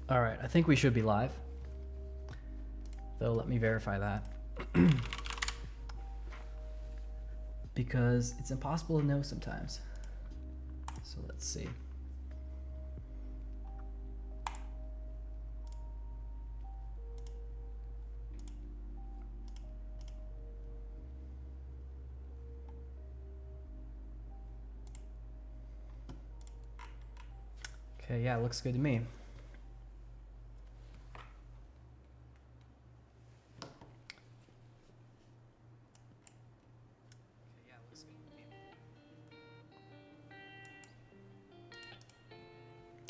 All right, I think we should be live. Though, let me verify that. Because it's impossible to know sometimes. So let's see. Okay, yeah, it looks good to me.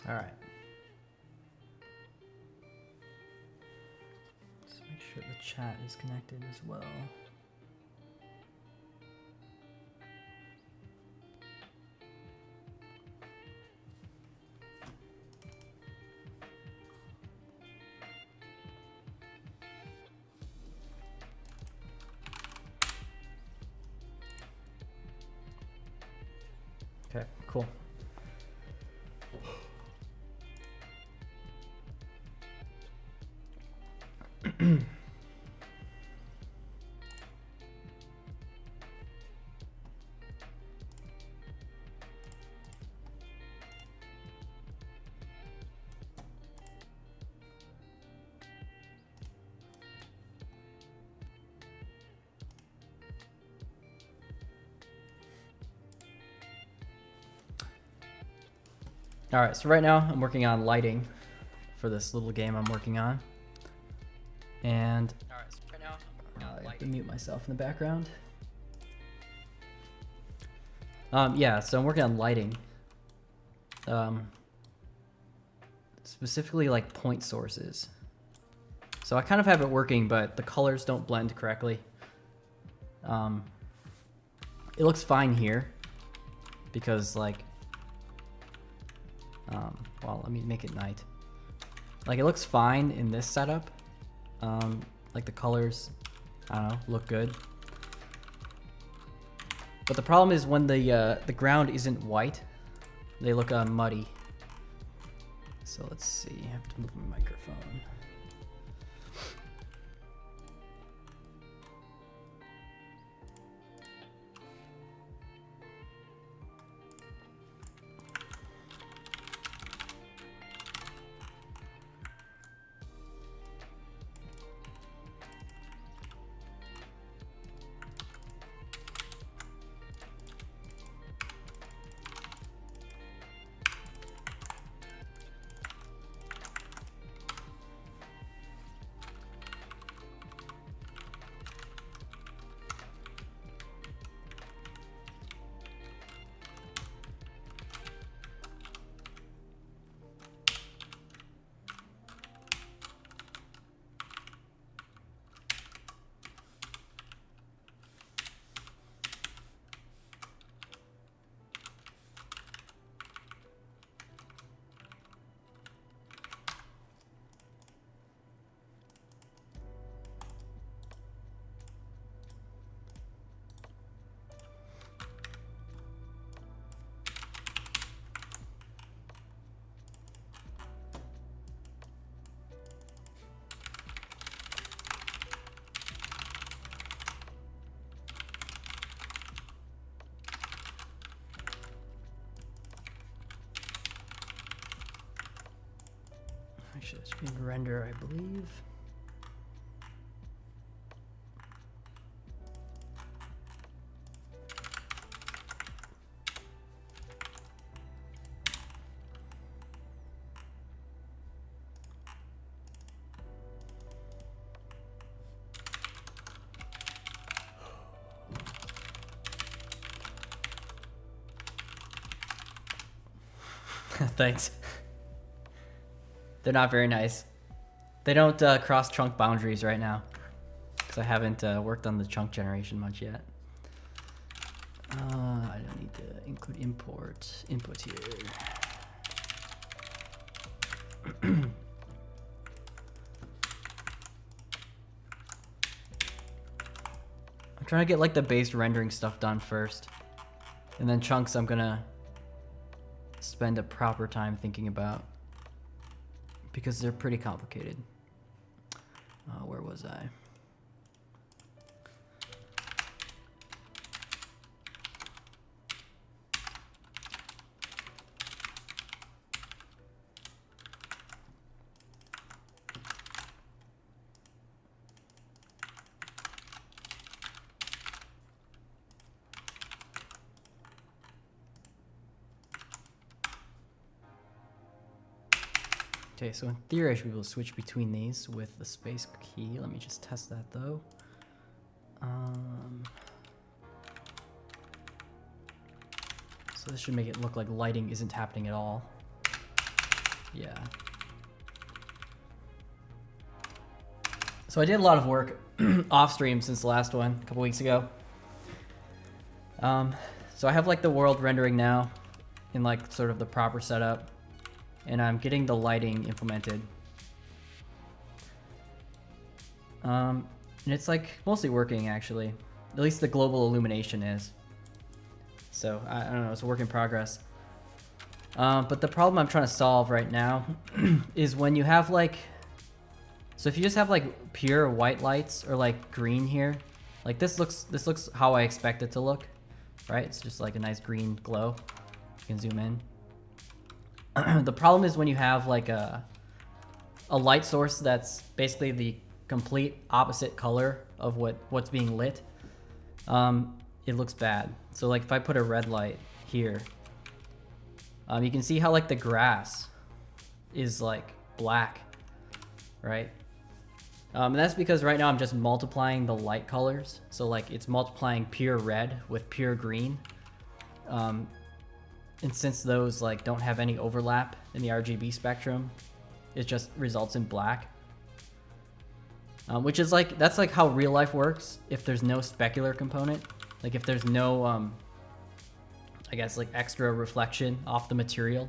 All right. Let's make sure the chat is connected as well. Okay, cool. All right, so right now I'm working on lighting for this little game I'm working on. And all right, so right now I'm working on lighting. I have to mute myself in the background. Yeah, so I'm working on lighting. Specifically like point sources. So I kind of have it working, but the colors don't blend correctly. It looks fine here because like, well, let me make it night. Like it looks fine in this setup. Like the colors, I don't know, look good. But the problem is when the ground isn't white, they look muddy. So let's see, I have to move my microphone. Actually, it's being render, I believe. Thanks. They're not very nice. They don't cross chunk boundaries right now because I haven't worked on the chunk generation much yet. I don't need to include input here. I'm trying to get like the base rendering stuff done first, and then chunks I'm gonna spend a proper time thinking about. because they're pretty complicated. Where was I? Okay, so in theory I should be able to switch between these with the space key. Let me just test that though. So this should make it look like lighting isn't happening at all. Yeah. So I did a lot of work off stream since the last one, a couple weeks ago. So I have like the world rendering now in like sort of the proper setup. And I'm getting the lighting implemented. And it's like mostly working actually. At least the global illumination is. So I don't know, it's a work in progress. But the problem I'm trying to solve right now is when you have like, so if you just have like pure white lights or like green here, like this looks how I expect it to look, right? It's just like a nice green glow. You can zoom in. The problem is when you have like a light source that's basically the complete opposite color of what's being lit, it looks bad. So like if I put a red light here, you can see how like the grass is like black, right? And that's because right now I'm just multiplying the light colors. So like it's multiplying pure red with pure green. And since those like don't have any overlap in the RGB spectrum, it just results in black. Which is like, that's like how real life works if there's no specular component. Like if there's no, I guess like extra reflection off the material.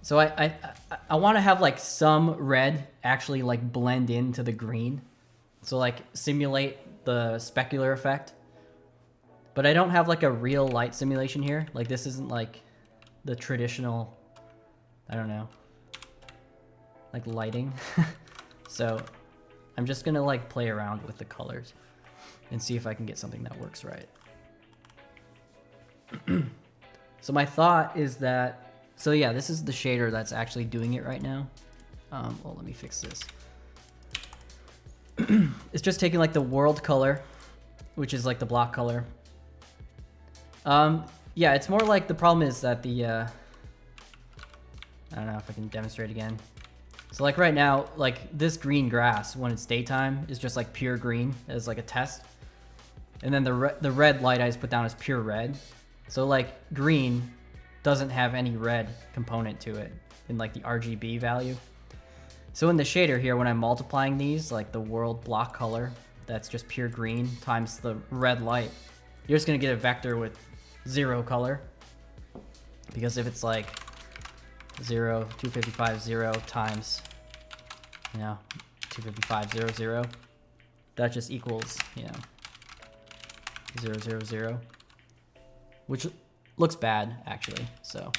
So I want to have like some red actually like blend into the green. So like simulate the specular effect. But I don't have like a real light simulation here. Like this isn't like the traditional, I don't know, like lighting. So I'm just gonna like play around with the colors and see if I can get something that works right. So my thought is that, so yeah, this is the shader that's actually doing it right now. Well, let me fix this. It's just taking like the world color, which is like the block color. Yeah, it's more like the problem is that the, I don't know if I can demonstrate again. So like right now, like this green grass, when it's daytime, is just like pure green as like a test. And then the red light I just put down is pure red. So like green doesn't have any red component to it in like the RGB value. So in the shader here, when I'm multiplying these, like the world block color, that's just pure green times the red light, you're just gonna get a vector with 0 color. Because if it's like 0, 255, 0 times, you know, 255, 0, 0, that just equals, you know, 0, 0, 0, which looks bad actually. So,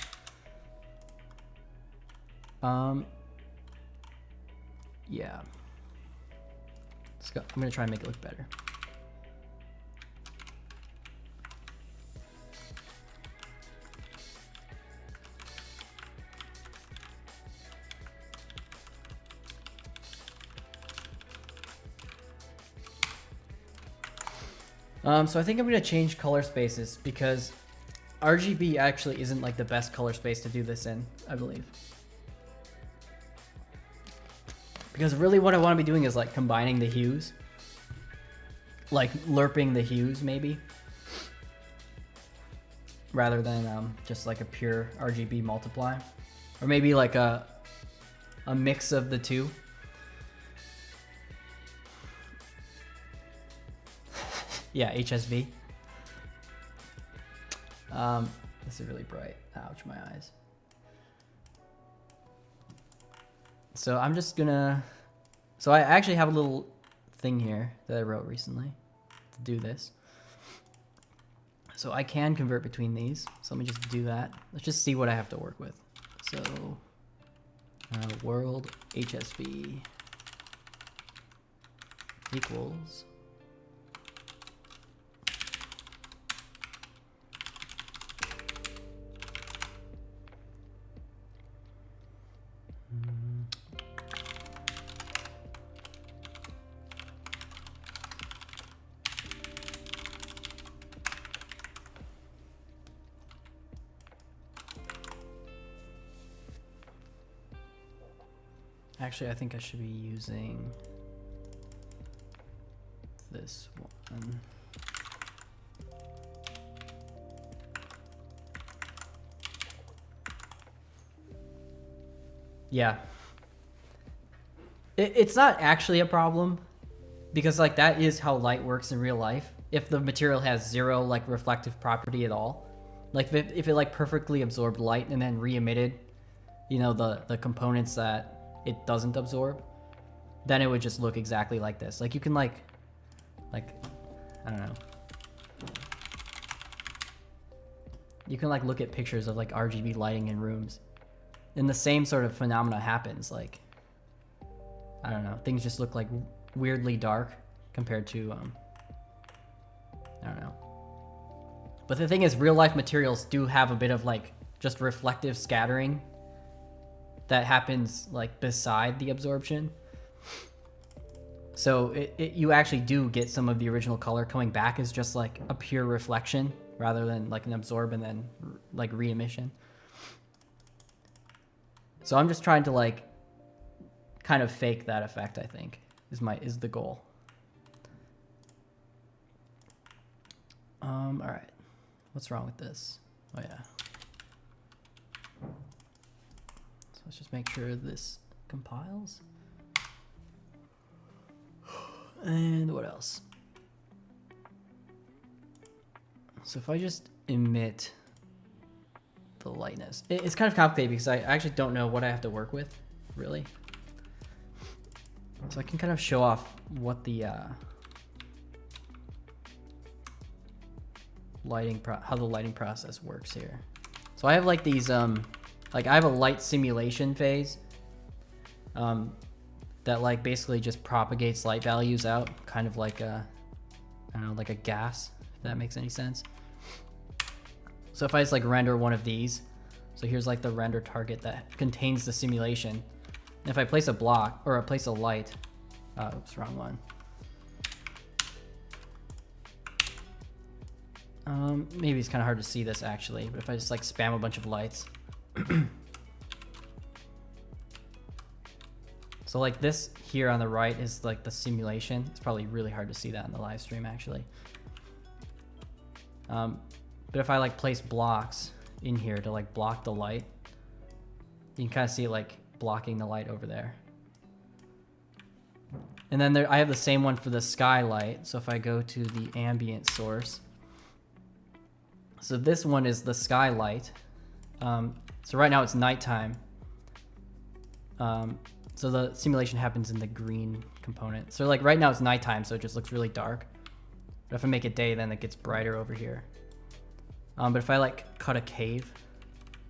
yeah, let's go. I'm gonna try and make it look better. So I think I'm gonna change color spaces because RGB actually isn't like the best color space to do this in, I believe. Because really what I want to be doing is like combining the hues. Like lerping the hues maybe. Rather than just like a pure RGB multiply. Or maybe like a mix of the two. Yeah, HSV. This is really bright. Ouch, my eyes. So I'm just gonna, so I actually have a little thing here that I wrote recently to do this. So I can convert between these. So let me just do that. Let's just see what I have to work with. So world HSV equals actually, I think I should be using this one. Yeah. It's not actually a problem because like that is how light works in real life. If the material has zero like reflective property at all, like if it like perfectly absorbed light and then re-emitted, you know, the components that it doesn't absorb, then it would just look exactly like this. Like you can like, I don't know. You can like look at pictures of like RGB lighting in rooms and the same sort of phenomena happens. Like, I don't know, things just look like weirdly dark compared to, I don't know. But the thing is, real life materials do have a bit of like just reflective scattering that happens like beside the absorption. So you actually do get some of the original color coming back as just like a pure reflection rather than like an absorb and then like re-emission. So I'm just trying to like kind of fake that effect, I think, is the goal. All right, what's wrong with this? Oh yeah. So let's just make sure this compiles. And what else? So if I just emit the lightness, it's kind of complicated because I actually don't know what I have to work with, really. So I can kind of show off what the how the lighting process works here. So I have like these like I have a light simulation phase that like basically just propagates light values out, kind of like a, I don't know, like a gas, if that makes any sense. So if I just like render one of these, so here's like the render target that contains the simulation. And if I place a block or I place a light, oops, wrong one. Maybe it's kind of hard to see this actually, but if I just like spam a bunch of lights. So like this here on the right is like the simulation. It's probably really hard to see that in the live stream actually. But if I like place blocks in here to like block the light, you can kind of see it like blocking the light over there. And then I have the same one for the skylight. So if I go to the ambient source, so this one is the skylight. So right now it's nighttime. So the simulation happens in the green component. So like right now it's nighttime, so it just looks really dark. But if I make it day, then it gets brighter over here. But if I like cut a cave,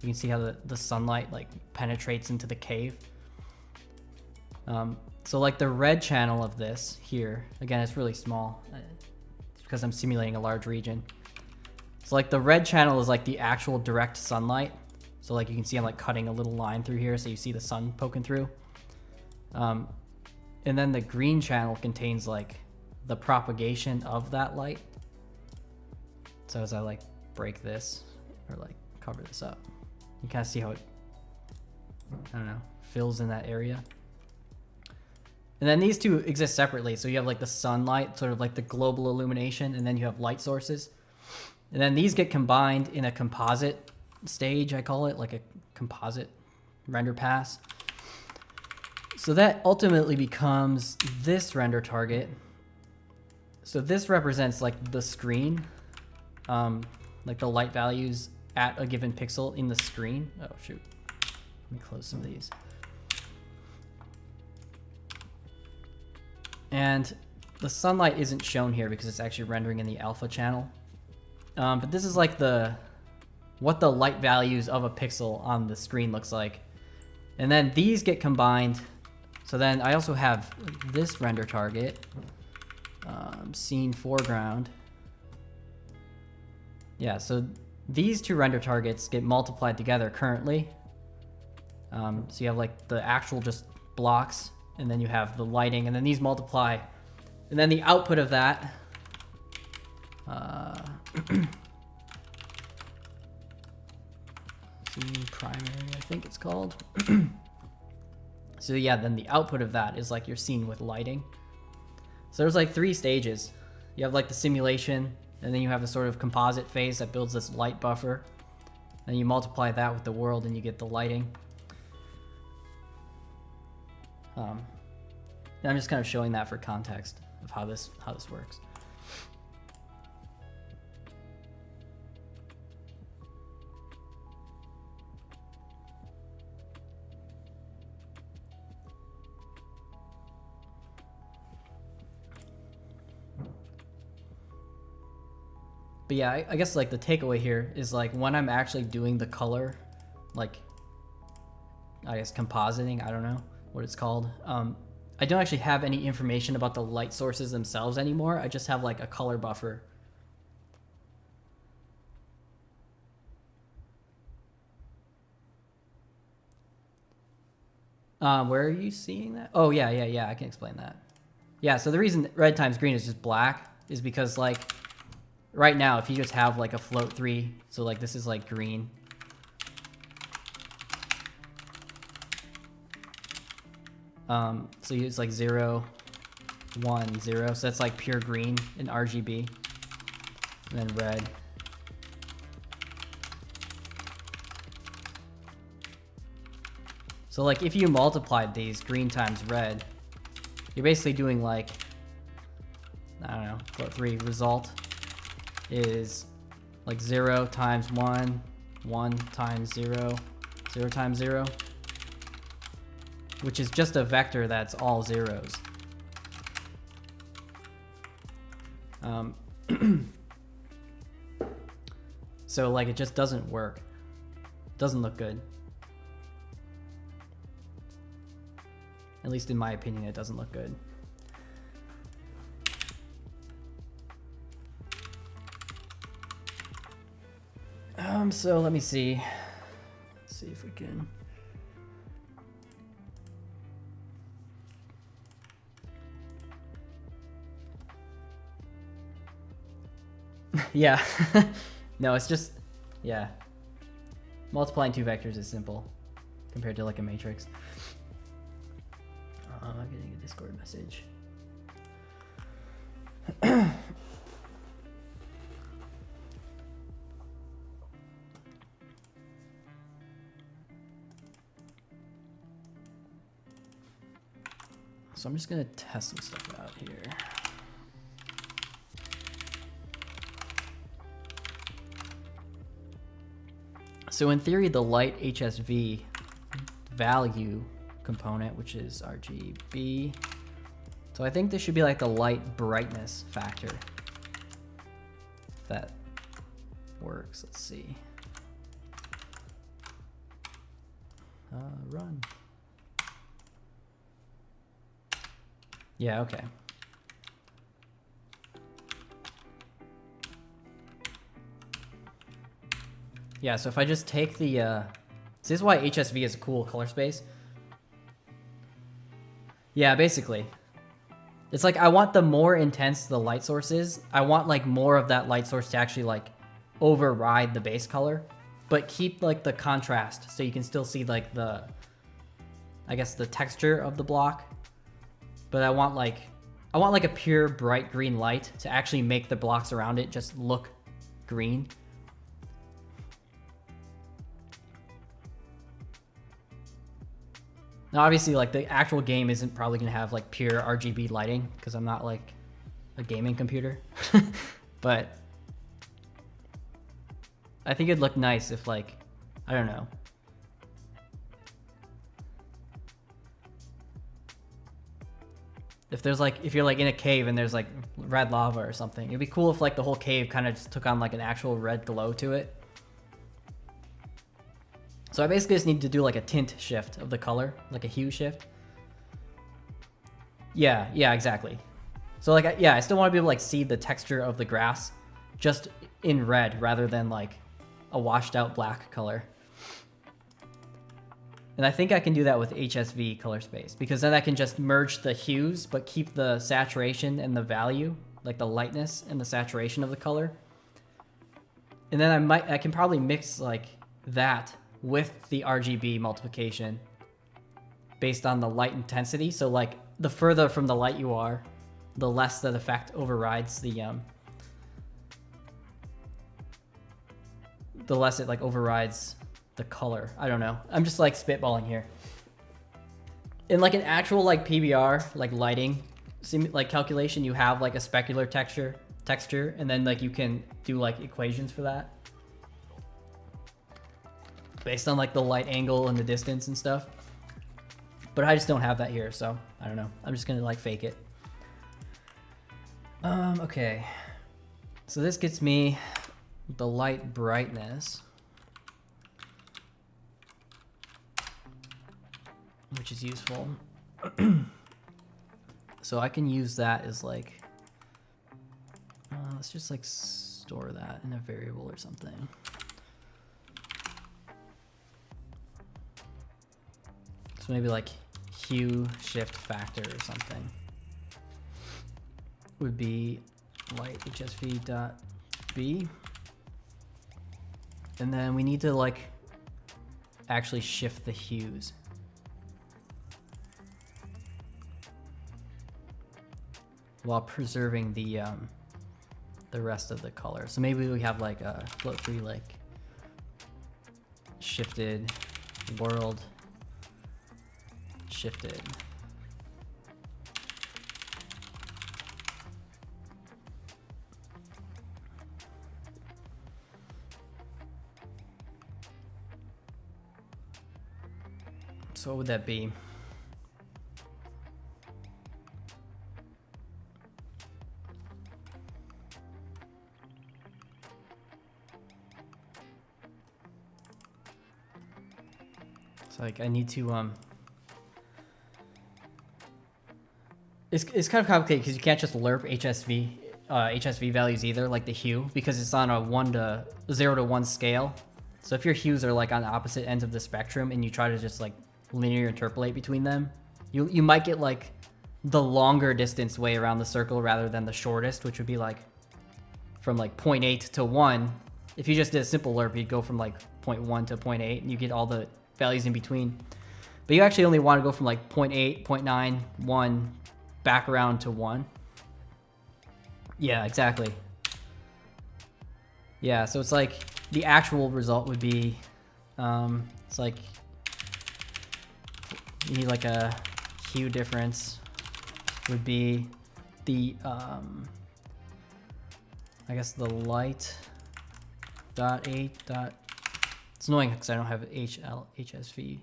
you can see how the sunlight like penetrates into the cave. So like the red channel of this here, again, it's really small. It's because I'm simulating a large region. So like the red channel is like the actual direct sunlight. So like you can see I'm like cutting a little line through here, so you see the sun poking through. And then the green channel contains like the propagation of that light. So as I like break this or like cover this up, you kind of see how it, I don't know, fills in that area. And then these two exist separately. So you have like the sunlight, sort of like the global illumination, and then you have light sources. And then these get combined in a composite stage, I call it, like a composite render pass. So that ultimately becomes this render target. So this represents like the screen, like the light values at a given pixel in the screen. Oh shoot, let me close some of these. And the sunlight isn't shown here because it's actually rendering in the alpha channel. But this is like what the light values of a pixel on the screen looks like. And then these get combined. So then I also have this render target, scene foreground. Yeah, so these two render targets get multiplied together currently. So you have like the actual just blocks, and then you have the lighting, and then these multiply. And then the output of that, scene primary, I think it's called. So yeah, then the output of that is like your scene with lighting. So there's like 3 stages. You have like the simulation, and then you have a sort of composite phase that builds this light buffer. Then you multiply that with the world and you get the lighting. And I'm just kind of showing that for context of how this works. But yeah, I guess like the takeaway here is like when I'm actually doing the color, like I guess compositing, I don't know what it's called. I don't actually have any information about the light sources themselves anymore. I just have like a color buffer. Where are you seeing that? Oh yeah, I can explain that. Yeah, so the reason red times green is just black is because like right now, if you just have like a float 3, so like this is like green. So it's like 0, 1, 0. So that's like pure green in RGB. And then red. So like if you multiplied these green times red, you're basically doing like, I don't know, float 3 result is like 0 times 1, 1 times 0, 0 times 0, which is just a vector that's all zeros. So like it just doesn't work. Doesn't look good. At least in my opinion, it doesn't look good. So let me see. Let's see if we can. Yeah. No, it's just, yeah. Multiplying 2 vectors is simple compared to like a matrix. I'm getting a Discord message. So I'm just gonna test some stuff out here. So in theory, the light HSV value component, which is RGB. So I think this should be like the light brightness factor. If that works, let's see. Run. Yeah, okay. Yeah, so if I just take the, so this is why HSV is a cool color space. Yeah, basically. It's like I want the more intense the light source is, I want like more of that light source to actually like override the base color, but keep like the contrast so you can still see like the, I guess the texture of the block. But I want like a pure bright green light to actually make the blocks around it just look green. Now, obviously, like the actual game isn't probably gonna have like pure RGB lighting because I'm not like a gaming computer, but I think it'd look nice if like, I don't know. If there's like, if you're like in a cave and there's like red lava or something, it'd be cool if like the whole cave kind of just took on like an actual red glow to it. So I basically just need to do like a tint shift of the color, like a hue shift. Yeah, yeah, exactly. So like, yeah, I still want to be able to like see the texture of the grass just in red rather than like a washed out black color. And I think I can do that with HSV color space, because then I can just merge the hues but keep the saturation and the value, like the lightness and the saturation of the color. And then I can probably mix like that with the RGB multiplication based on the light intensity. So like the further from the light you are, the less that effect overrides the less it like overrides the color. I don't know. I'm just like spitballing here. In like an actual like PBR, like lighting, like calculation, you have like a specular texture, and then like you can do like equations for that based on like the light angle and the distance and stuff. But I just don't have that here, so I don't know. I'm just gonna like fake it. Okay. So this gets me the light brightness, which is useful. So I can use that as like, let's just like store that in a variable or something. So maybe like hue shift factor or something would be light hsv.b. And then we need to like actually shift the hues. While preserving the rest of the color. So maybe we have like a float free like shifted world shifted. So what would that be? So like I need to it's kind of complicated because you can't just lerp HSV values either, like the hue, because it's on a 0 to 1 scale. So if your hues are like on the opposite ends of the spectrum and you try to just like linear interpolate between them, you might get like the longer distance way around the circle rather than the shortest, which would be like from like 0.8 to 1. If you just did a simple lerp, you'd go from like 0.1 to 0.8 and you get all the values in between. But you actually only want to go from like 0.8, 0.9, 1 back around to 1. Yeah, exactly. Yeah, so it's like the actual result would be, it's like you need like a hue difference would be the, I guess the light dot 8 dot, it's annoying because I don't have HSV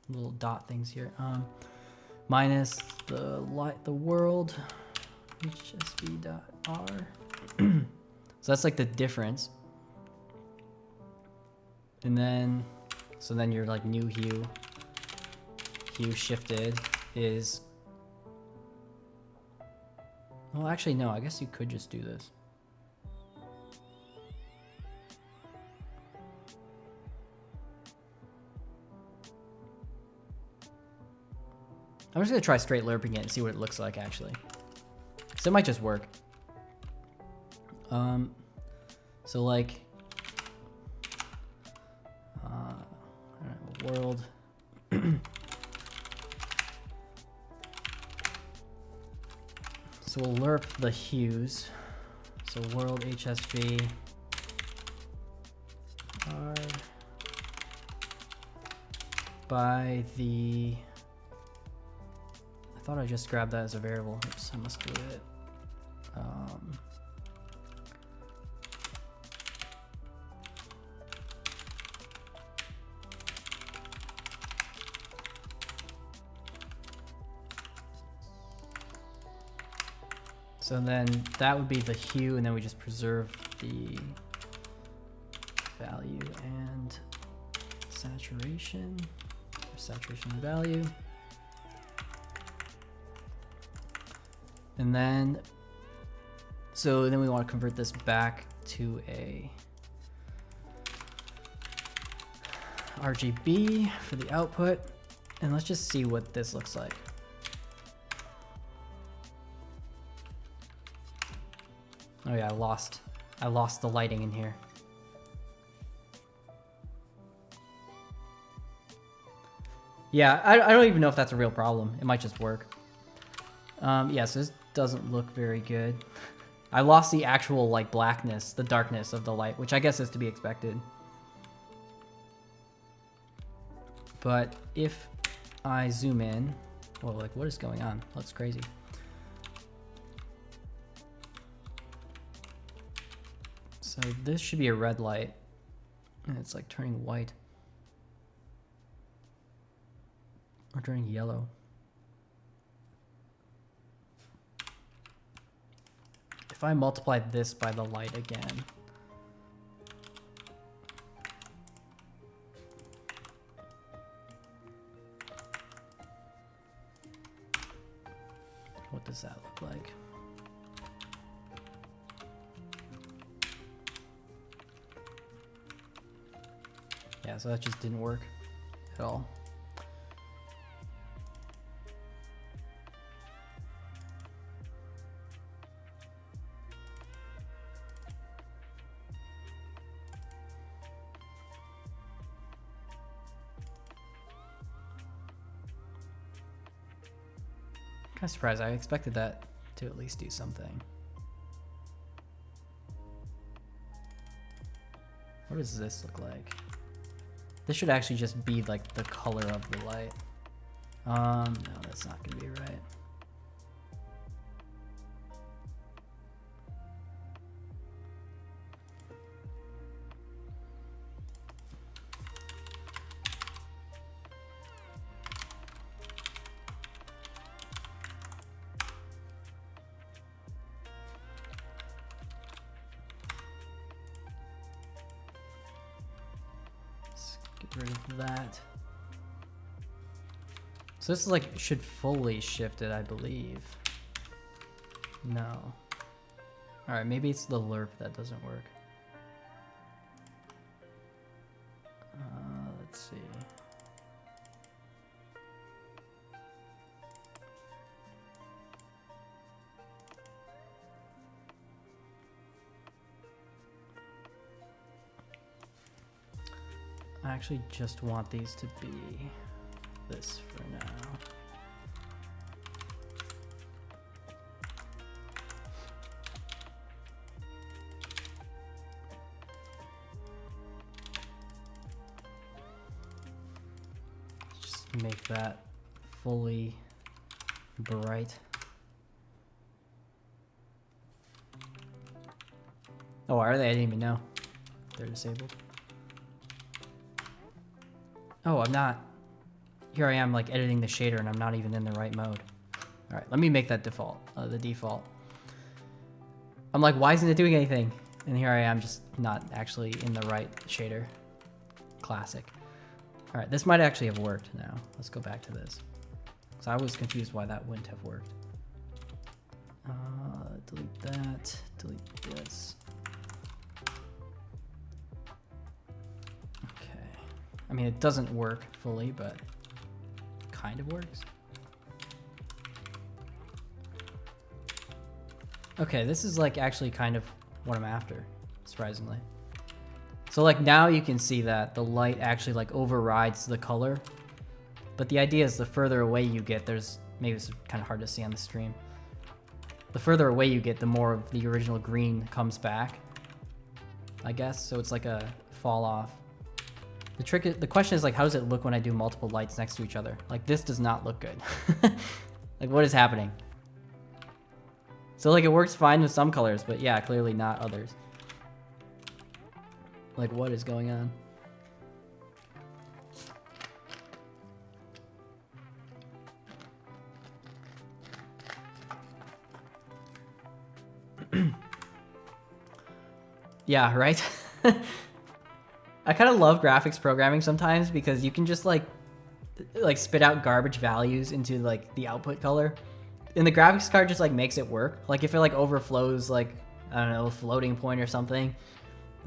little dot things here. Minus the world HSV dot R. So that's like the difference. And then, so then your like new hue shifted is, well, actually, no, I guess you could just do this. I'm just gonna try straight lerping it and see what it looks like actually. So it might just work. So like, I don't know, world. So we'll lerp the hues. So world HSV R by the, I thought I just grabbed that as a variable. Oops, I must do it. So then that would be the hue, and then we just preserve the value and saturation, or saturation value. And then, so then we want to convert this back to a RGB for the output. And let's just see what this looks like. Oh yeah, I lost the lighting in here. Yeah, I don't even know if that's a real problem. It might just work. Yeah, so this doesn't look very good. I lost the actual like blackness, the darkness of the light, which I guess is to be expected. But if I zoom in, well, like what is going on? Looks crazy. So this should be a red light, and it's like turning white. Or turning yellow. If I multiply this by the light again, what does that look like? Yeah, so that just didn't work at all. Kind of surprised. I expected that to at least do something. What does this look like? This should actually just be like the color of the light. No, that's not gonna be right. Get rid of that. So this is like should fully shift it, I believe. No. All right, maybe it's the lerp that doesn't work. Let's see. I actually just want these to be this for now. Just make that fully bright. Oh, are they? I didn't even know. They're disabled. Oh, I'm not. Here I am like editing the shader and I'm not even in the right mode. All right, let me make that default, the default. I'm like, why isn't it doing anything? And here I am just not actually in the right shader. Classic. All right, this might actually have worked now. Let's go back to this. So I was confused why that wouldn't have worked. Delete that, delete this. I mean, it doesn't work fully, but kind of works. Okay, this is like actually kind of what I'm after, surprisingly. So like now you can see that the light actually like overrides the color. But the idea is the further away you get, maybe it's kind of hard to see on the stream. The further away you get, the more of the original green comes back, I guess. So it's like a fall off. The question is like, how does it look when I do multiple lights next to each other? Like this does not look good. Like what is happening? So like it works fine with some colors, but yeah, clearly not others. Like what is going on? Yeah, right? I kind of love graphics programming sometimes because you can just like spit out garbage values into like the output color. And the graphics card just like makes it work. Like if it like overflows like, I don't know, a floating point or something,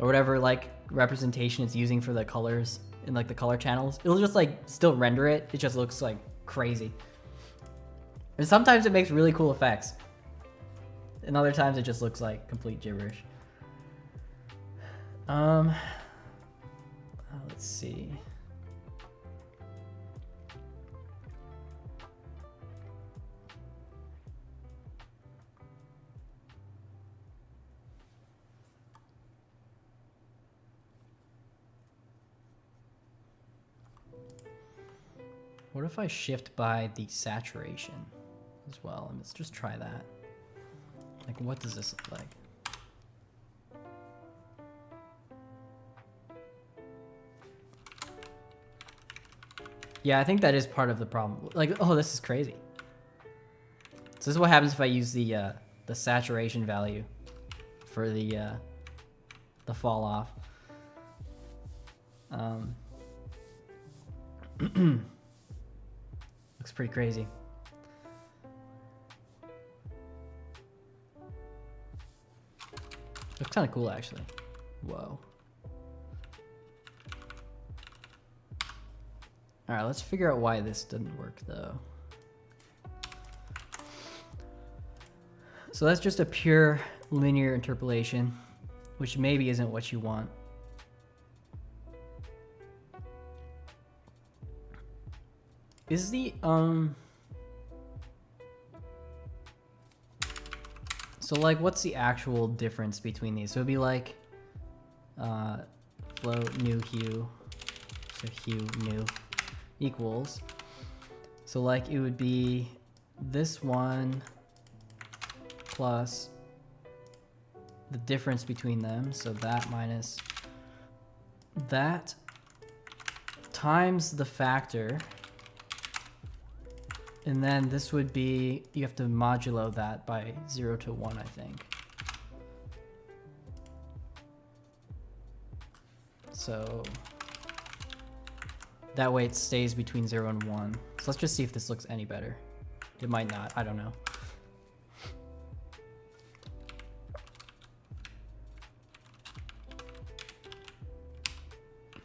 or whatever like representation it's using for the colors in like the color channels, it'll just like still render it. It just looks like crazy. And sometimes it makes really cool effects. And other times it just looks like complete gibberish. Let's see. What if I shift by the saturation as well? And let's just try that. Like, what does this look like? Yeah, I think that is part of the problem. Like, oh, this is crazy. So this is what happens if I use the saturation value for the fall off. Looks pretty crazy. Looks kind of cool, actually. Whoa. All right, let's figure out why this didn't work, though. So that's just a pure linear interpolation, which maybe isn't what you want. Is the, so like, what's the actual difference between these? So it'd be like, float new hue, so hue new equals. So like, it would be this one plus the difference between them, so that minus that times the factor, and then this would be, you have to modulo that by 0 to 1, I think. So that way it stays between 0 and 1. So let's just see if this looks any better. It might not, I don't know.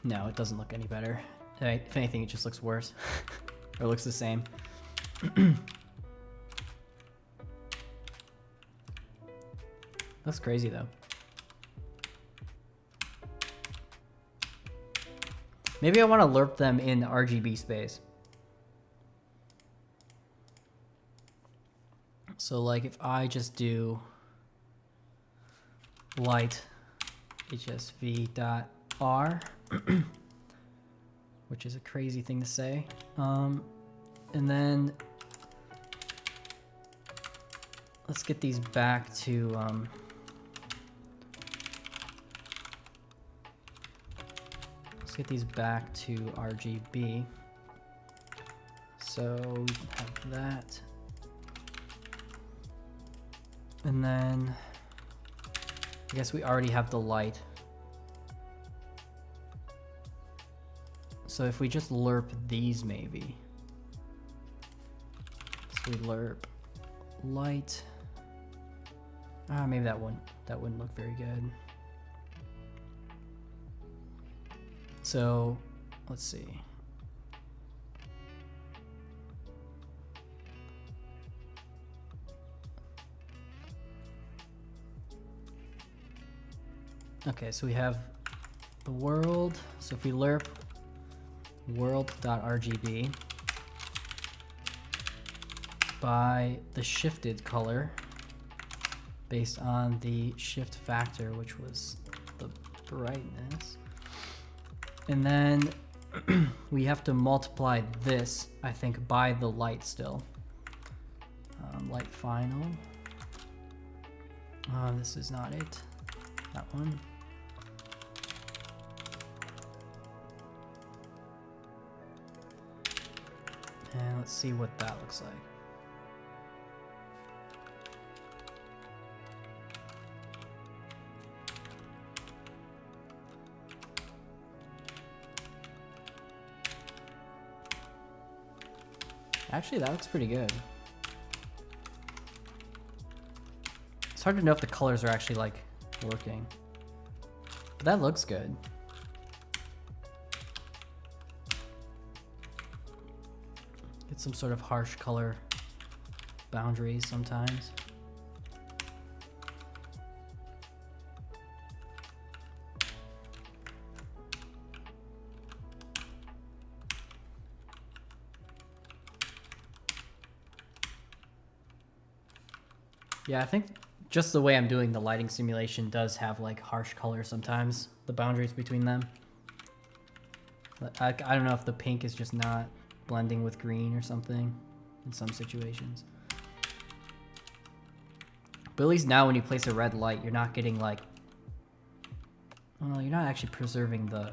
No, it doesn't look any better. If anything, it just looks worse. Or looks the same. That's crazy, though. Maybe I want to lerp them in RGB space. So, like, if I just do light hsv.r, which is a crazy thing to say, and then let's get these back to RGB. So we have that, and then I guess we already have the light. So if we just lerp these, maybe. So we lerp light. Maybe that wouldn't look very good. So let's see. Okay, so we have the world. So if we lerp world.rgb by the shifted color based on the shift factor, which was the brightness. And then we have to multiply this, I think, by the light still. Light final. This is not it. That one. And let's see what that looks like. Actually, that looks pretty good. It's hard to know if the colors are actually like working. But that looks good. Get some sort of harsh color boundaries sometimes. Yeah, I think just the way I'm doing the lighting simulation does have like harsh colors sometimes, the boundaries between them. I don't know if the pink is just not blending with green or something in some situations. But at least now when you place a red light, you're not getting like, well, you're not actually preserving the,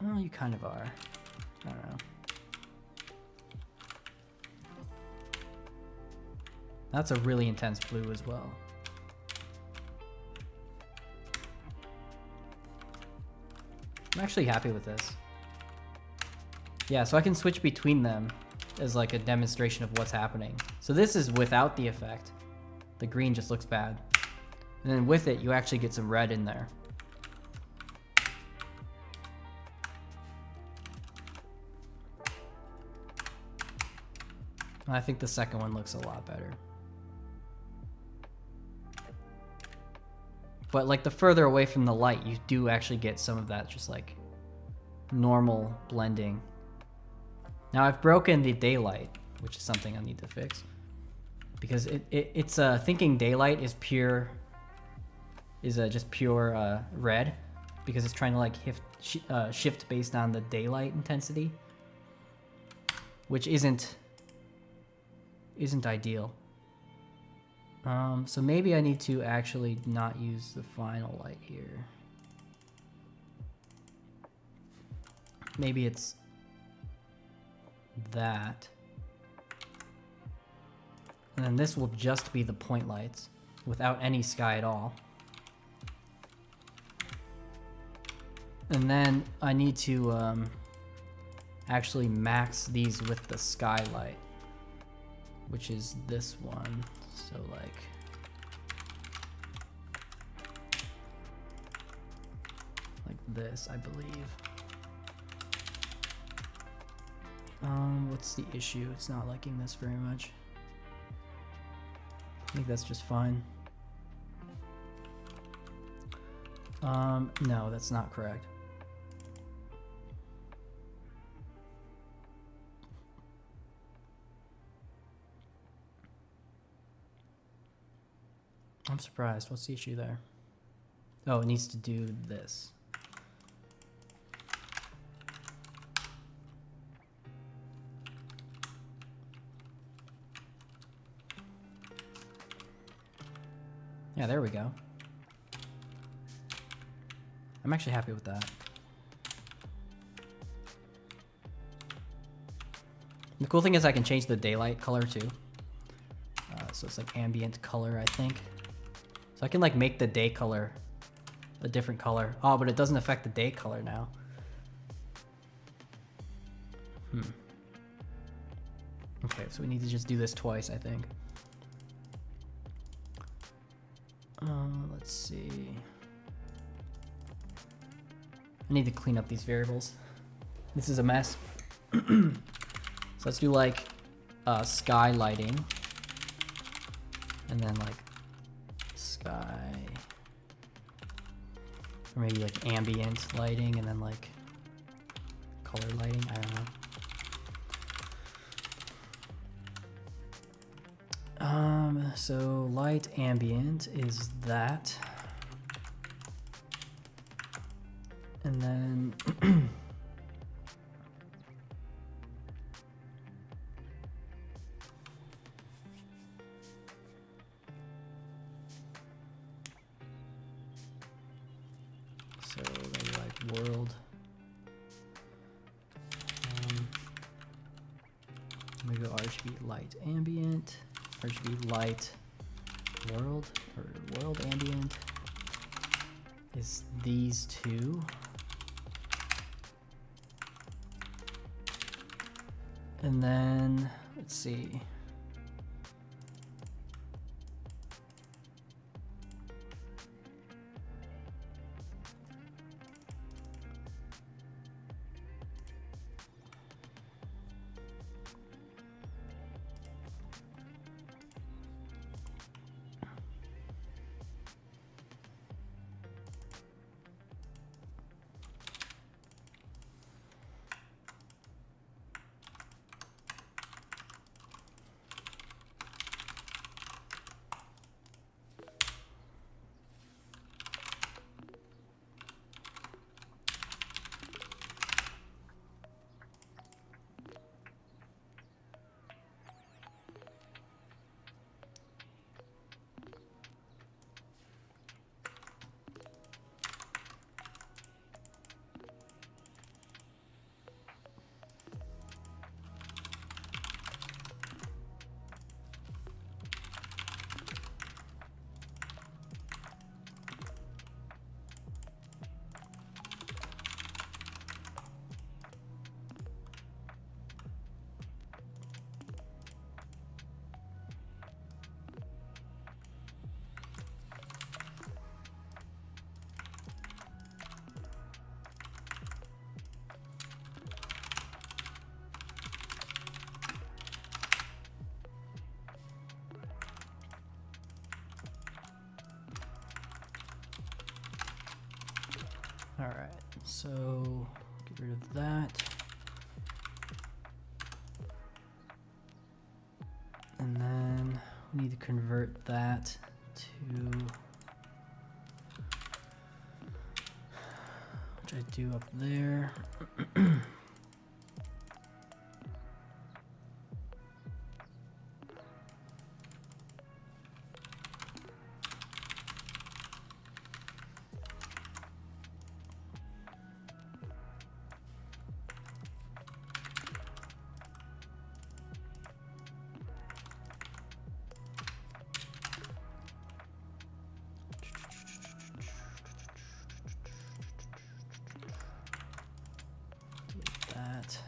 well, you kind of are. I don't know. That's a really intense blue as well. I'm actually happy with this. Yeah, so I can switch between them as like a demonstration of what's happening. So this is without the effect. The green just looks bad. And then with it, you actually get some red in there. I think the second one looks a lot better. But like the further away from the light, you do actually get some of that just like normal blending. Now I've broken the daylight, which is something I need to fix. Because it's thinking daylight is pure, just pure red. Because it's trying to like shift based on the daylight intensity. Which isn't ideal. So maybe I need to actually not use the final light here. Maybe it's that. And then this will just be the point lights without any sky at all. And then I need to actually max these with the skylight, which is this one. So like this, I believe. What's the issue? It's not liking this very much. I think that's just fine. No, that's not correct. I'm surprised. What's the issue there? Oh, it needs to do this. Yeah, there we go. I'm actually happy with that. The cool thing is I can change the daylight color too. So it's like ambient color, I think. So I can like make the day color a different color. Oh, but it doesn't affect the day color now. Okay, so we need to just do this twice, I think. Let's see. I need to clean up these variables. This is a mess. So let's do like sky lighting. And then like sky. Or maybe like ambient lighting and then like color lighting. I don't know. So light ambient is that. And then so maybe like world. Let me go RGB light ambient, RGB light world, or world ambient is these two. And then, let's see. All right, so get rid of that. And then we need to convert that to, which I do up there. That.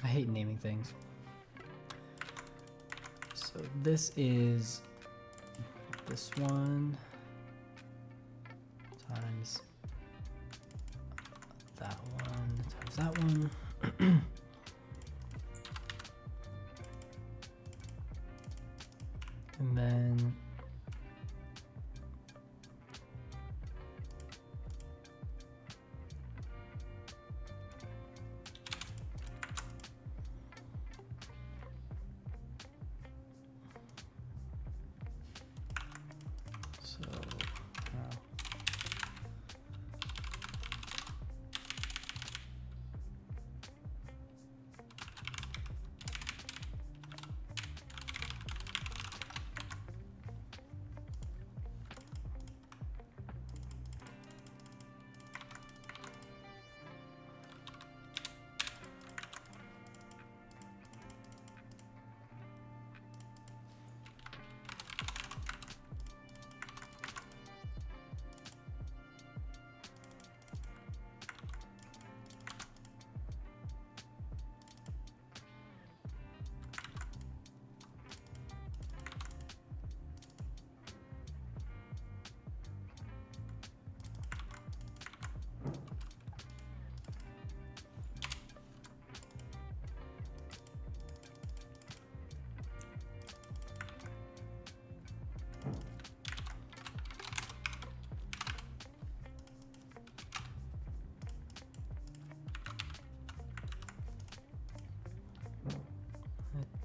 I hate naming things. So this is this one times that one times that one. And then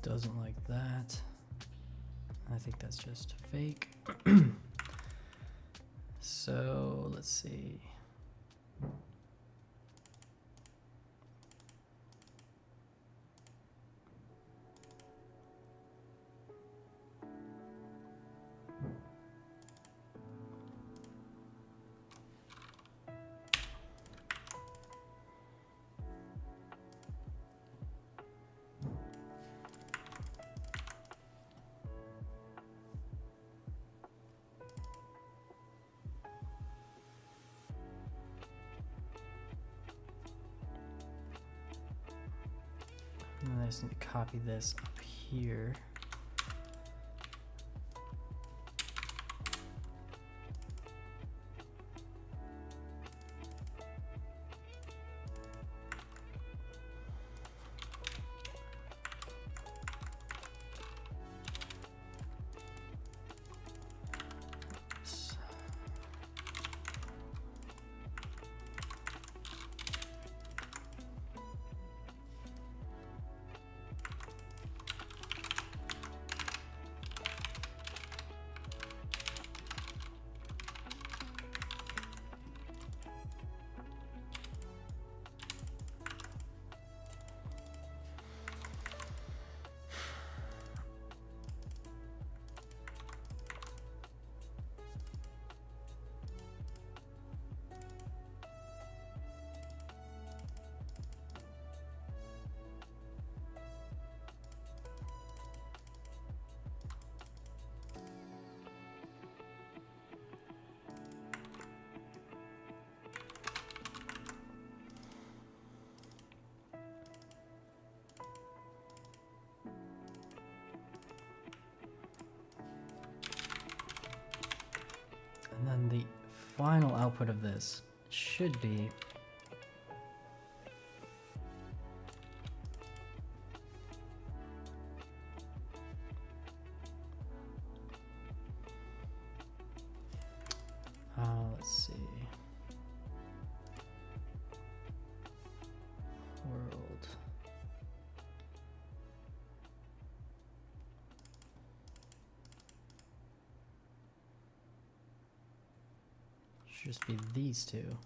doesn't like that. I think that's just fake. So let's see. And I just need to copy this up here. And then the final output of this should be let's see. World. Should just be these two.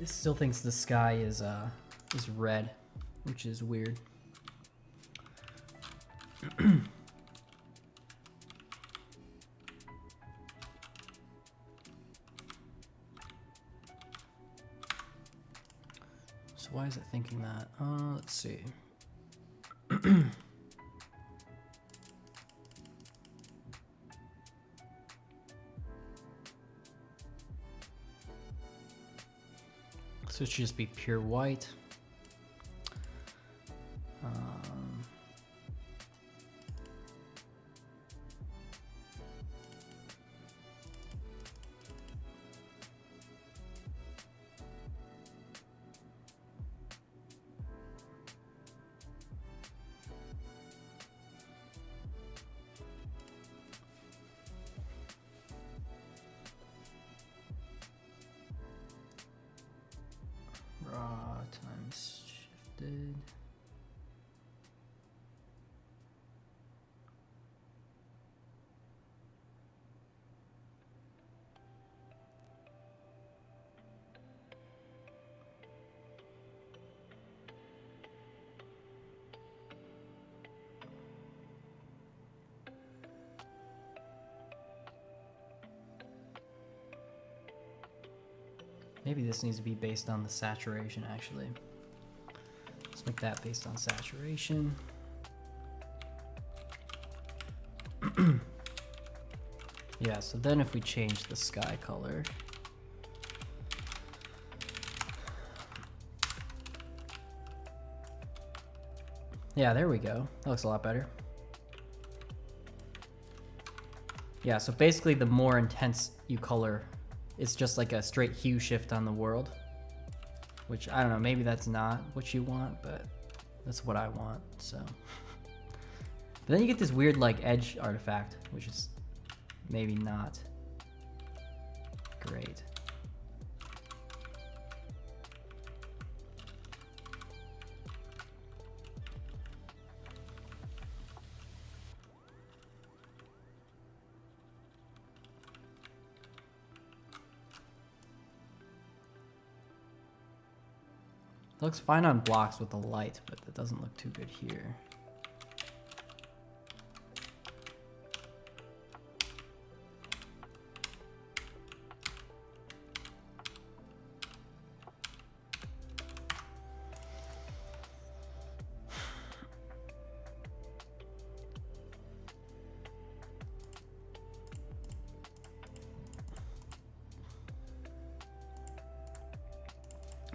It still thinks the sky is red, which is weird. So why is it thinking that? Let's see. So it should just be pure white. Raw time. Maybe this needs to be based on the saturation, actually. Let's make that based on saturation. Yeah, so then if we change the sky color, yeah, there we go. That looks a lot better. Yeah, so basically the more intense you color, it's just like a straight hue shift on the world. Which, I don't know, maybe that's not what you want, but that's what I want, so. But then you get this weird like edge artifact, which is maybe not great. It looks fine on blocks with the light, but that doesn't look too good here.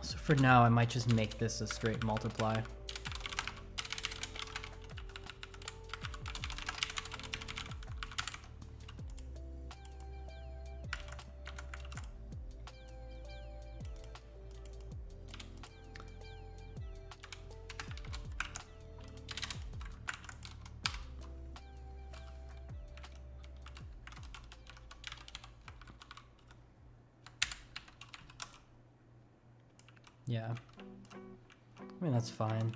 So for now, I might just make this a straight multiply. Yeah, I mean, that's fine.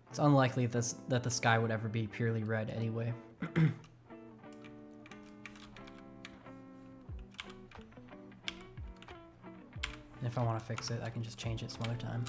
It's unlikely that the sky would ever be purely red anyway. And if I want to fix it, I can just change it some other time.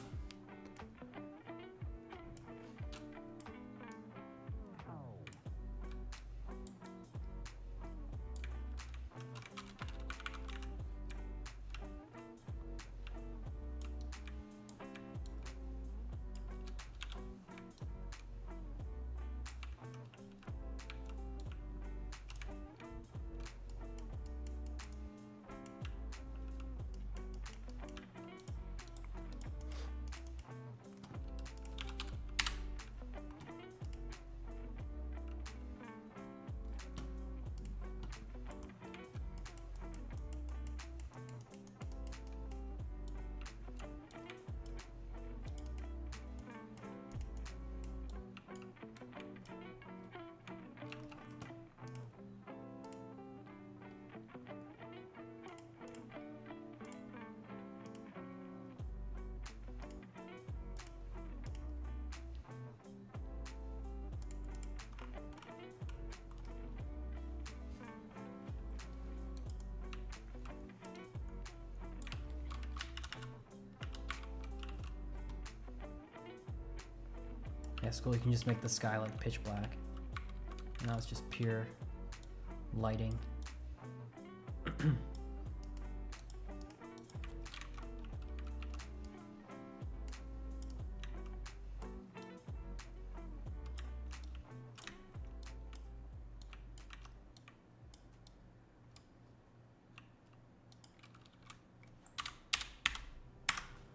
Yeah, it's cool. You can just make the sky like pitch black. Now it's just pure lighting. I'm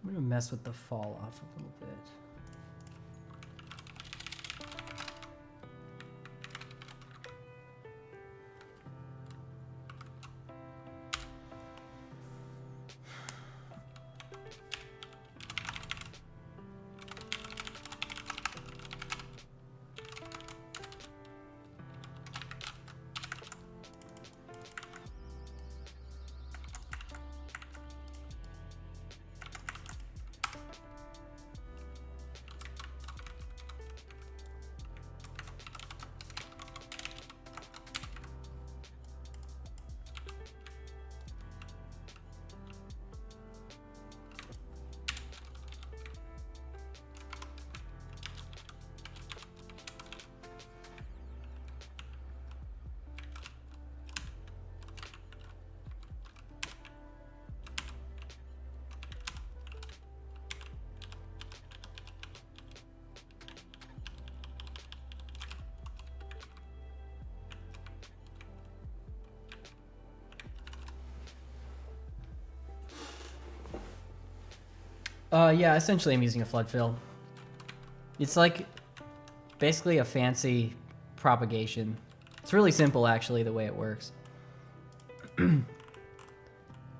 gonna mess with the fall off a little bit. Yeah, essentially I'm using a flood fill. It's like basically a fancy propagation. It's really simple actually the way it works. And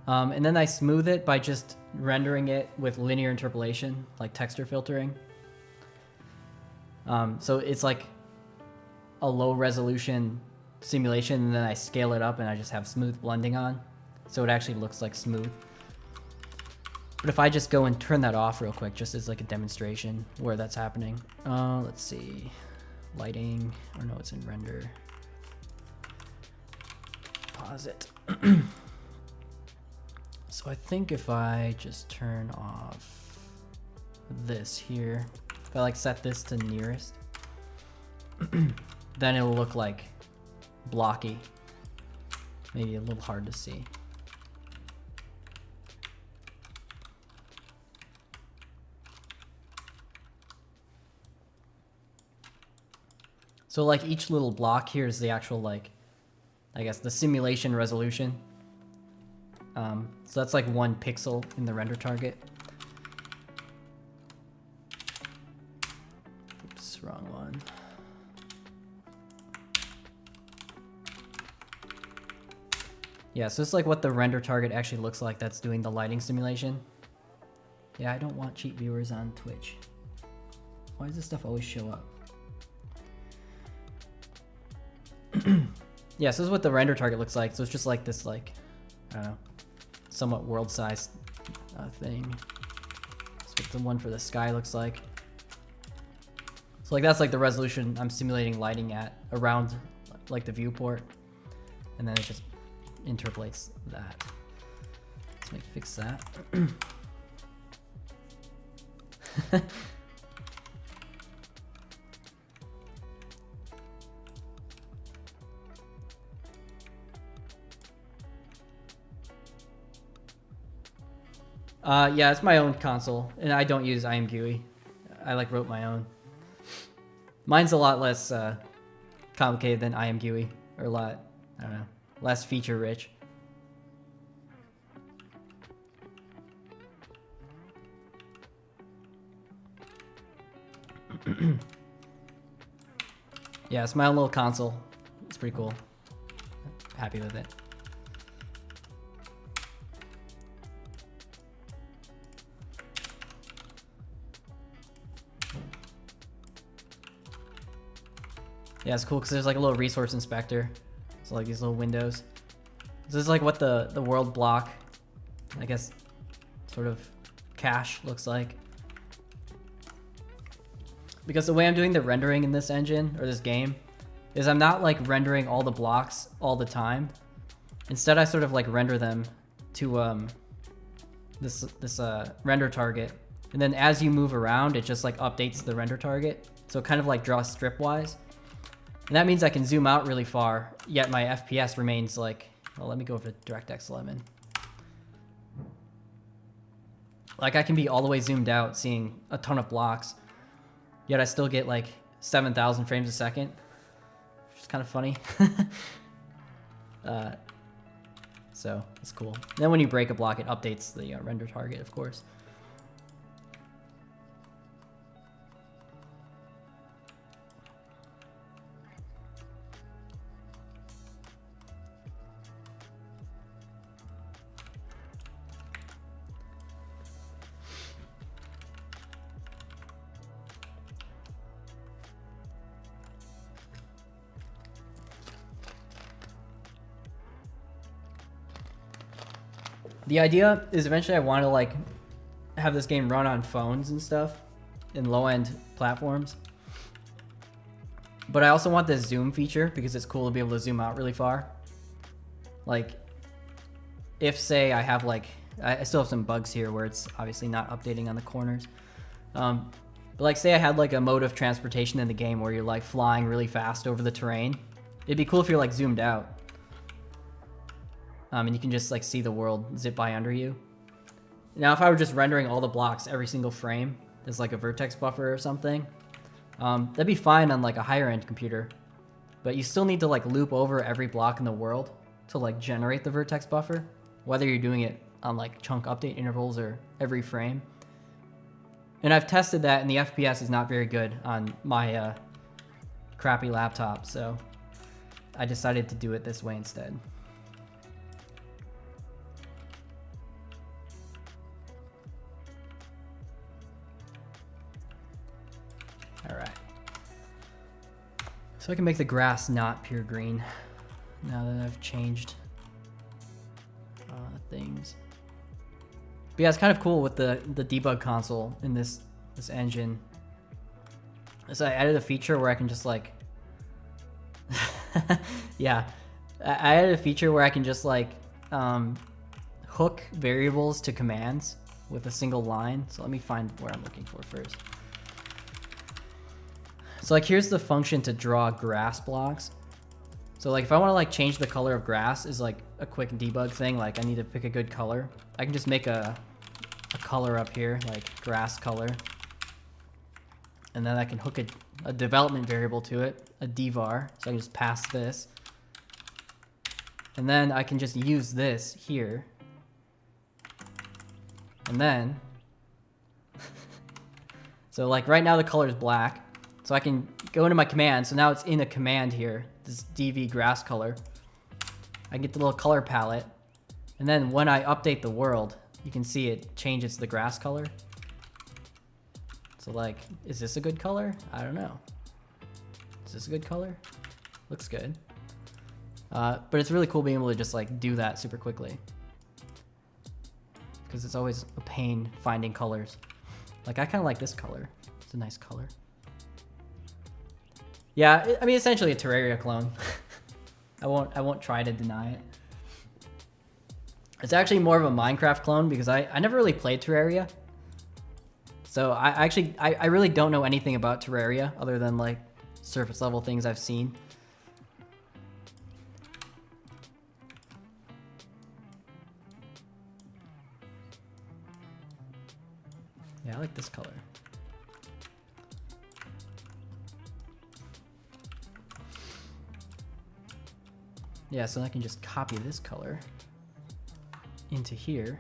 then I smooth it by just rendering it with linear interpolation, like texture filtering. So it's like a low resolution simulation, and then I scale it up and I just have smooth blending on. So it actually looks like smooth. But if I just go and turn that off real quick, just as like a demonstration where that's happening. Let's see. Lighting, or no, it's in render. Pause it. So I think if I just turn off this here, if I like set this to nearest, then it'll look like blocky. Maybe a little hard to see. So like each little block here is the actual, like, I guess the simulation resolution. So that's like 1 pixel in the render target. Oops, wrong one. Yeah, so it's like what the render target actually looks like that's doing the lighting simulation. Yeah, I don't want cheap viewers on Twitch. Why does this stuff always show up? Yeah, so this is what the render target looks like. So it's just like this, like, I don't know, somewhat world-sized thing. That's what the one for the sky looks like. So like that's like the resolution I'm simulating lighting at around like the viewport, and then it just interpolates that. Let me fix that. Yeah, it's my own console, and I don't use IMGUI. I like wrote my own. Mine's a lot less complicated than IMGUI, or a lot, I don't know, less feature rich. Yeah, it's my own little console. It's pretty cool. Happy with it. Yeah, it's cool because there's like a little resource inspector. So like these little windows. This is like what the world block, I guess, sort of cache looks like. Because the way I'm doing the rendering in this engine, or this game, is I'm not like rendering all the blocks all the time. Instead, I sort of like render them to this render target. And then as you move around, it just like updates the render target. So it kind of like draws stripwise. And that means I can zoom out really far, yet my FPS remains like, well, let me go over to DirectX 11. Like I can be all the way zoomed out, seeing a ton of blocks, yet I still get like 7,000 frames a second, which is kind of funny. So it's cool. And then when you break a block, it updates the render target, of course. The idea is eventually I want to like have this game run on phones and stuff in low-end platforms. But I also want this zoom feature because it's cool to be able to zoom out really far. Like if say I have like, I still have some bugs here where it's obviously not updating on the corners. But like say I had like a mode of transportation in the game where you're like flying really fast over the terrain. It'd be cool if you're like zoomed out. And you can just like see the world zip by under you. Now, if I were just rendering all the blocks every single frame as like a vertex buffer or something, that'd be fine on like a higher end computer. But you still need to like loop over every block in the world to like generate the vertex buffer, whether you're doing it on like chunk update intervals or every frame. And I've tested that, and the FPS is not very good on my crappy laptop, so I decided to do it this way instead. All right. So I can make the grass not pure green now that I've changed things. But yeah, it's kind of cool with the debug console in this engine. So I added a feature where I can just like, yeah, I added a feature where I can just like hook variables to commands with a single line. So let me find where I'm looking for first. So like here's the function to draw grass blocks. So like if I want to like change the color of grass is like a quick debug thing. Like I need to pick a good color. I can just make a color up here, like grass color. And then I can hook a development variable to it, a dvar. So I can just pass this. And then I can just use this here. And then, so like right now the color is black. So I can go into my command. So now it's in a command here, this dv grass color. I get the little color palette. And then when I update the world, you can see it changes the grass color. So like, is this a good color? I don't know. Is this a good color? Looks good. But it's really cool being able to just like do that super quickly. Because it's always a pain finding colors. Like I kind of like this color. It's a nice color. Yeah, I mean essentially a Terraria clone. I won't try to deny it. It's actually more of a Minecraft clone because I never really played Terraria. So I really don't know anything about Terraria other than like surface level things I've seen. Yeah, I like this color. Yeah, so I can just copy this color into here.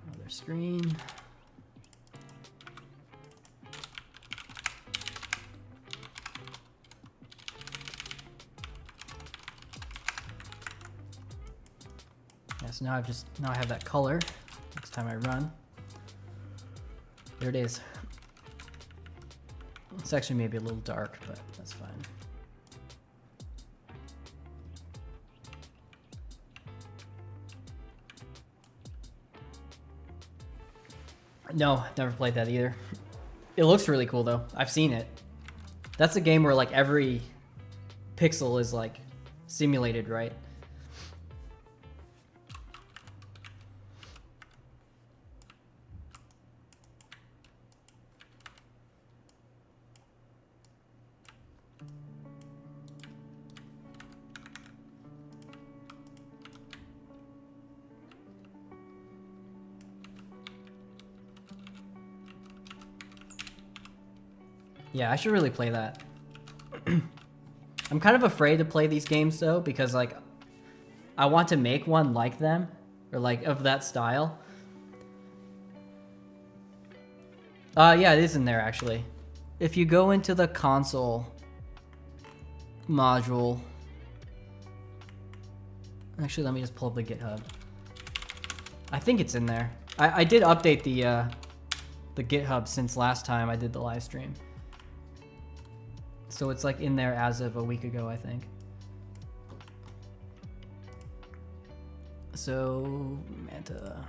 Another screen. Yeah, so now I have that color. Next time I run. There it is. It's actually maybe a little dark, but that's fine. No, never played that either. It looks really cool though. I've seen it. That's a game where like every pixel is like simulated, right? Yeah, I should really play that. I'm kind of afraid to play these games though, because like I want to make one like them or like of that style. Yeah, it is in there actually. If you go into the console module, actually let me just pull up the GitHub. I think it's in there. I did update the GitHub since last time I did the live stream. So it's like in there as of a week ago, I think. So, Manta.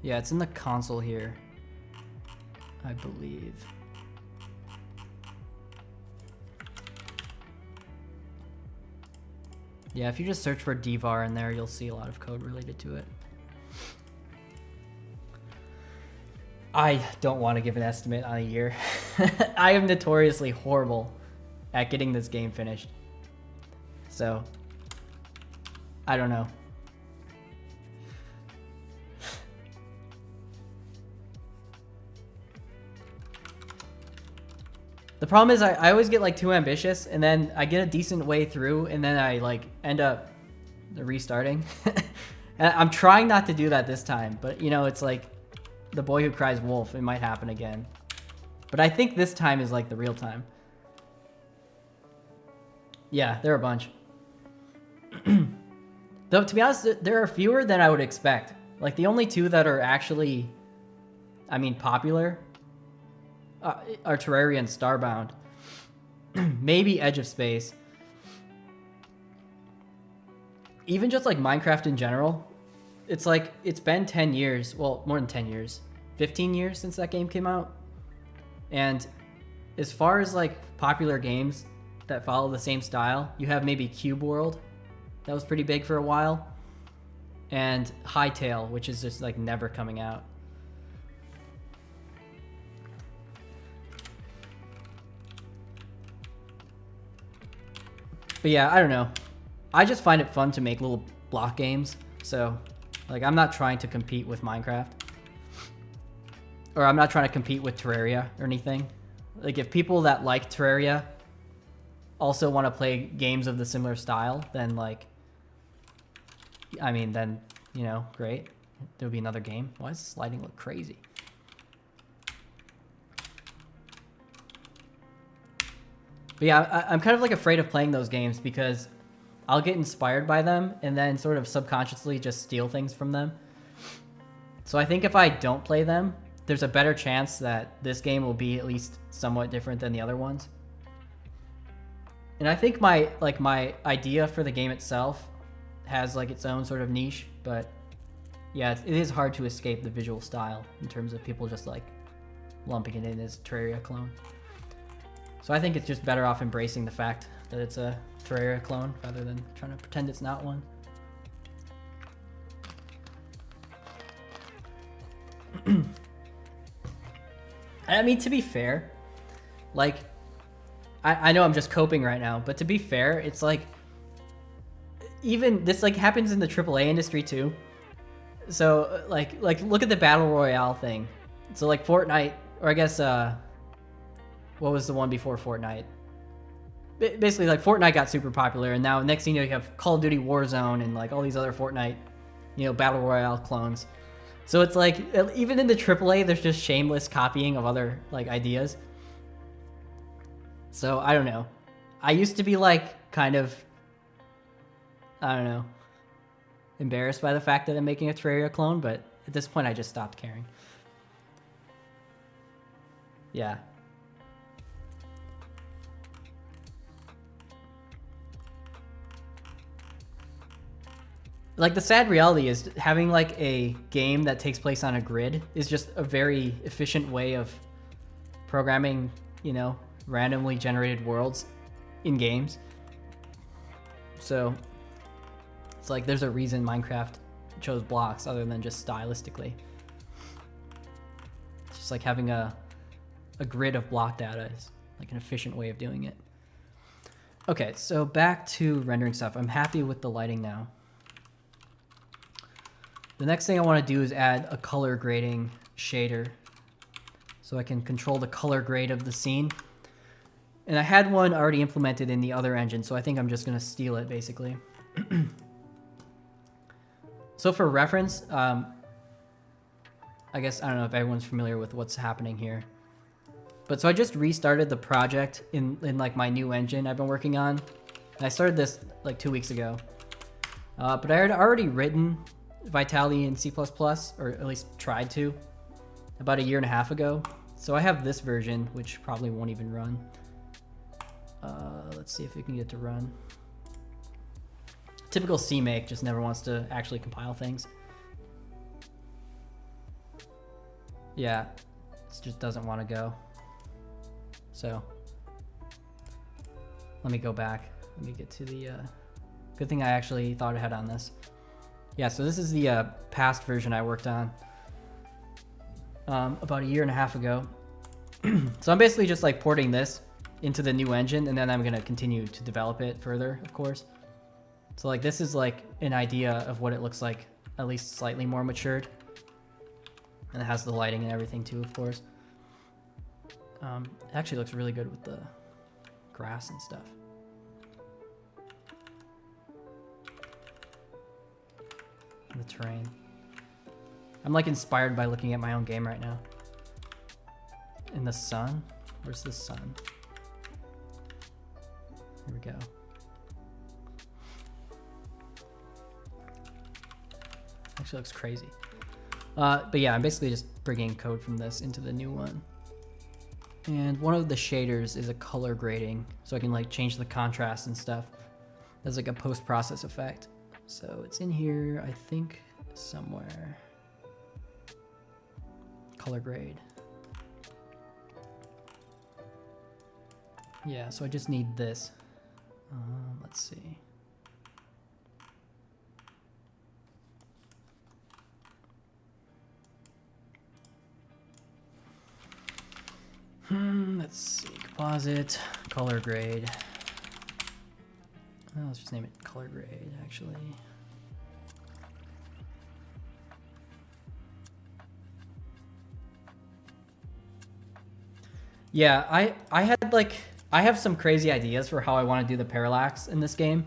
Yeah, it's in the console here, I believe. Yeah, if you just search for dvar in there, you'll see a lot of code related to it. I don't want to give an estimate on a year. I am notoriously horrible at getting this game finished. So, I don't know. The problem is I always get like too ambitious and then I get a decent way through and then I like end up restarting. And I'm trying not to do that this time, but you know, it's like the boy who cries wolf. It might happen again. But I think this time is like the real time. Yeah, there are a bunch. Though, to be honest, there are fewer than I would expect. Like, the only two that are actually, I mean, popular are Terraria and Starbound. Maybe Edge of Space. Even just, like, Minecraft in general. It's like, it's been 10 years. Well, more than 10 years. 15 years since that game came out. And as far as, like, popular games that follow the same style, you have maybe Cube World. That was pretty big for a while. And Hytale, which is just like never coming out. But yeah, I don't know. I just find it fun to make little block games. So, like, I'm not trying to compete with Minecraft. Or I'm not trying to compete with Terraria or anything. Like, if people that like Terraria also want to play games of the similar style, then, like, I mean, then, you know, great. There'll be another game. Why does this lighting look crazy? But yeah, I'm kind of like afraid of playing those games because I'll get inspired by them and then sort of subconsciously just steal things from them. So I think if I don't play them, there's a better chance that this game will be at least somewhat different than the other ones. And I think my idea for the game itself has like its own sort of niche, but yeah, it is hard to escape the visual style in terms of people just like lumping it in as a Terraria clone. So I think it's just better off embracing the fact that it's a Terraria clone rather than trying to pretend it's not one. I mean, to be fair, like, I know I'm just coping right now, but to be fair, it's like, even this like happens in the AAA industry too. So like look at the battle royale thing. So like Fortnite, or I guess what was the one before Fortnite? Basically, like, Fortnite got super popular, and now next thing you know, you have Call of Duty Warzone and like all these other Fortnite, you know, battle royale clones. So it's like, even in the AAA, there's just shameless copying of other like ideas. So I don't know. I used to be like kind of, I don't know, embarrassed by the fact that I'm making a Terraria clone, but at this point I just stopped caring. Yeah. Like, the sad reality is having like a game that takes place on a grid is just a very efficient way of programming, you know, randomly generated worlds in games. So it's like there's a reason Minecraft chose blocks other than just stylistically. It's just like having a grid of block data is like an efficient way of doing it. Okay, so back to rendering stuff. I'm happy with the lighting now. The next thing I want to do is add a color grading shader so I can control the color grade of the scene. And I had one already implemented in the other engine, so I think I'm just going to steal it, basically. So for reference, I guess, I don't know if everyone's familiar with what's happening here. But so I just restarted the project in like my new engine I've been working on. And I started this like 2 weeks ago. But I had already written Vitality in C++, or at least tried to, about 1.5 years ago. So I have this version, which probably won't even run. Let's see if we can get it to run. Typical CMake just never wants to actually compile things. Yeah, it just doesn't want to go. So let me go back. Let me get to the, good thing I actually thought ahead on this. Yeah, so this is the past version I worked on about 1.5 years ago. So I'm basically just like porting this into the new engine, and then I'm going to continue to develop it further, of course. So like this is like an idea of what it looks like, at least slightly more matured. And it has the lighting and everything too, of course. It actually looks really good with the grass and stuff. the terrain. I'm like inspired by looking at my own game right now. In the sun? Where's the sun? Here we go. Actually looks crazy. But yeah, I'm basically just bringing code from this into the new one. And one of the shaders is a color grading, so I can like change the contrast and stuff. That's like a post-process effect. So it's in here, I think, somewhere. Color grade. Yeah, so I just need this. Let's see. Let's see, composite, color grade. Oh, let's just name it color grade, actually. Yeah, I had like, I have some crazy ideas for how I want to do the parallax in this game,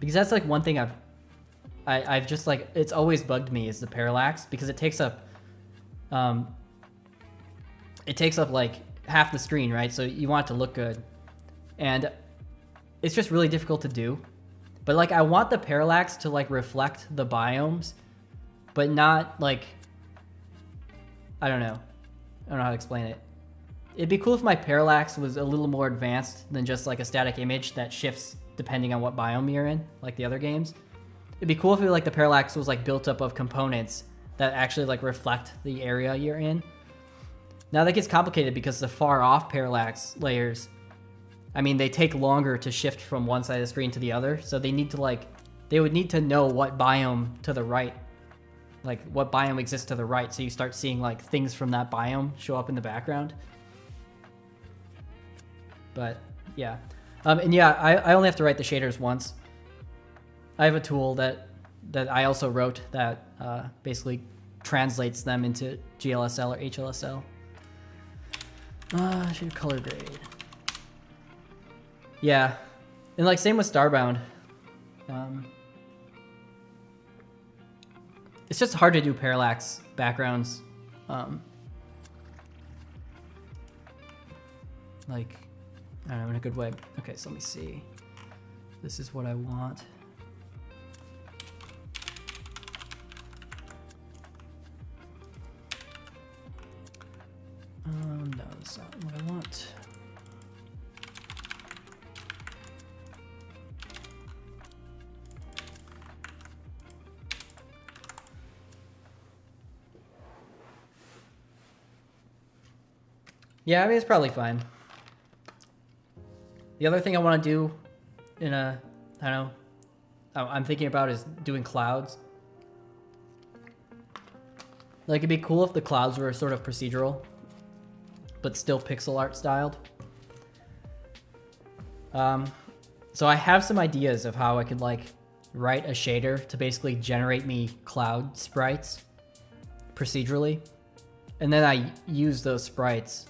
because that's like one thing I've just like, it's always bugged me is the parallax, because it takes up like half the screen, right? So you want it to look good, and it's just really difficult to do. But like I want the parallax to like reflect the biomes, but not like, I don't know how to explain it. It'd be cool if my parallax was a little more advanced than just like a static image that shifts depending on what biome you're in, like the other games. It'd be cool if like the parallax was like built up of components that actually like reflect the area you're in. Now that gets complicated because the far off parallax layers, I mean, they take longer to shift from one side of the screen to the other. So they need to like, they would need to know what biome to the right, like what biome exists to the right. So you start seeing like things from that biome show up in the background. But yeah. And yeah, I only have to write the shaders once. I have a tool that I also wrote that basically translates them into GLSL or HLSL. Shader color grade. Yeah. And like same with Starbound. It's just hard to do parallax backgrounds. Like, I don't know, in a good way. Okay, so let me see. This is what I want. No, that's not what I want. Yeah, I mean, it's probably fine. The other thing I want to do in a, I don't know, I'm thinking about is doing clouds. Like, it'd be cool if the clouds were sort of procedural, but still pixel art styled. So I have some ideas of how I could like write a shader to basically generate me cloud sprites procedurally. And then I use those sprites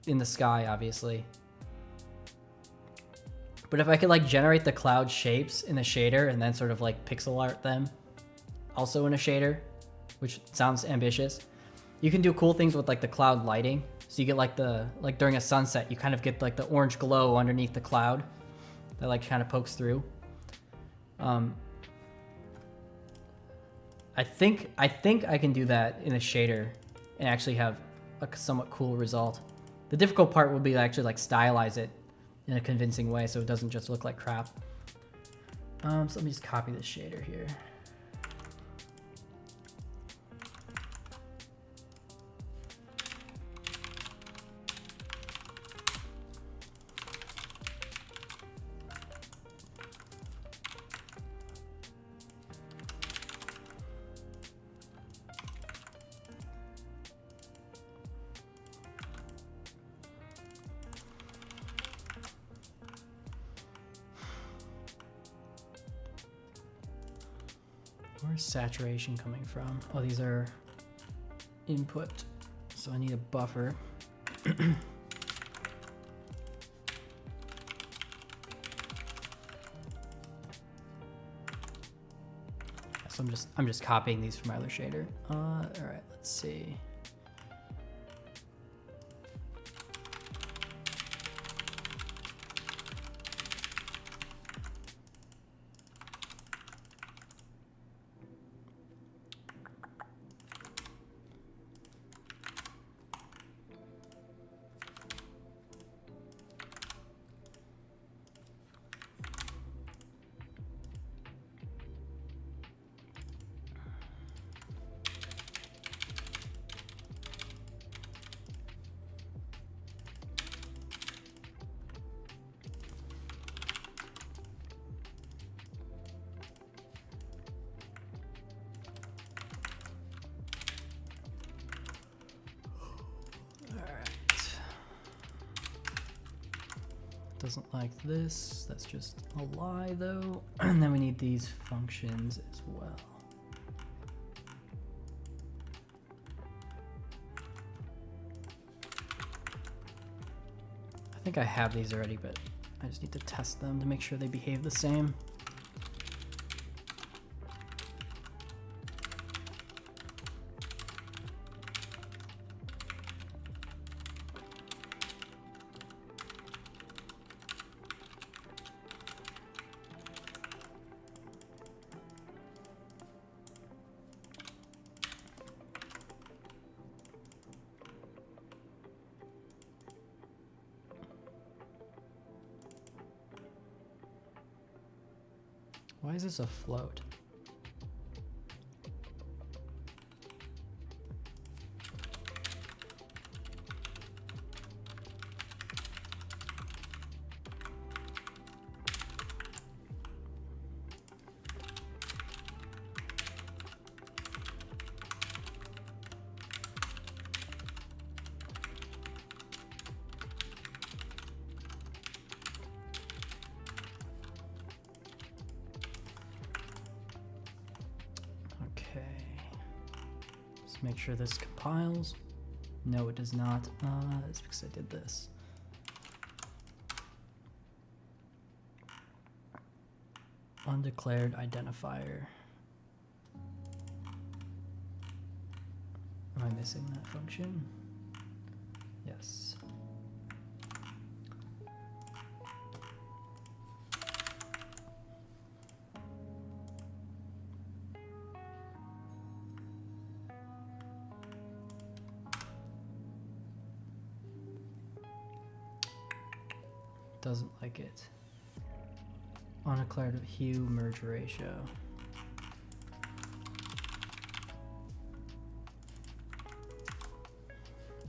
in the sky, obviously. But if I could like generate the cloud shapes in a shader and then sort of like pixel art them also in a shader, which sounds ambitious, you can do cool things with like the cloud lighting. So you get like like during a sunset, you kind of get like the orange glow underneath the cloud that like kind of pokes through. I think I can do that in a shader and actually have a somewhat cool result. The difficult part would be to actually like stylize it in a convincing way so it doesn't just look like crap. So let me just copy this shader here. Where's saturation coming from? Oh, these are input, so I need a buffer. So I'm just copying these from my other shader. All right, let's see. Doesn't like this. That's just a lie though. And then we need these functions as well. I think I have these already, but I just need to test them to make sure they behave the same. Why is this a float? Make sure this compiles. No, it does not. That's because I did this. Undeclared identifier. Am I missing that function? Yes. Doesn't like it. Undeclared hue merge ratio.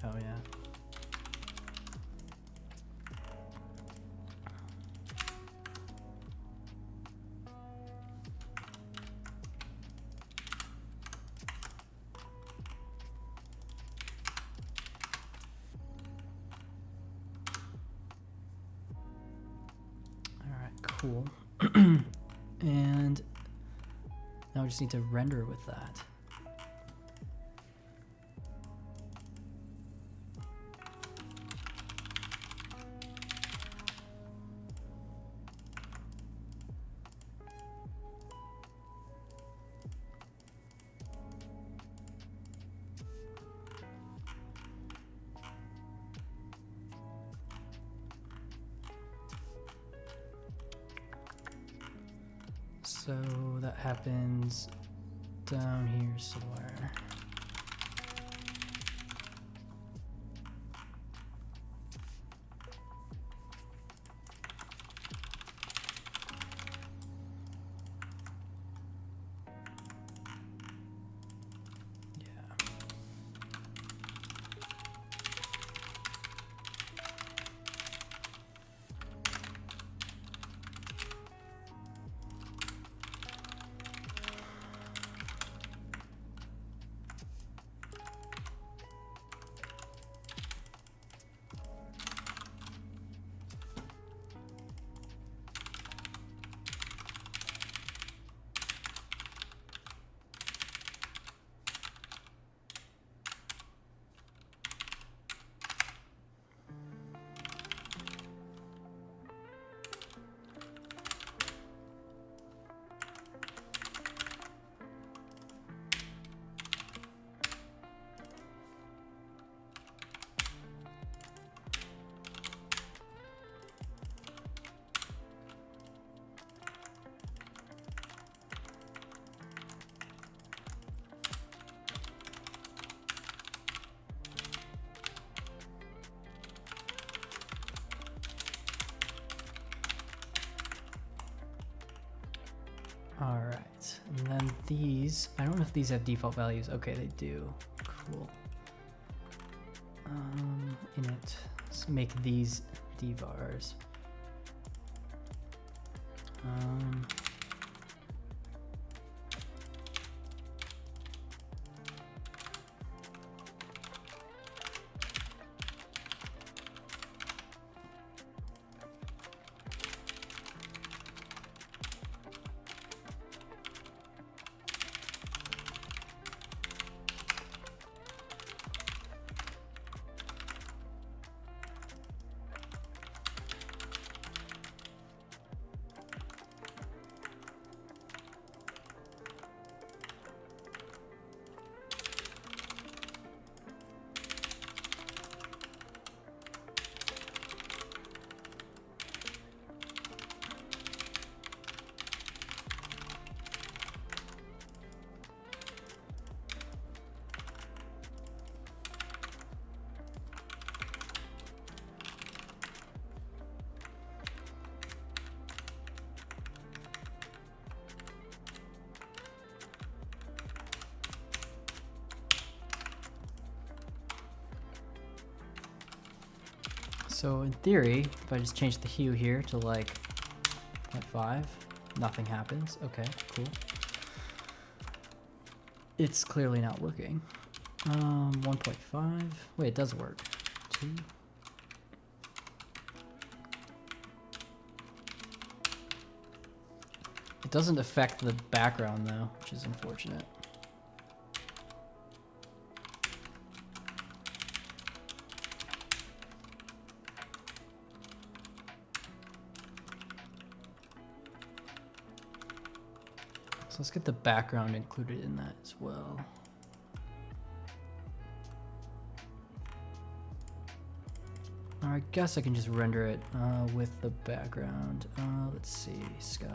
Oh yeah. Cool. And now we just need to render with that. So that happens down here somewhere. All right, and then these, I don't know if these have default values. Okay, they do. Cool. Init, let's make these devars. So in theory, if I just change the hue here to like 0.5, nothing happens. Okay, cool. It's clearly not working. 1.5, wait, it does work. 2. It doesn't affect the background though, which is unfortunate. So let's get the background included in that as well. Or I guess I can just render it with the background. Let's see, sky.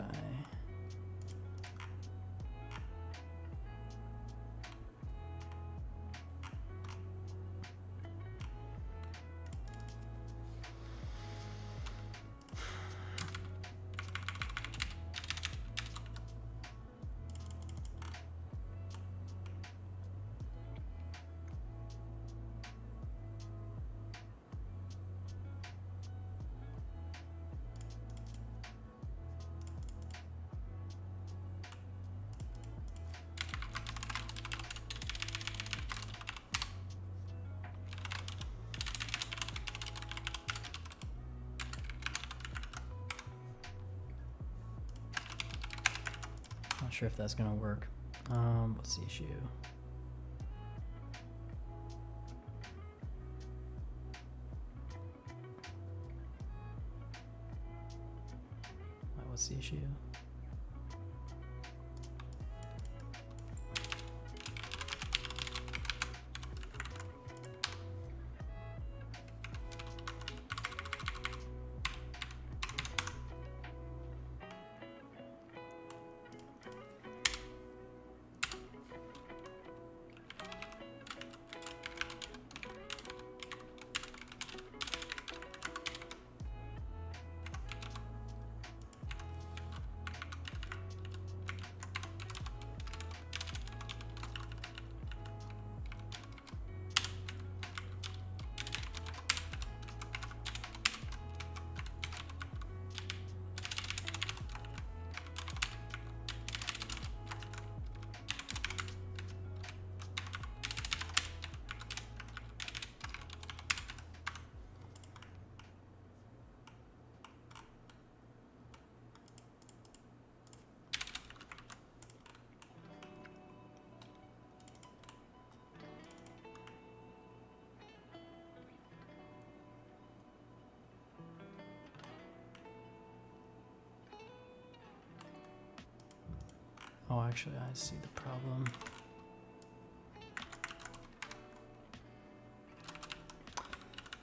Not sure if that's gonna work. What's the issue? What's the issue? Oh, actually, I see the problem.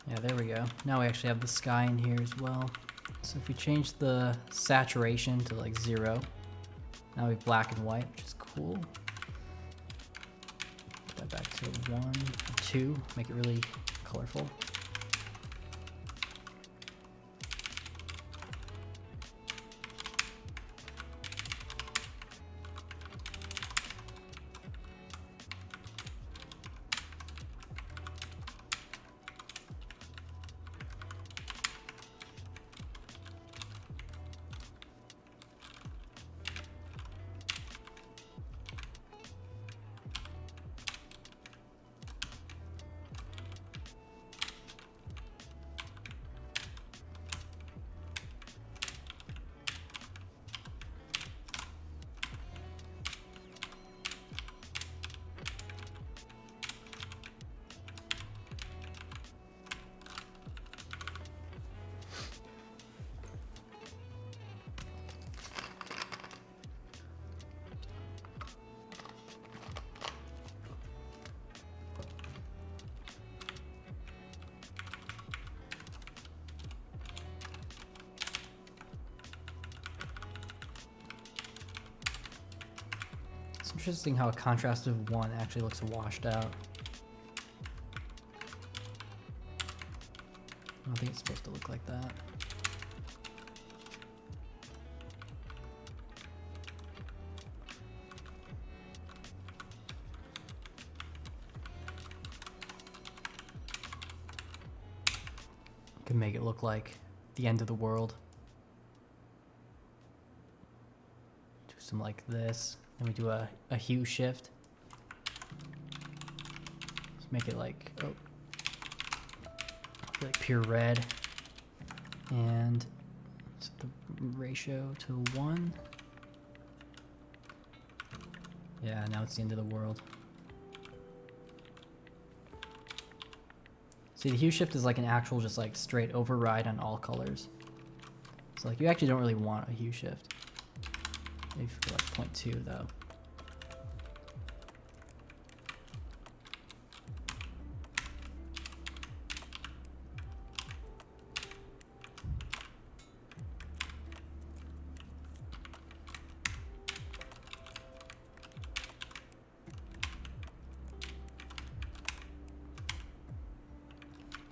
Yeah, there we go. Now we actually have the sky in here as well. So if we change the saturation to like 0, now we have black and white, which is cool. Put that back to 1, 2, make it really colorful. interesting how a contrast of 1 actually looks washed out. I don't think it's supposed to look like that. Can make it look like the end of the world. Do some like this. Then we do a hue shift. Let's make it like, like pure red. And set the ratio to 1. Yeah, now it's the end of the world. See, the hue shift is like an actual just like straight override on all colors. So like you actually don't really want a hue shift. Maybe for like 0.2 though.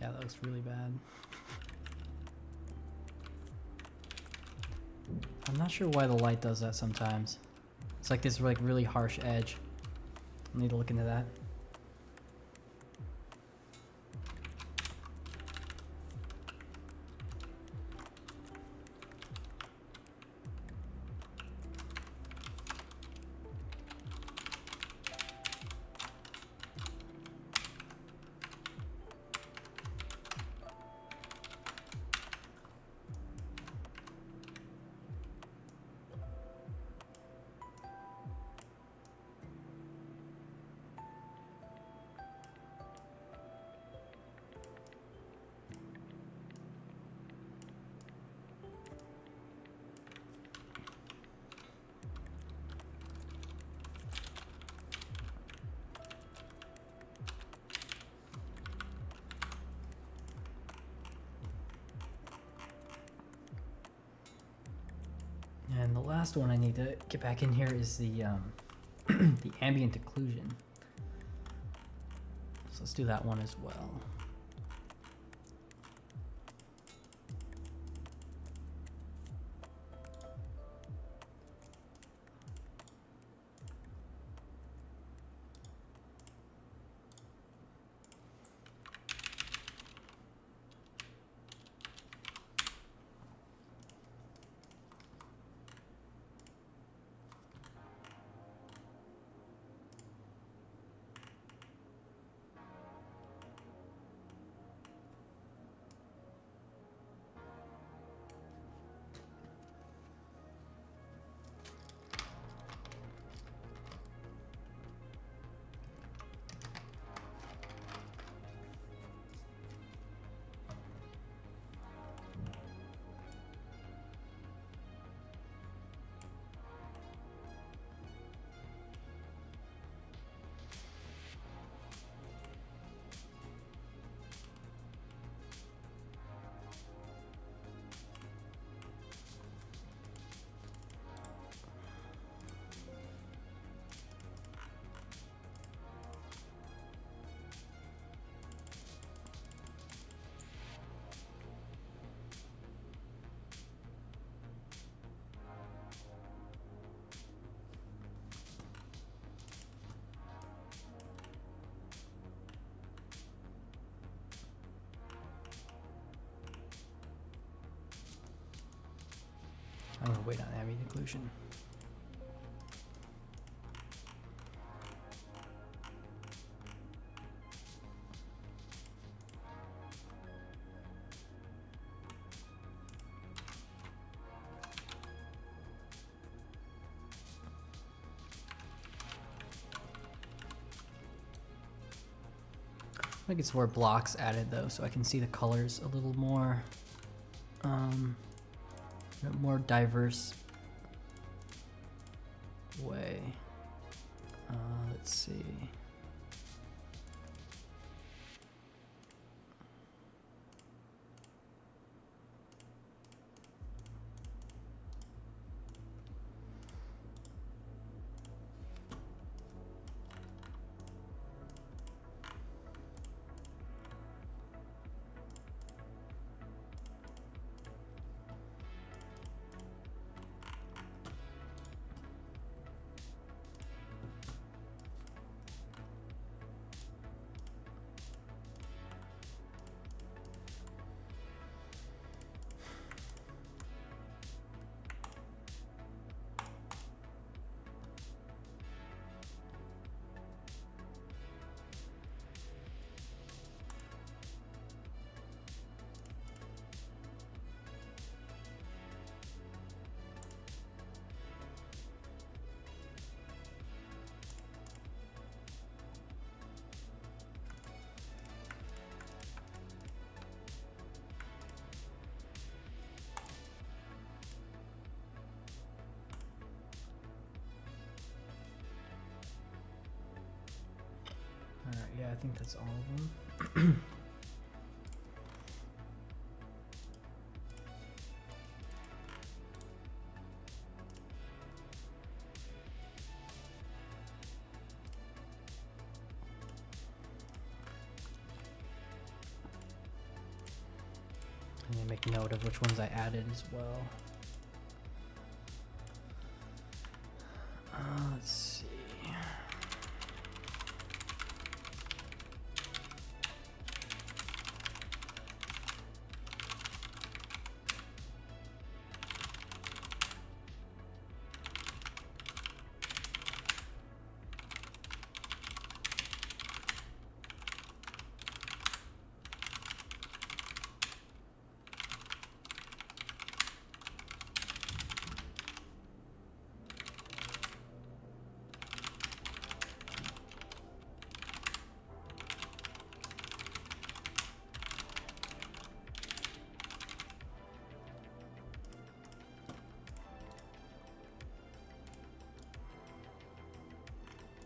Yeah, that looks really bad. I'm not sure why the light does that sometimes. It's like this like really harsh edge. I need to look into that. And the last one I need to get back in here is the the ambient occlusion. So let's do that one as well. I'm gonna wait on ambient occlusion. I think it's more blocks added though, so I can see the colors a little more, in a more diverse way. Let's see. I think that's all of them. And make note of which ones I added as well. Let's see.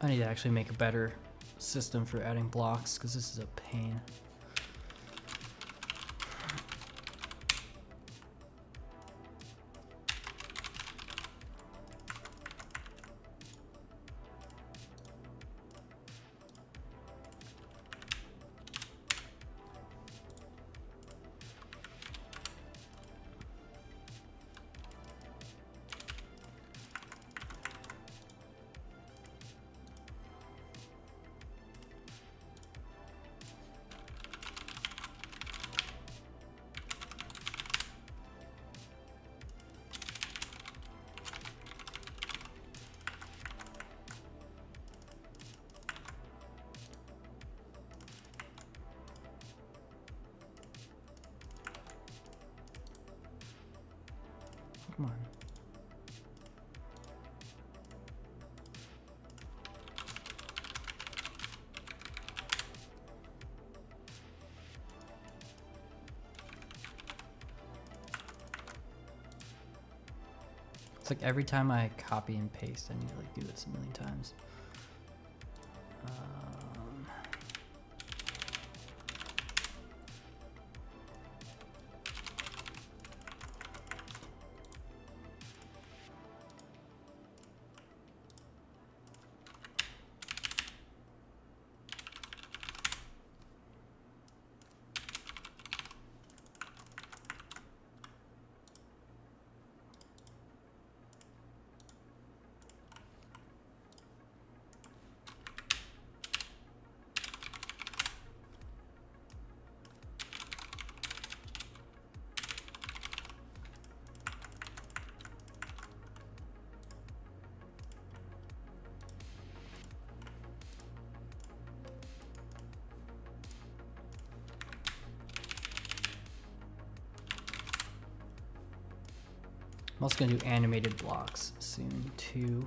I need to actually make a better system for adding blocks because this is a pain. Come on. It's like every time I copy and paste, I need to like do this a million times. I'm also going to do animated blocks soon too.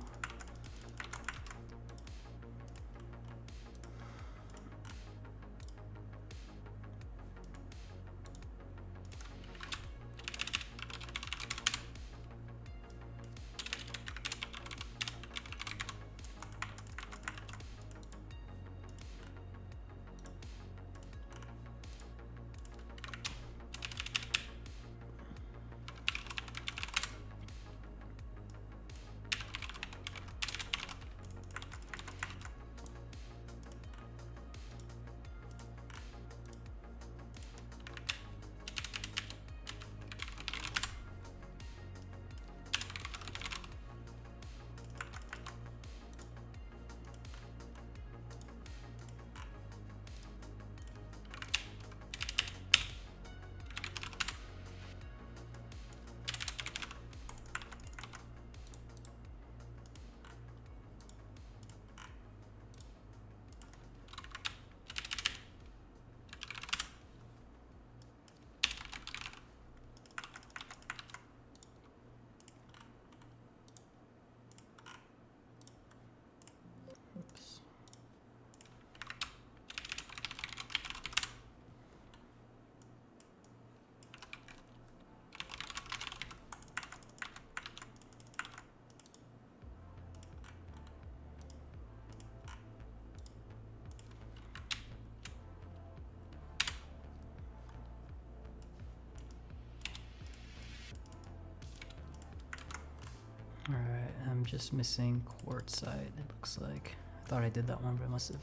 I'm just missing quartzite, it looks like. I thought I did that one, but I must have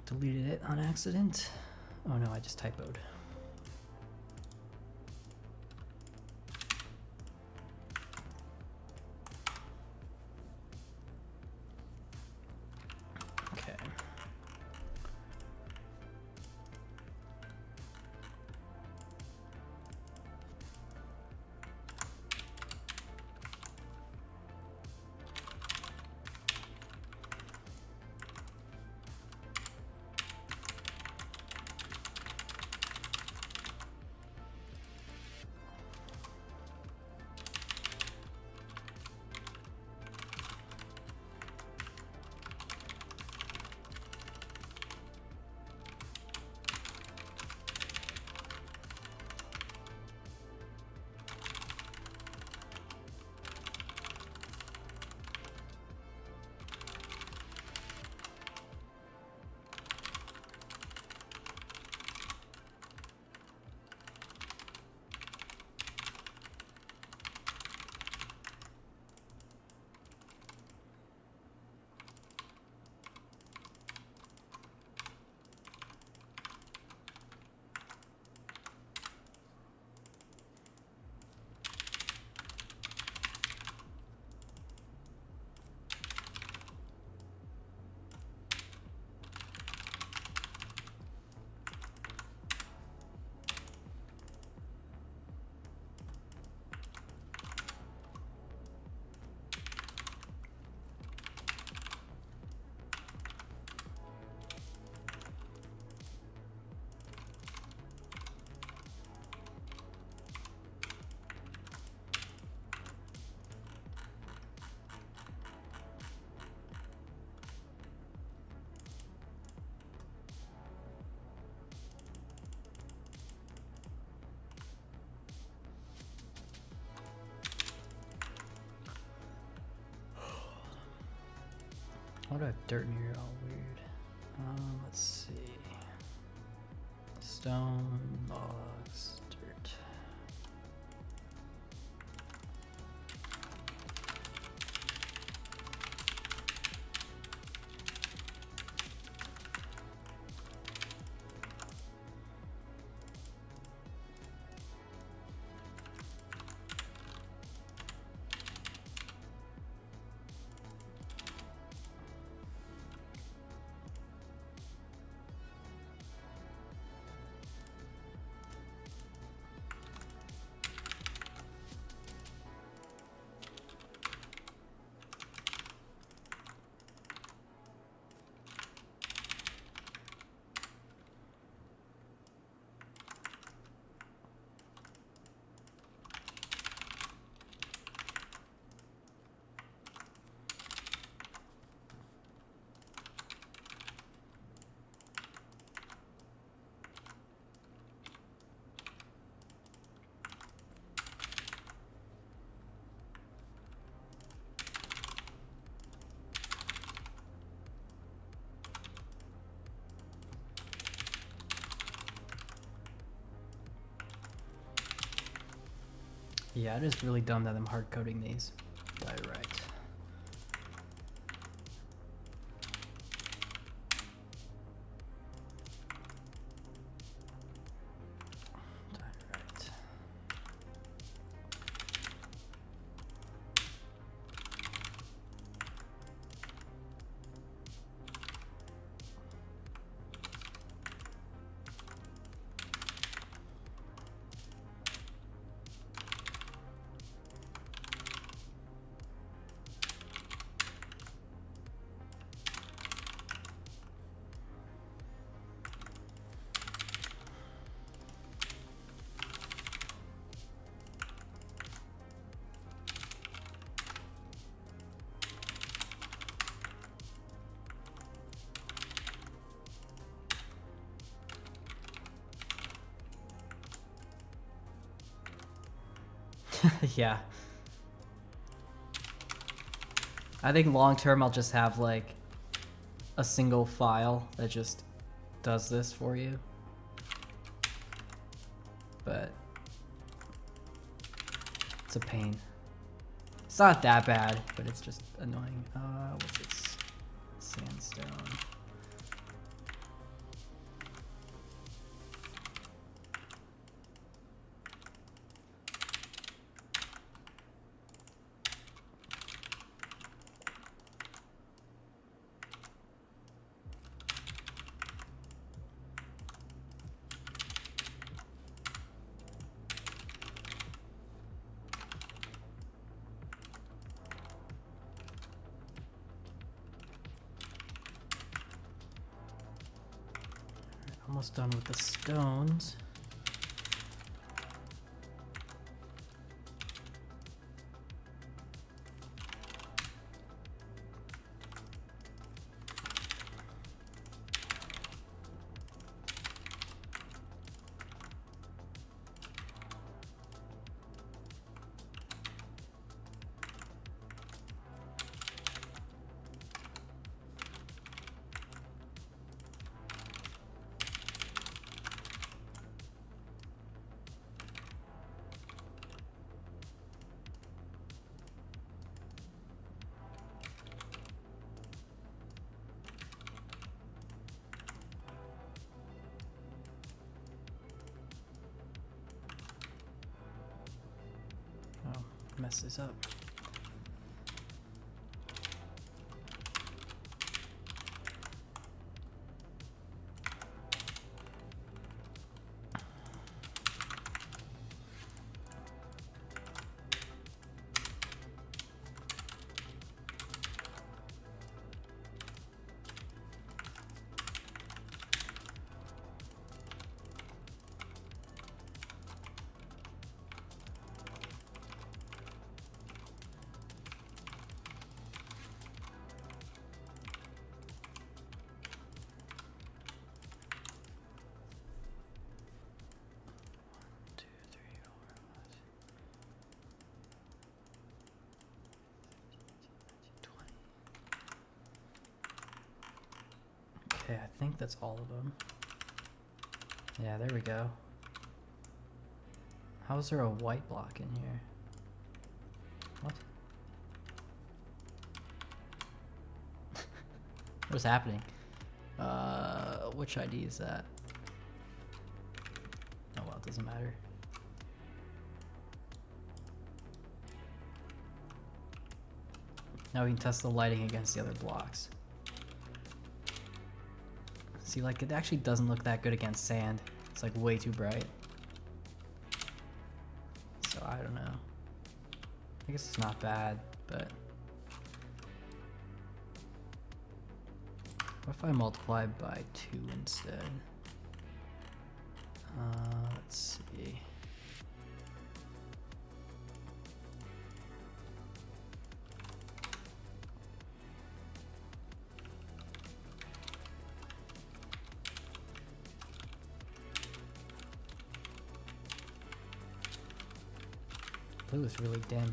deleted it on accident. Oh no, I just typoed. Okay. Why do I have dirt in here? All weird. Let's see. Stone, logs, dirt. Yeah, it is really dumb that I'm hard coding these. Diorite. Diorite. Yeah. I think long term I'll just have like a single file that just does this for you. But it's a pain. It's not that bad, but it's just annoying. What's this? Sandstone. Almost done with the stones. Mess this up. Okay, I think that's all of them. Yeah, there we go. How is there a white block in here? What? What's happening? Which ID is that? Oh well, it doesn't matter. Now we can test the lighting against the other blocks. See, like, it actually doesn't look that good against sand. It's like way too bright. So I don't know. I guess it's not bad, but what if I multiply by 2 instead? Let's see. Blue is really dim.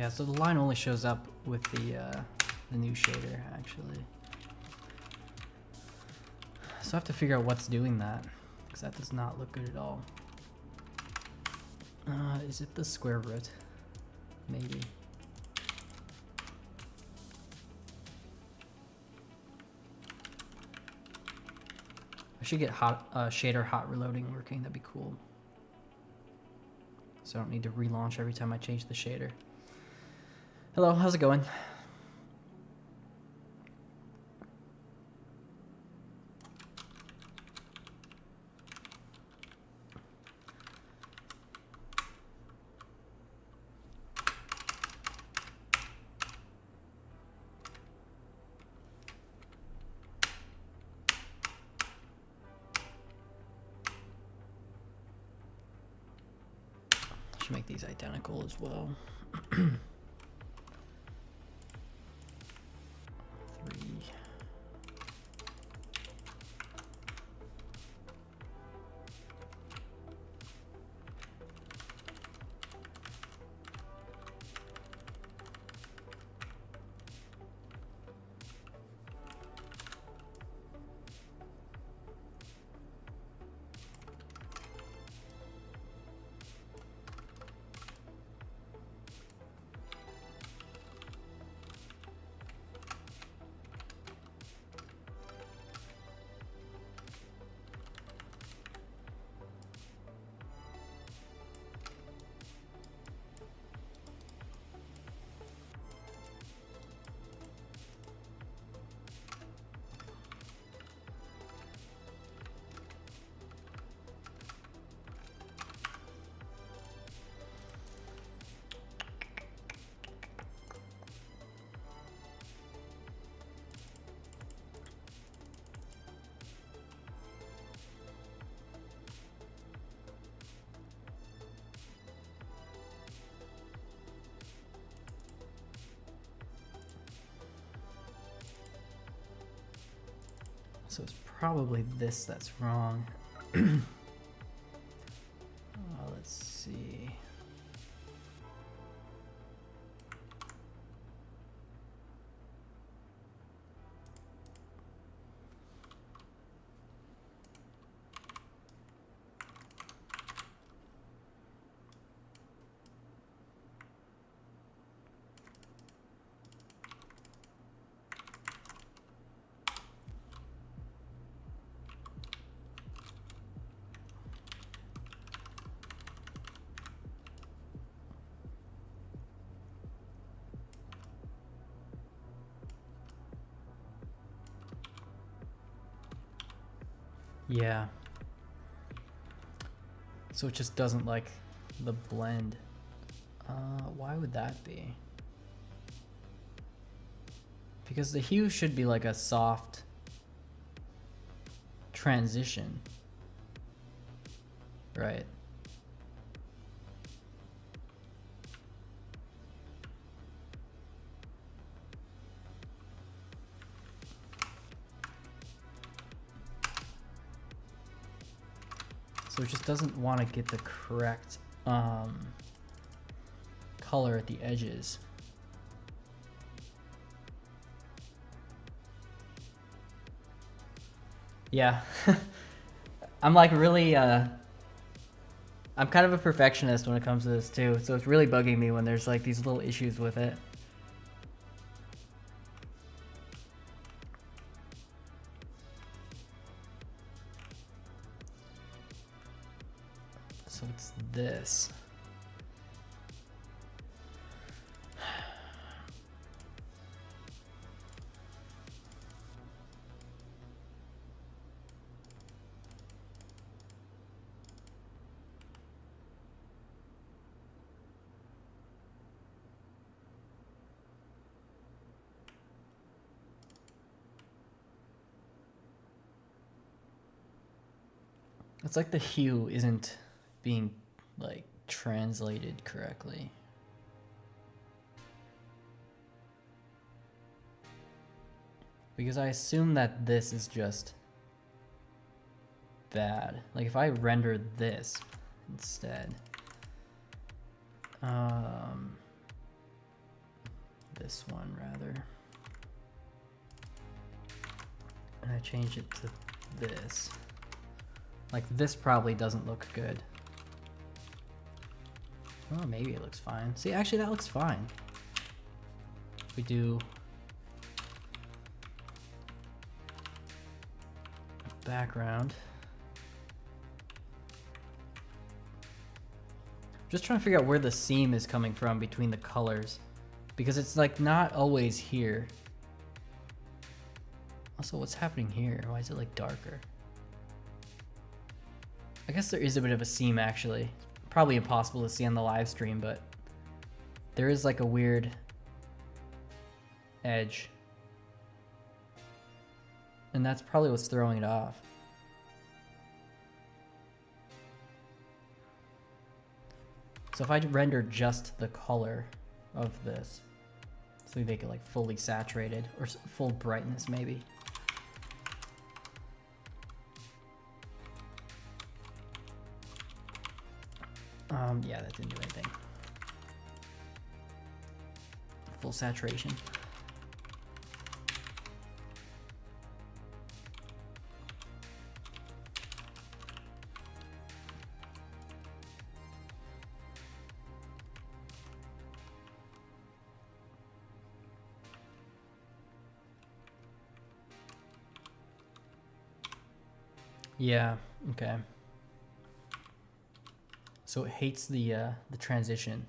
Yeah, so the line only shows up with the new shader, actually. So I have to figure out what's doing that, because that does not look good at all. Is it the square root? Maybe. I should get shader hot reloading working. That'd be cool. So I don't need to relaunch every time I change the shader. Hello, how's it going? Make these identical as well. 3. So it's probably this that's wrong. Let's see. Yeah. So it just doesn't like the blend. Why would that be? Because the hue should be like a soft transition, right? So it just doesn't want to get the correct color at the edges. Yeah. I'm like really, I'm kind of a perfectionist when it comes to this too, so it's really bugging me when there's like these little issues with it. So it's this. It's like the hue isn't being like translated correctly. Because I assume that this is just bad. Like if I render this instead. this one rather. And I change it to this. Like this probably doesn't look good. Well, maybe it looks fine. See, actually that looks fine. If we do background. Just trying to figure out where the seam is coming from between the colors, because it's like not always here. Also, what's happening here? Why is it like darker? I guess there is a bit of a seam actually. Probably impossible to see on the live stream, but there is like a weird edge. And that's probably what's throwing it off. So if I render just the color of this, so we make it like fully saturated or full brightness maybe. Yeah, that didn't do anything. Full saturation. Yeah, okay. So it hates the transition.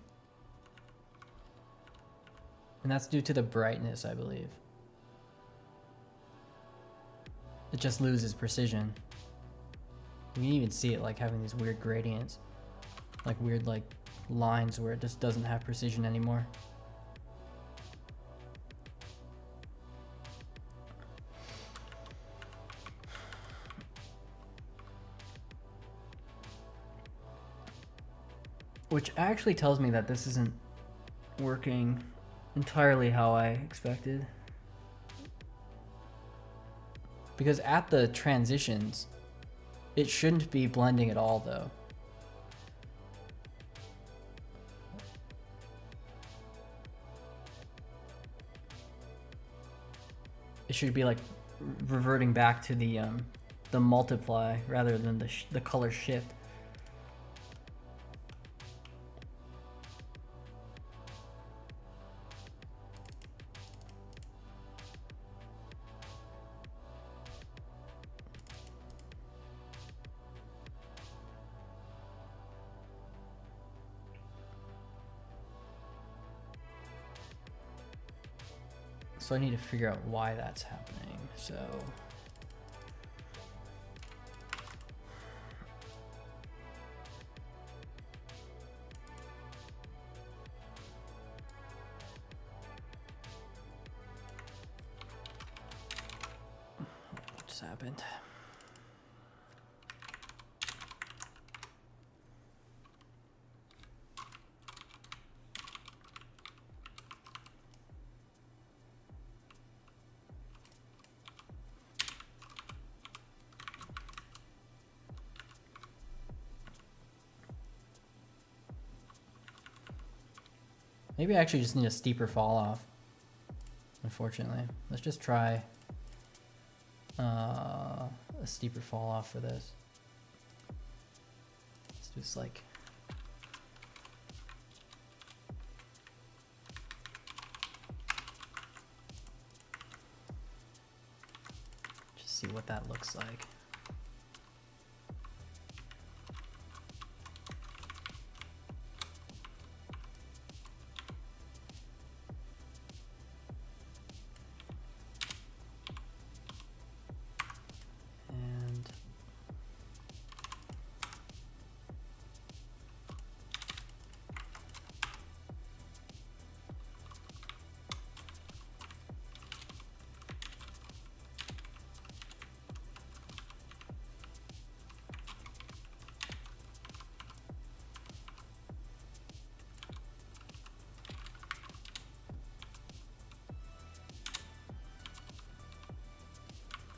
And that's due to the brightness, I believe. It just loses precision. You can even see it like having these weird gradients. Like weird like lines where it just doesn't have precision anymore. Which actually tells me that this isn't working entirely how I expected. Because at the transitions, it shouldn't be blending at all though. It should be like reverting back to the multiply rather than the color shift. So I need to figure out why that's happening. So what just happened? Maybe I actually just need a steeper fall off, unfortunately. Let's just try a steeper fall off for this. Let's just like just see what that looks like.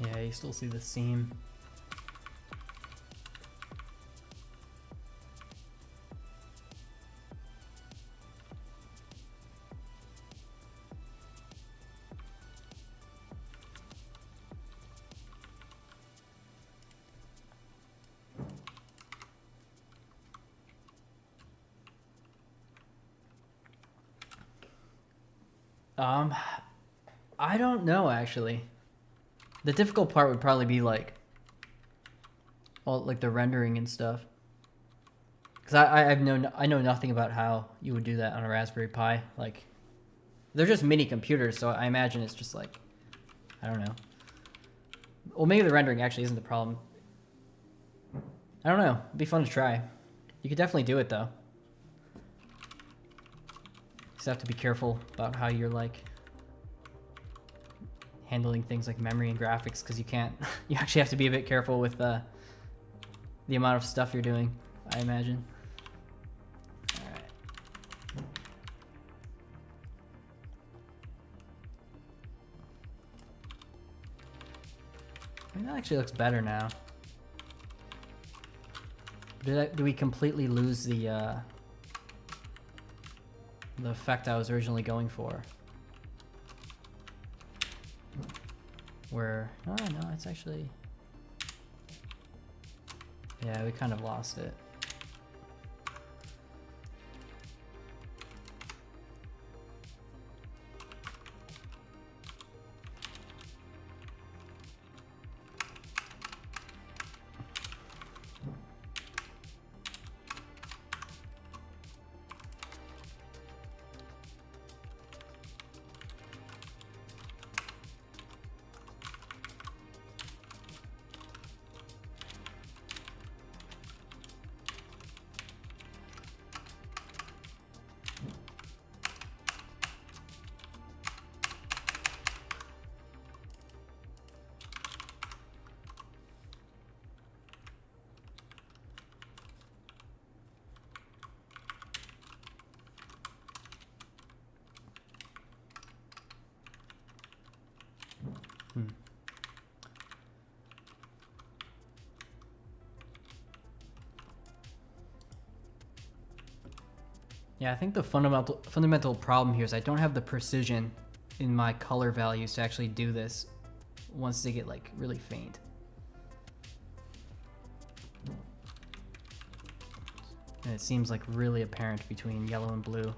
Yeah, you still see the seam. Um, I don't know actually. The difficult part would probably be like, well, like the rendering and stuff. Because I know nothing about how you would do that on a Raspberry Pi. Like, they're just mini computers, so I imagine it's just like, I don't know. Well, maybe the rendering actually isn't the problem. I don't know. It'd be fun to try. You could definitely do it though. You just have to be careful about how you're like handling things like memory and graphics, because you can't. You actually have to be a bit careful with the amount of stuff you're doing, I imagine. All right. I mean, that actually looks better now. Do we completely lose the effect I was originally going for? Where, oh no, it's actually, yeah, we kind of lost it. Yeah, I think the fundamental problem here is I don't have the precision in my color values to actually do this once they get like really faint. And it seems like really apparent between yellow and blue.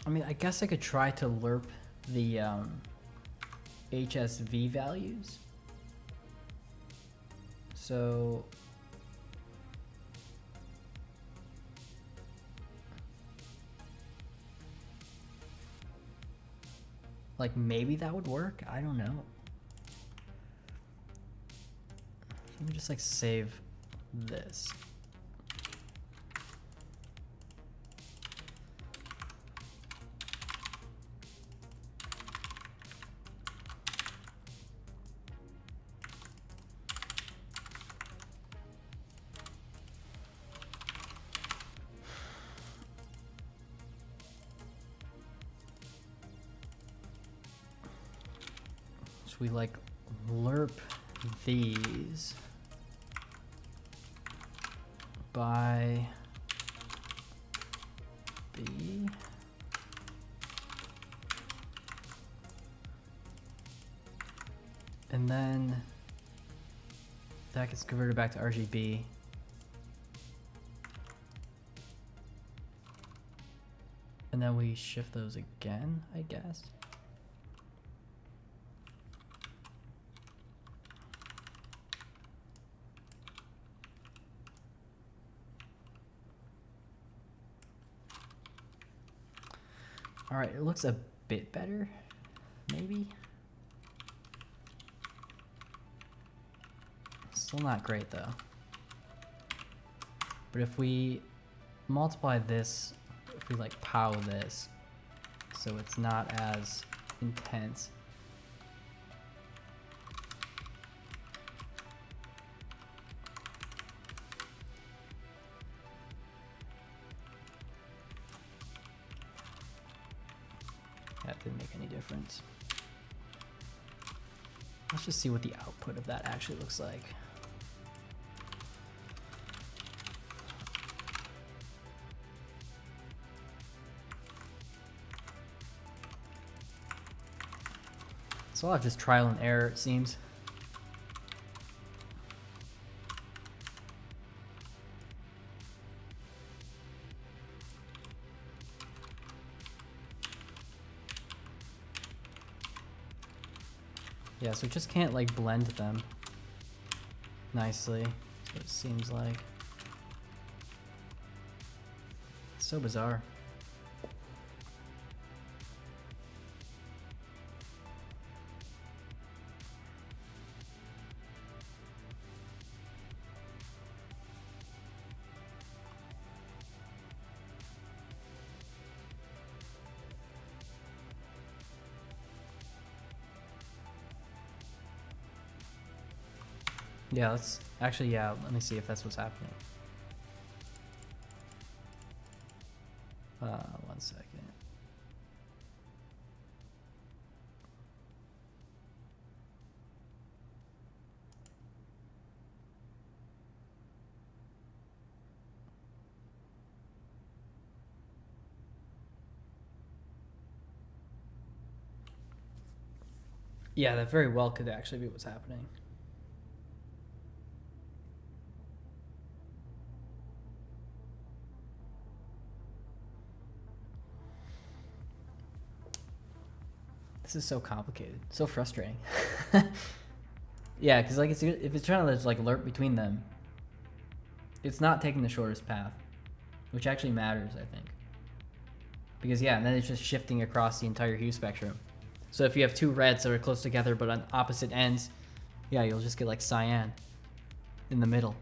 I mean, I guess I could try to lerp the HSV values. So like maybe that would work. I don't know. Let me just like save this. So we like lerp these by B. And then that gets converted back to RGB. And then we shift those again, I guess. All right, it looks a bit better, maybe. Still not great though. But if we multiply this, if we like pow this, so it's not as intense. That didn't make any difference. Let's just see what the output of that actually looks like. It's a lot of just trial and error, it seems. Yeah, so it just can't like blend them nicely, so it seems like. It's so bizarre. Yeah, let's actually, yeah, let me see if that's what's happening. 1 second. Yeah, that very well could actually be what's happening. This is so complicated, so frustrating. Yeah, because like if it's trying to just like lerp between them, it's not taking the shortest path, which actually matters, I think. Because yeah, and then it's just shifting across the entire hue spectrum. So if you have two reds that are close together but on opposite ends, yeah, you'll just get like cyan in the middle.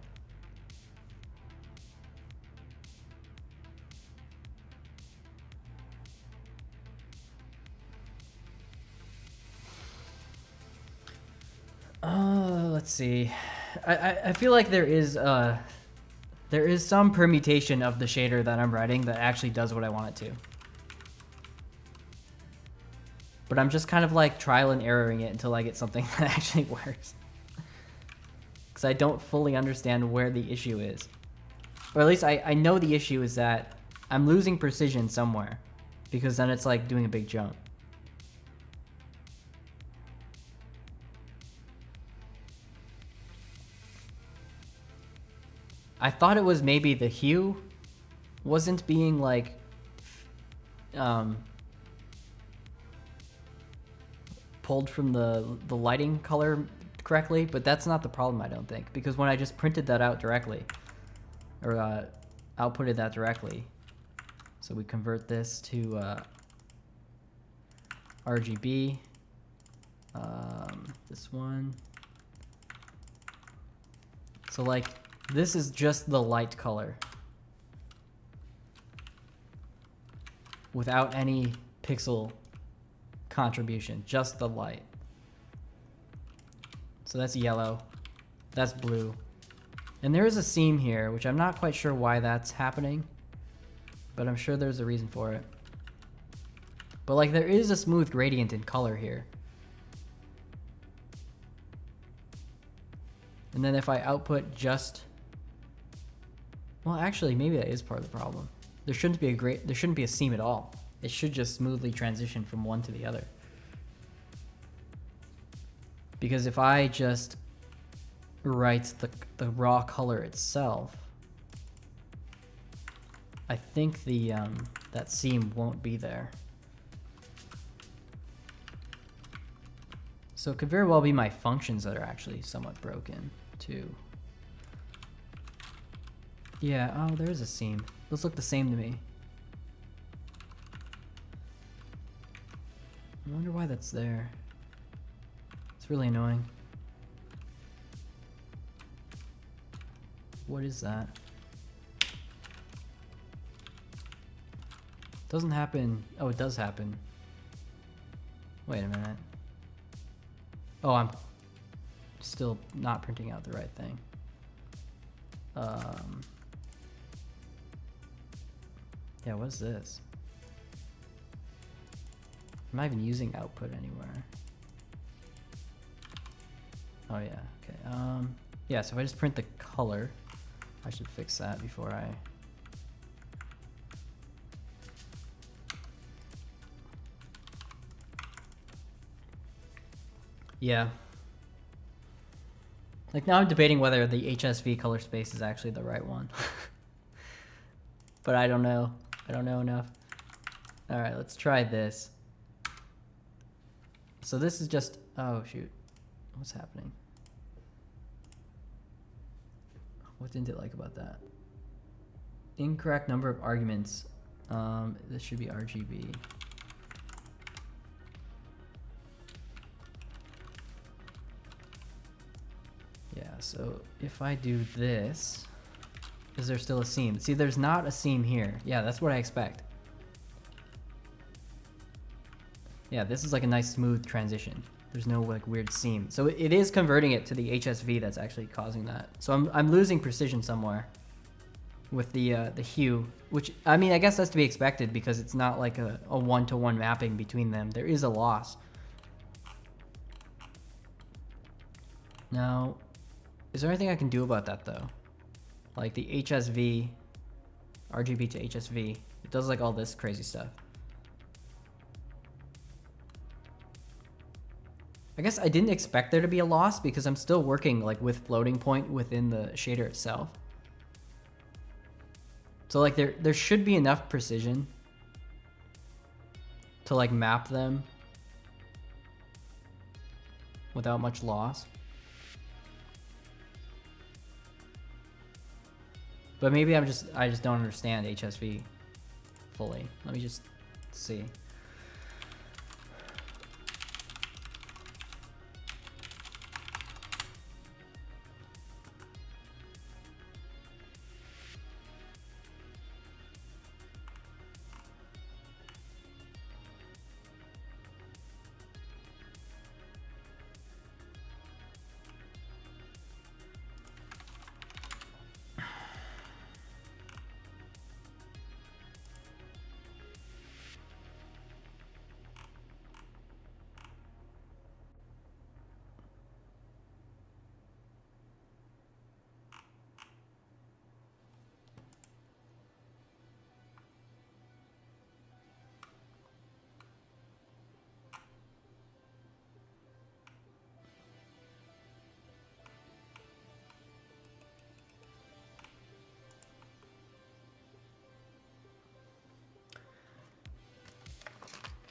Let's see. I feel like there is some permutation of the shader that I'm writing that actually does what I want it to. But I'm just kind of like trial and erroring it until I get something that actually works. Because I don't fully understand where the issue is. Or at least I know the issue is that I'm losing precision somewhere. Because then it's like doing a big jump. I thought it was maybe the hue wasn't being like pulled from the lighting color correctly, but that's not the problem, I don't think, because when I just printed that out directly, or outputted that directly, so we convert this to RGB, this one. So like, this is just the light color without any pixel contribution, just the light. So that's yellow, that's blue. And there is a seam here, which I'm not quite sure why that's happening, but I'm sure there's a reason for it. But like, there is a smooth gradient in color here. And then if I output just, well, actually, maybe that is part of the problem. There shouldn't be a seam at all. It should just smoothly transition from one to the other. Because if I just write the raw color itself, I think the that seam won't be there. So it could very well be my functions that are actually somewhat broken too. Yeah, oh, there is a seam. Those look the same to me. I wonder why that's there. It's really annoying. What is that? Doesn't happen. Oh, it does happen. Wait a minute. Oh, I'm still not printing out the right thing. Yeah, what is this? I'm not even using output anywhere. Oh yeah, okay. Yeah, so if I just print the color, I should fix that before I... Yeah. Like now I'm debating whether the HSV color space is actually the right one. But I don't know. I don't know enough. All right, let's try this. So this is just, oh shoot. What's happening? What didn't it like about that? Incorrect number of arguments. This should be RGB. Yeah, so if I do this, is there still a seam? See, there's not a seam here. Yeah, that's what I expect. Yeah, this is like a nice smooth transition. There's no like weird seam. So it is converting it to the HSV that's actually causing that. So I'm losing precision somewhere with the hue, which I mean, I guess that's to be expected because it's not like a one-to-one mapping between them. There is a loss. Now, is there anything I can do about that though? Like the HSV, RGB to HSV, it does like all this crazy stuff. I guess I didn't expect there to be a loss because I'm still working like with floating point within the shader itself. So like there should be enough precision to like map them without much loss. But maybe I just don't understand HSV fully. Let me just see.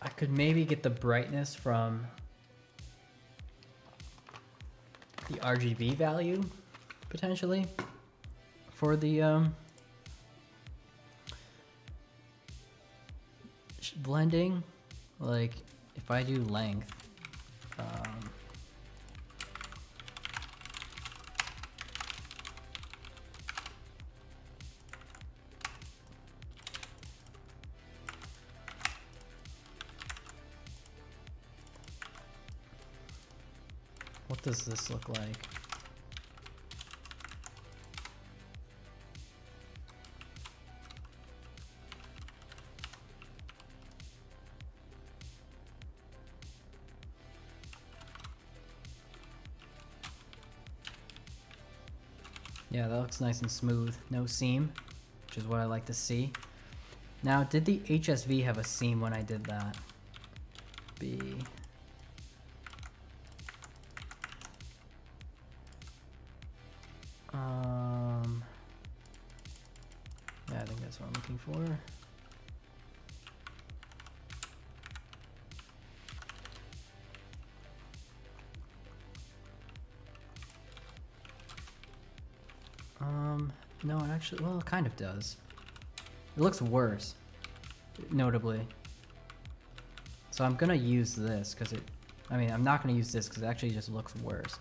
I could maybe get the brightness from RGB value potentially for the blending. Like if I do length, what does this look like? Yeah, that looks nice and smooth. No seam, which is what I like to see. Now, did the HSV have a seam when I did that? Yeah, I think that's what I'm looking for. No, it actually, well, it kind of does. It looks worse, notably. So I'm gonna use this because I'm not gonna use this because it actually just looks worse.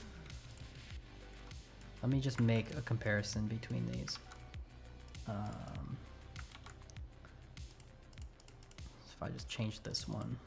Let me just make a comparison between these. If I just change this one.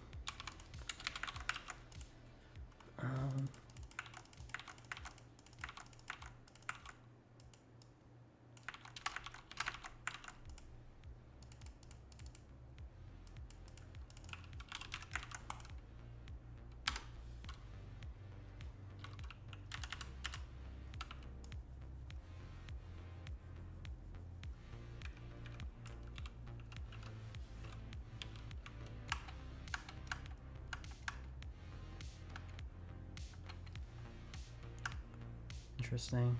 Interesting.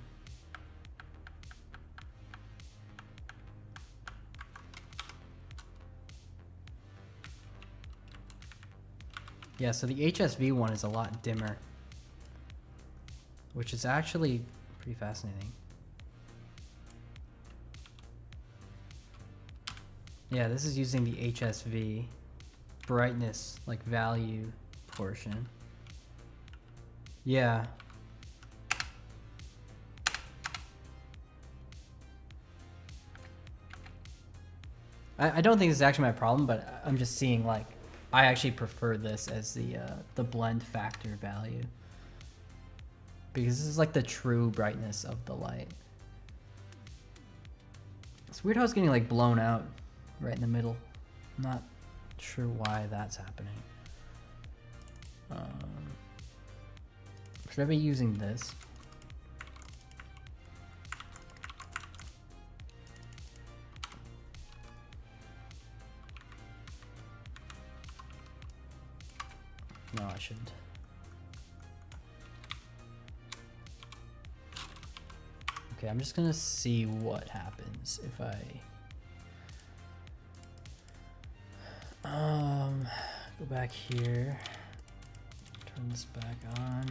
Yeah, so the HSV one is a lot dimmer, which is actually pretty fascinating. Yeah, this is using the HSV brightness, like value portion. Yeah. I don't think this is actually my problem, but I'm just seeing like I actually prefer this as the blend factor value because this is like the true brightness of the light. It's weird how it's getting like blown out right in the middle. I'm not sure why that's happening. Should I be using this? No, I shouldn't. Okay, I'm just gonna see what happens if I go back here, turn this back on.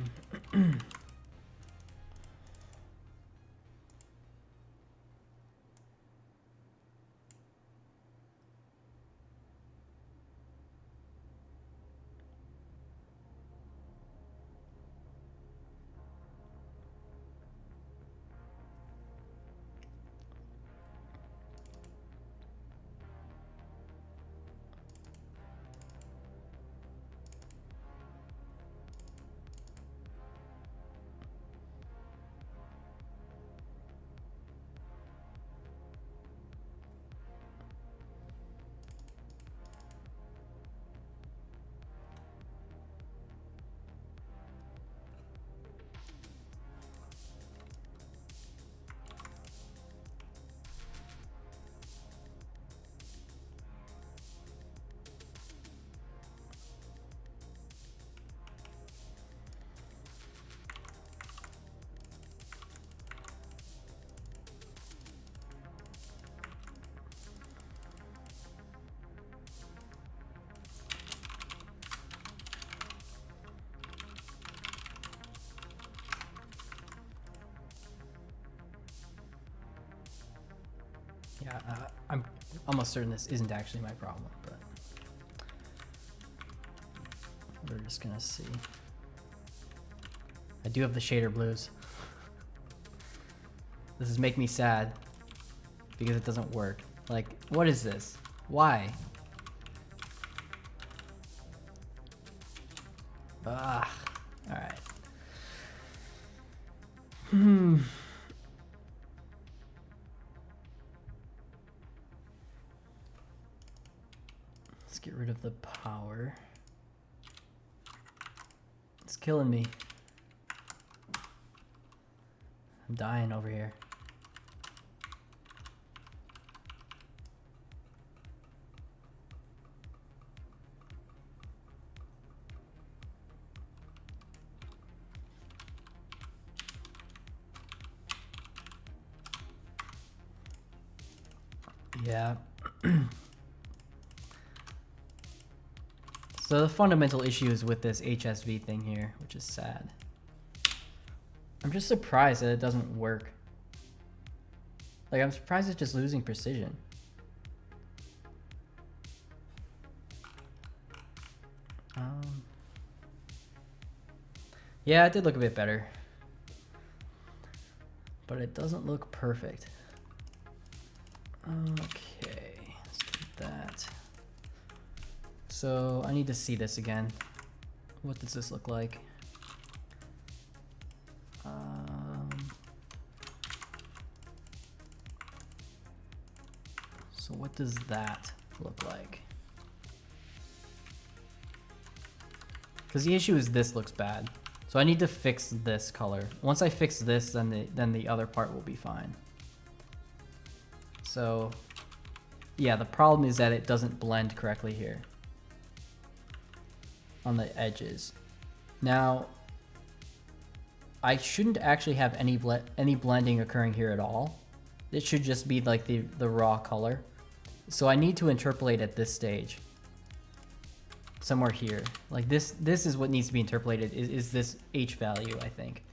Yeah, I'm almost certain this isn't actually my problem, but we're just gonna see. I do have the shader blues. This is making me sad because it doesn't work. Like, what is this? Why? Ah, all right. Let's get rid of the power. It's killing me. I'm dying over here. Yeah. So the fundamental issue is with this HSV thing here, which is sad. I'm just surprised that it doesn't work. Like, I'm surprised it's just losing precision. Yeah, it did look a bit better. But it doesn't look perfect. Okay, let's do that. So I need to see this again. What does this look like? So what does that look like? Because the issue is this looks bad. So I need to fix this color. Once I fix this, then the other part will be fine. So yeah, the problem is that it doesn't blend correctly here on the edges. Now, I shouldn't actually have any blending occurring here at all. It should just be like the raw color. So I need to interpolate at this stage. Somewhere here. Like this is what needs to be interpolated, is this H value, I think.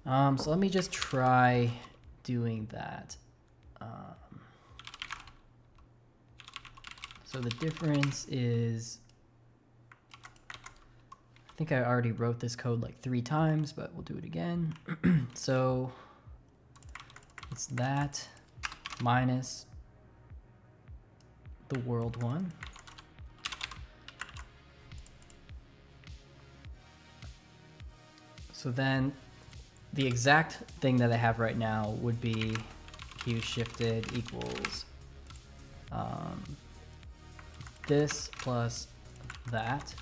So let me just try doing that. So the difference is, I think I already wrote this code like 3 times, but we'll do it again. So it's that minus the world one. So then the exact thing that I have right now would be hue shifted equals this plus that,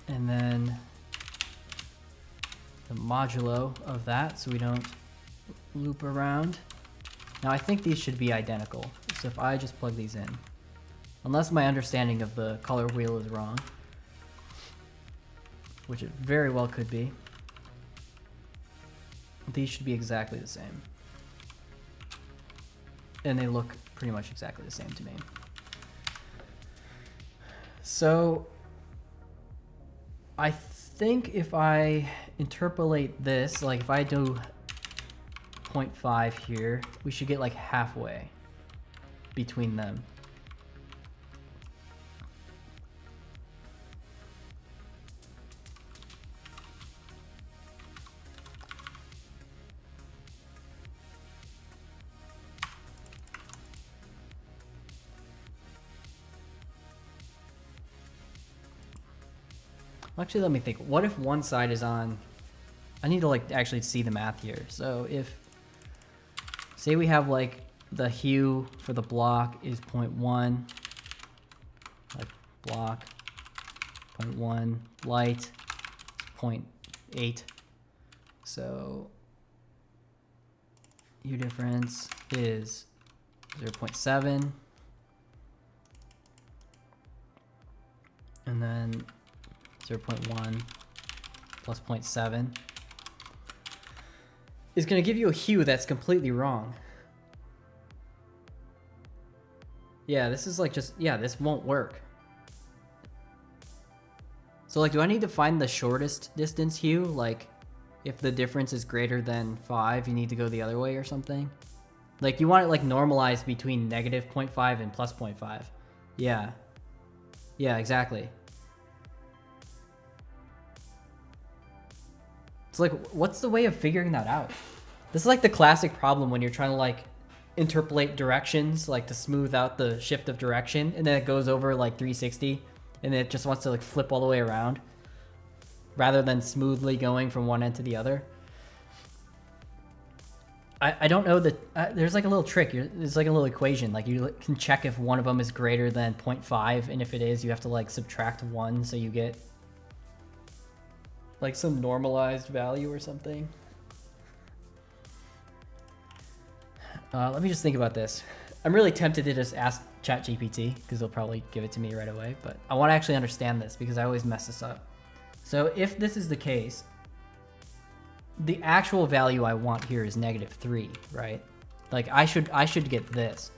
and then the modulo of that so we don't loop around. Now I think these should be identical, so if I just plug these in, unless my understanding of the color wheel is wrong, which it very well could be, these should be exactly the same. And they look pretty much exactly the same to me. So I think if I interpolate this, like if I do 0.5 here, we should get like halfway between them. Actually, let me think. What if one side is on? I need to like actually see the math here. So if, say we have like the hue for the block is 0.1, like block 0.1, light 0.8. So hue difference is 0.7. And then 0.1 plus 0.7 is going to give you a hue that's completely wrong. Yeah, this is like just, yeah, this won't work. So like, do I need to find the shortest distance hue? Like if the difference is greater than 5, you need to go the other way or something. Like, you want it, like, normalized between negative 0.5 and plus 0.5. Yeah. Yeah, exactly. It's like, what's the way of figuring that out? This is like the classic problem when you're trying to, like, interpolate directions, like, to smooth out the shift of direction, and then it goes over, like, 360, and then it just wants to, like, flip all the way around, rather than smoothly going from one end to the other. I don't know that there's like a little trick. There's like a little equation. Like, you can check if one of them is greater than 0.5, and if it is, you have to like subtract 1, so you get like some normalized value or something. Let me just think about this. I'm really tempted to just ask ChatGPT because they'll probably give it to me right away, but I want to actually understand this because I always mess this up. So if this is the case, the actual value I want here is -3, right? Like, I should get this.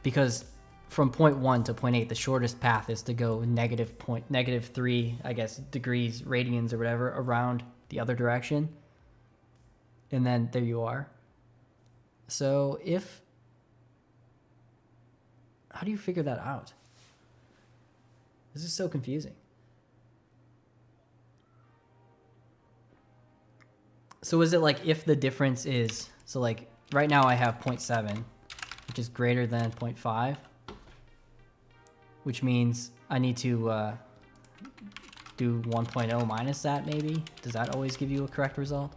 Because from point 1 to point 8, the shortest path is to go -3, I guess, degrees, radians or whatever, around the other direction. And then there you are. So how do you figure that out? This is so confusing. So is it like if the difference is, so like right now I have 0.7, which is greater than 0.5, which means I need to do 1.0 minus that maybe? Does that always give you a correct result?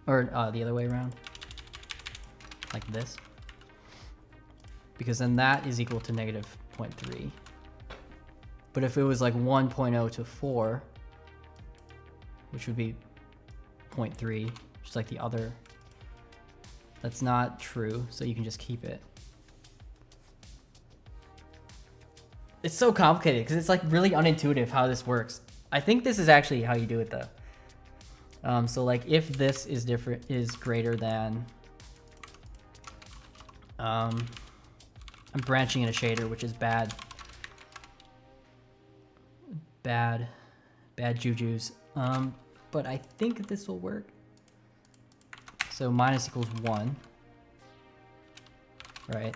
Or the other way around? Like this? Because then that is equal to -0.3. But if it was like 1.0 to 4, which would be 0.3, just like the other, that's not true, so you can just keep it. It's so complicated because it's like really unintuitive how this works. I think this is actually how you do it though. So like if this is greater than, I'm branching in a shader, which is bad jujus. But I think this will work. So minus equals 1, right?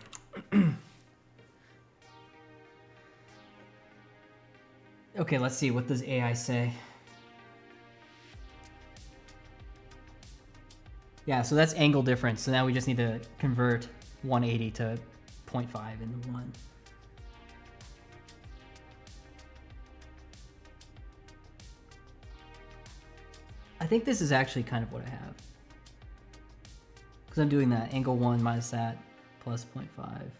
Okay, let's see. What does AI say? Yeah, so that's angle difference. So now we just need to convert 180 to 0.5 into 1. I think this is actually kind of what I have. Because I'm doing that. Angle 1 minus that plus 0.5.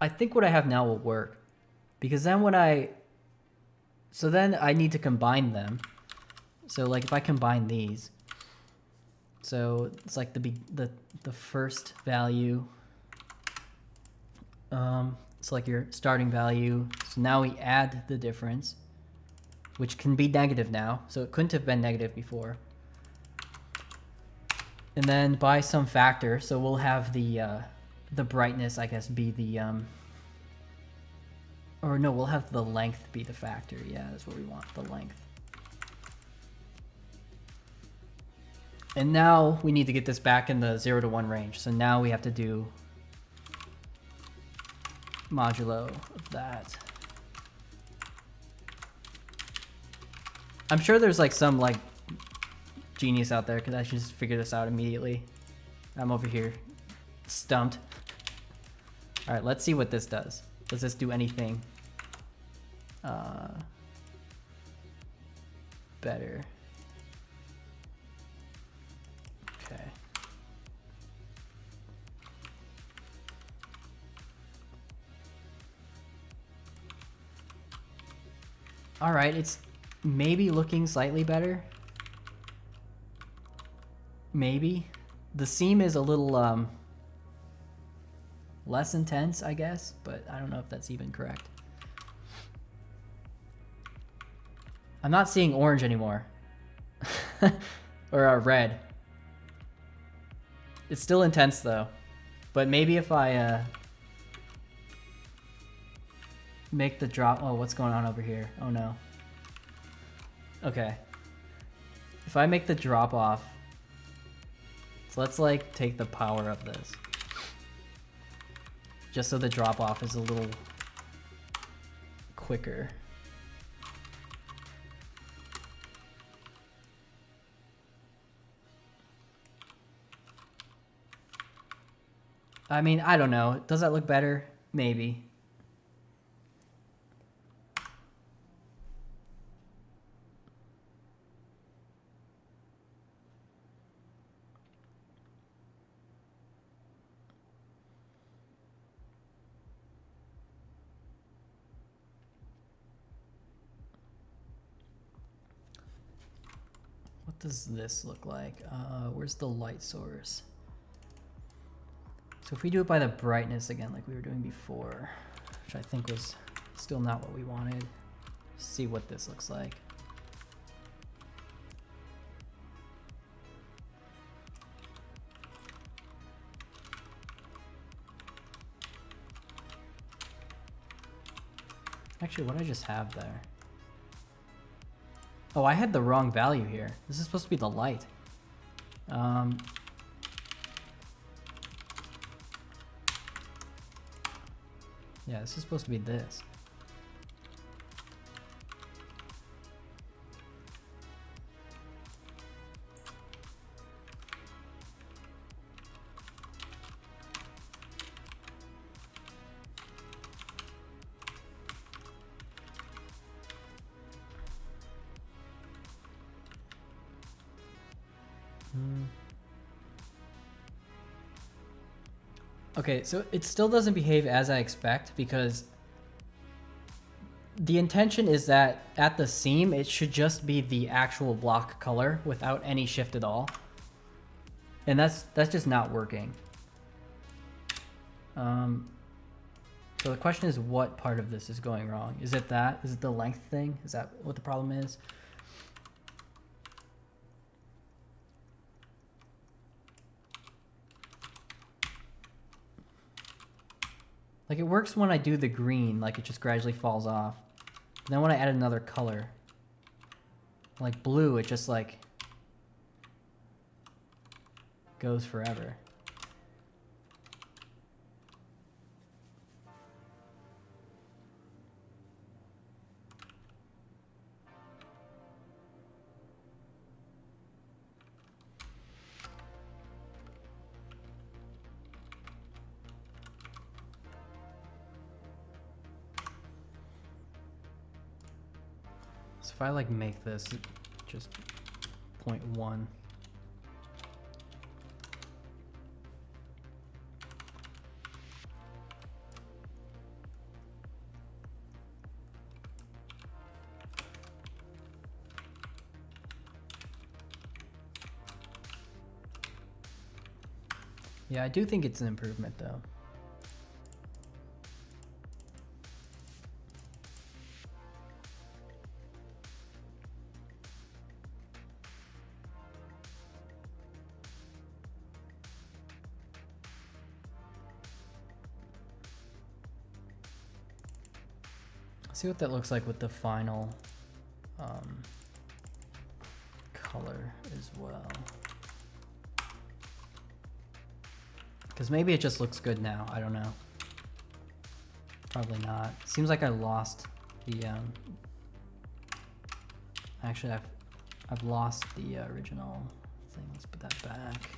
I think what I have now will work. Because then so then I need to combine them. So like if I combine these. So it's like the first value. It's like your starting value. So now we add the difference, which can be negative now. So it couldn't have been negative before. And then by some factor, so we'll have the brightness, I guess, be the, or no, we'll have the length be the factor. Yeah, that's what we want, the length. And now we need to get this back in the 0 to 1 range. So now we have to do modulo of that. I'm sure there's like some like genius out there because I should just figure this out immediately. I'm over here stumped. All right, let's see what this does. Does this do anything better? Okay. All right, it's maybe looking slightly better. Maybe. The seam is a little less intense, I guess, but I don't know if that's even correct. I'm not seeing orange anymore. Or red. It's still intense though. But maybe if I make the drop. Oh, what's going on over here? Oh no. Okay. If I make the drop off, so let's like take the power of this. Just so the drop off is a little quicker. I mean, I don't know. Does that look better? Maybe. What does this look like? Where's the light source? So if we do it by the brightness again, like we were doing before, which I think was still not what we wanted, see what this looks like. Actually, what did I just have there? Oh, I had the wrong value here. This is supposed to be the light. Yeah, this is supposed to be this. Okay, so it still doesn't behave as I expect because the intention is that at the seam, it should just be the actual block color without any shift at all. And that's just not working. So the question is, what part of this is going wrong? Is it that? Is it the length thing? Is that what the problem is? Like it works when I do the green, like it just gradually falls off. And then when I add another color, like blue, it just like goes forever. So if I like make this just 0.1. Yeah, I do think it's an improvement though. See what that looks like with the final color as well. Because maybe it just looks good now. I don't know. Probably not. Seems like I lost the. Actually, I've lost the original thing. Let's put that back.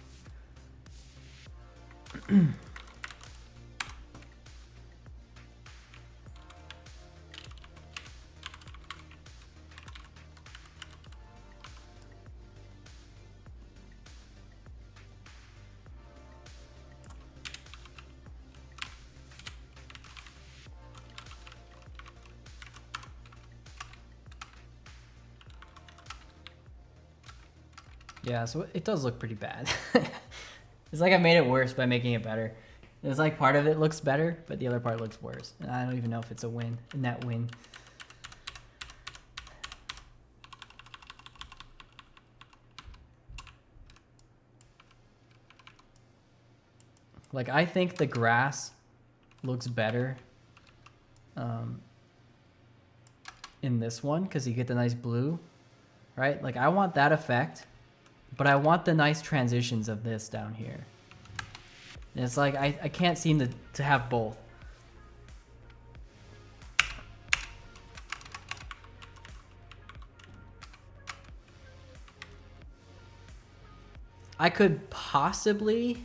Yeah, so it does look pretty bad. It's like I made it worse by making it better. It's like part of it looks better, but the other part looks worse. And I don't even know if it's a win, a net win. Like I think the grass looks better in this one because you get the nice blue, right? Like I want that effect, but I want the nice transitions of this down here. And it's like I can't seem to have both. I could possibly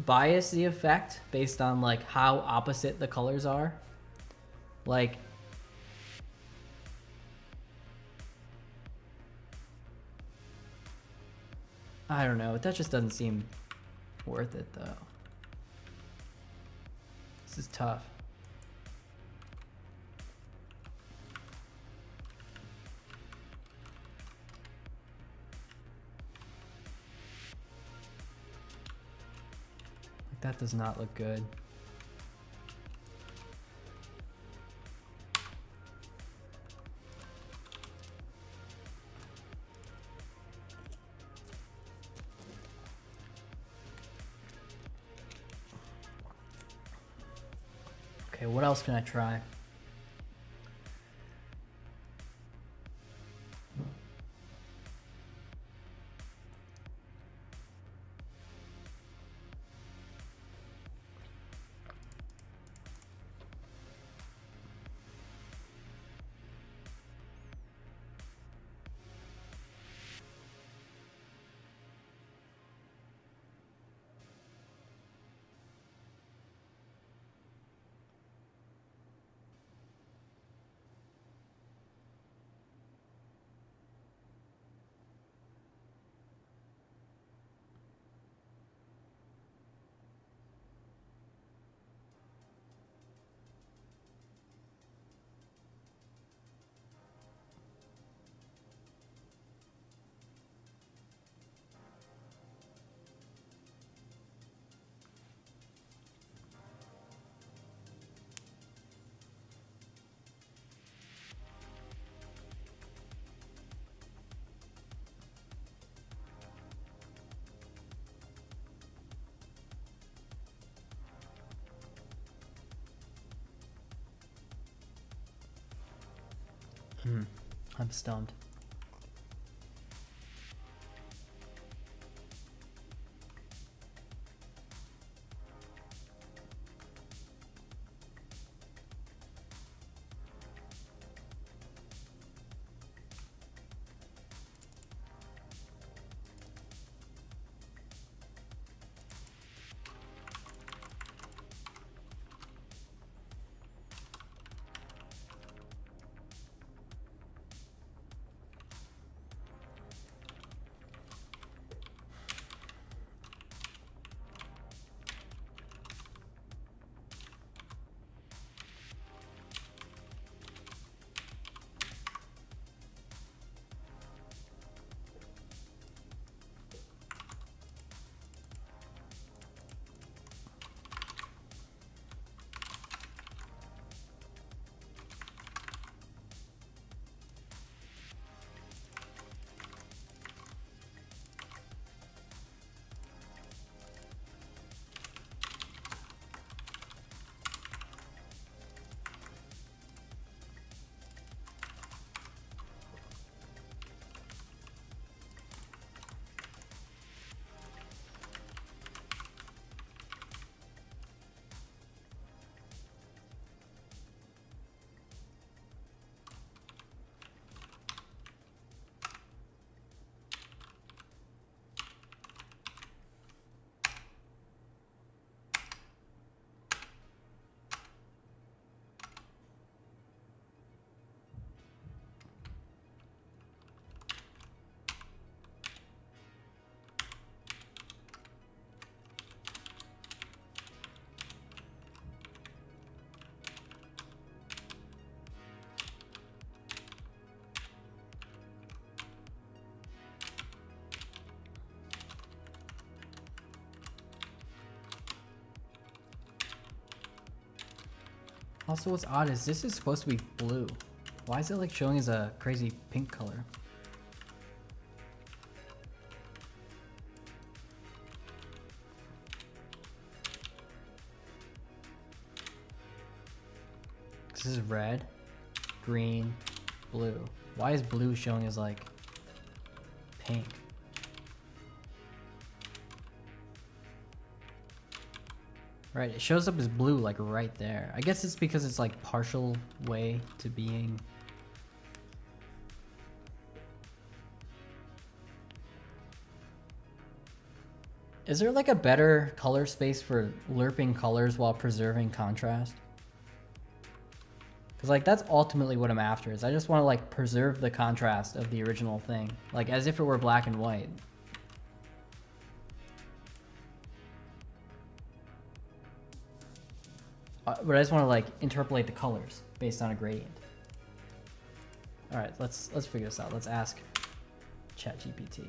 bias the effect based on like how opposite the colors are. Like I don't know, that just doesn't seem worth it though. This is tough. Like that does not look good. Okay, what else can I try? I'm stumped. Also, what's odd is this is supposed to be blue. Why is it like showing as a crazy pink color? This is red. green, blue. Why is blue showing as like pink? Right, it shows up as blue like right there. I guess it's because it's like partial way to being. Is there like a better color space for lerping colors while preserving contrast? Because like that's ultimately what I'm after, is I just want to like preserve the contrast of the original thing. Like as if it were black and white. But I just want to like interpolate the colors based on a gradient. All right, let's figure this out. Let's ask ChatGPT.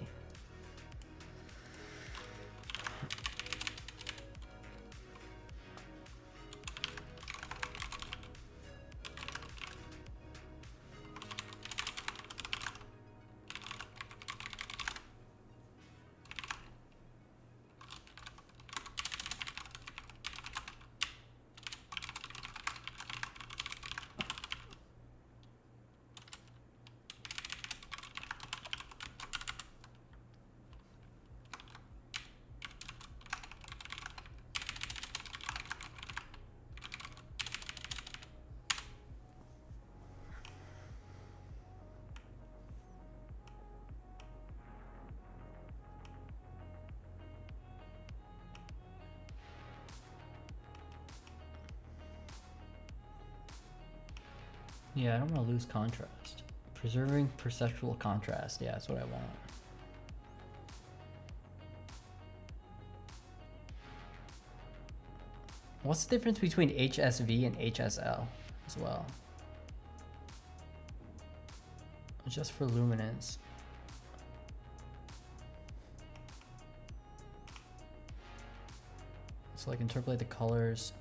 Yeah, I don't want to lose contrast. Preserving perceptual contrast. Yeah, that's what I want. What's the difference between HSV and HSL as well? Just for luminance. So like interpolate the colors.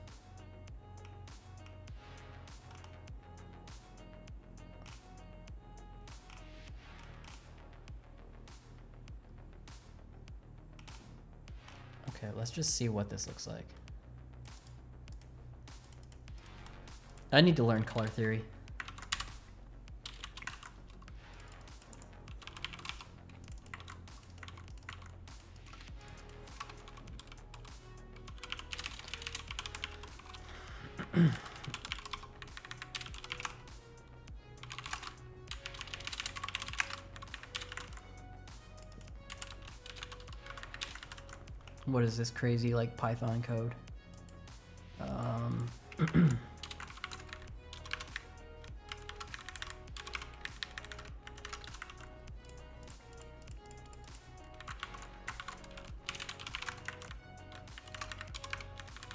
Okay, let's just see what this looks like. I need to learn color theory. What is this crazy like Python code?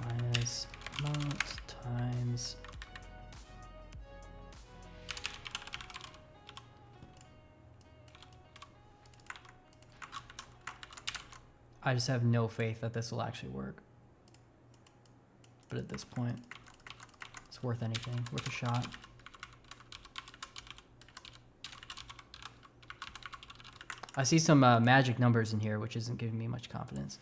Minus amount times I just have no faith that this will actually work. But at this point, it's worth anything, worth a shot. I see some magic numbers in here, which isn't giving me much confidence.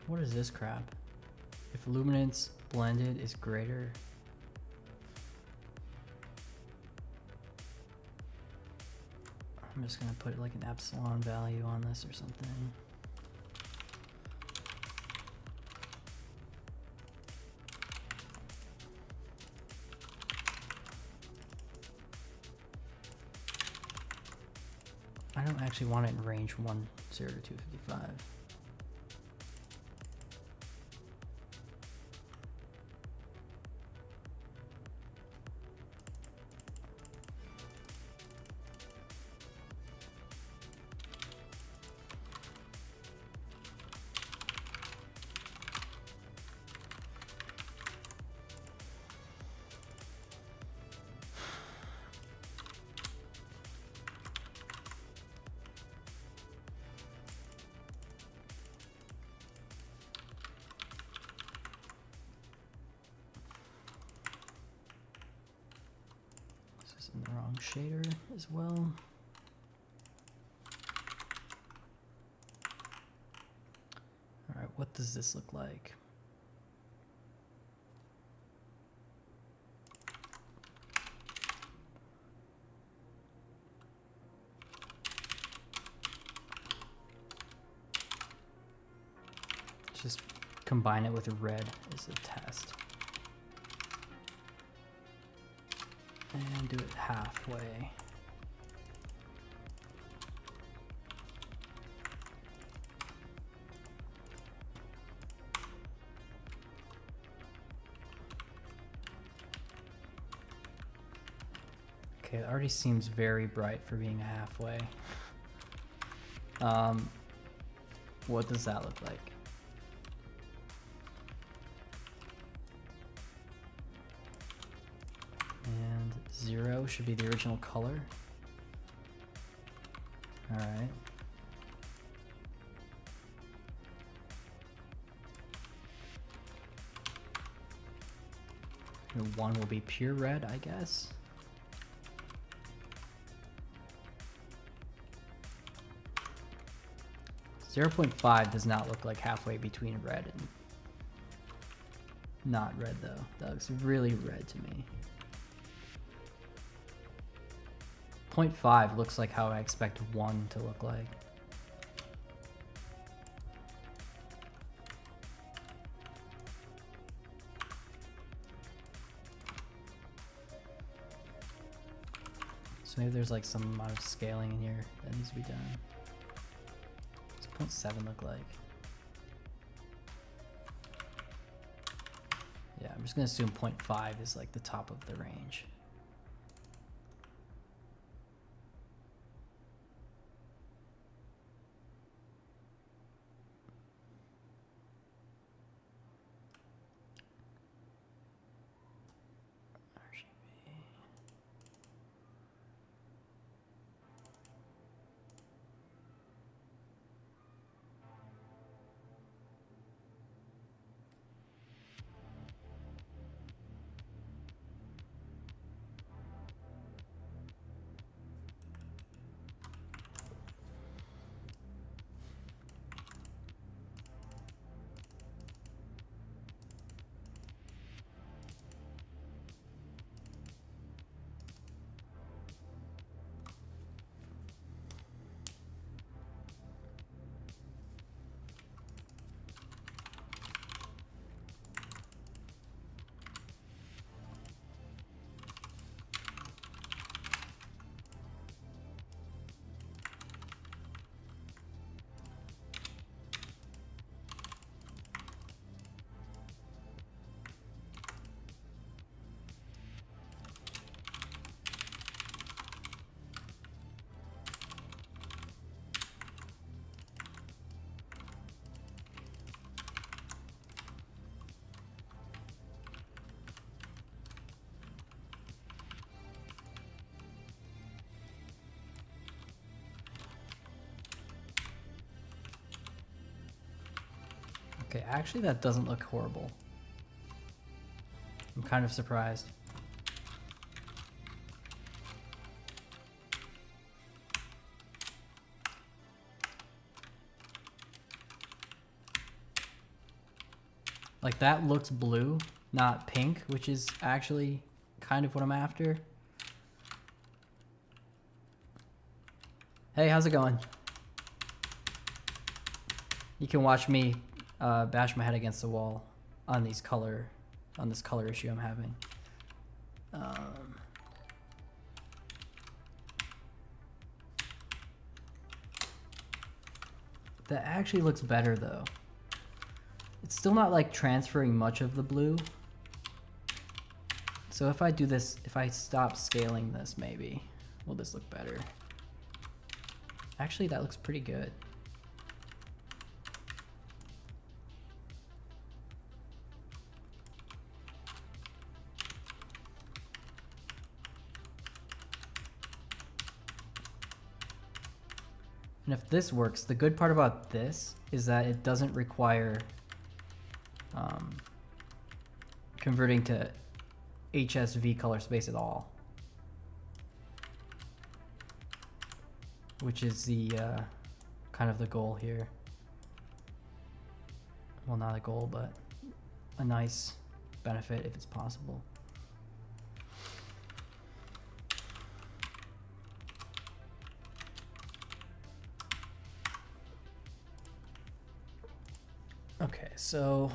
What is this crap? If luminance blended is greater. I'm just gonna put like an epsilon value on this or something. I don't actually want it in range 10 to 255. in the wrong shader as well. All right, what does this look like? Just combine it with red as a test. And do it halfway. Okay, it already seems very bright for being halfway. What does that look like? And 0 should be the original color. All right. And 1 will be pure red, I guess. .5 does not look like halfway between red and not red though. That looks really red to me. 0.5 looks like how I expect 1 to look like. So maybe there's like some amount of scaling in here that needs to be done. What's 0.7 look like? Yeah, I'm just gonna assume 0.5 is like the top of the range. Okay, actually that doesn't look horrible. I'm kind of surprised. Like that looks blue, not pink, which is actually kind of what I'm after. Hey, how's it going? You can watch me bash my head against the wall on this color issue I'm having. That actually looks better though. It's still not like transferring much of the blue. So if I do this, if I stop scaling this, maybe will this look better? Actually, that looks pretty good. And if this works, the good part about this is that it doesn't require converting to HSV color space at all. which is the kind of the goal here. Well, not a goal, but a nice benefit if it's possible. Okay, so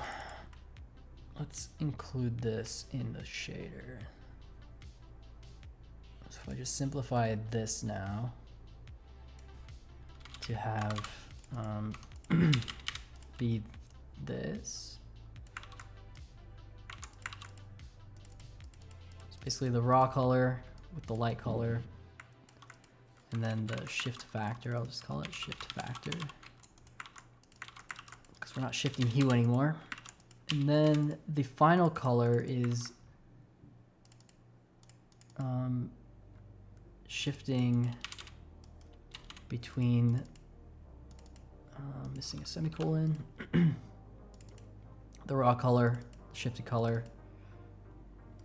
let's include this in the shader. So if I just simplify this now to have be this. It's basically the raw color with the light color. And then the shift factor, I'll just call it shift factor. Because we're not shifting hue anymore. And then the final color is shifting between, missing a semicolon, the raw color, shifted color,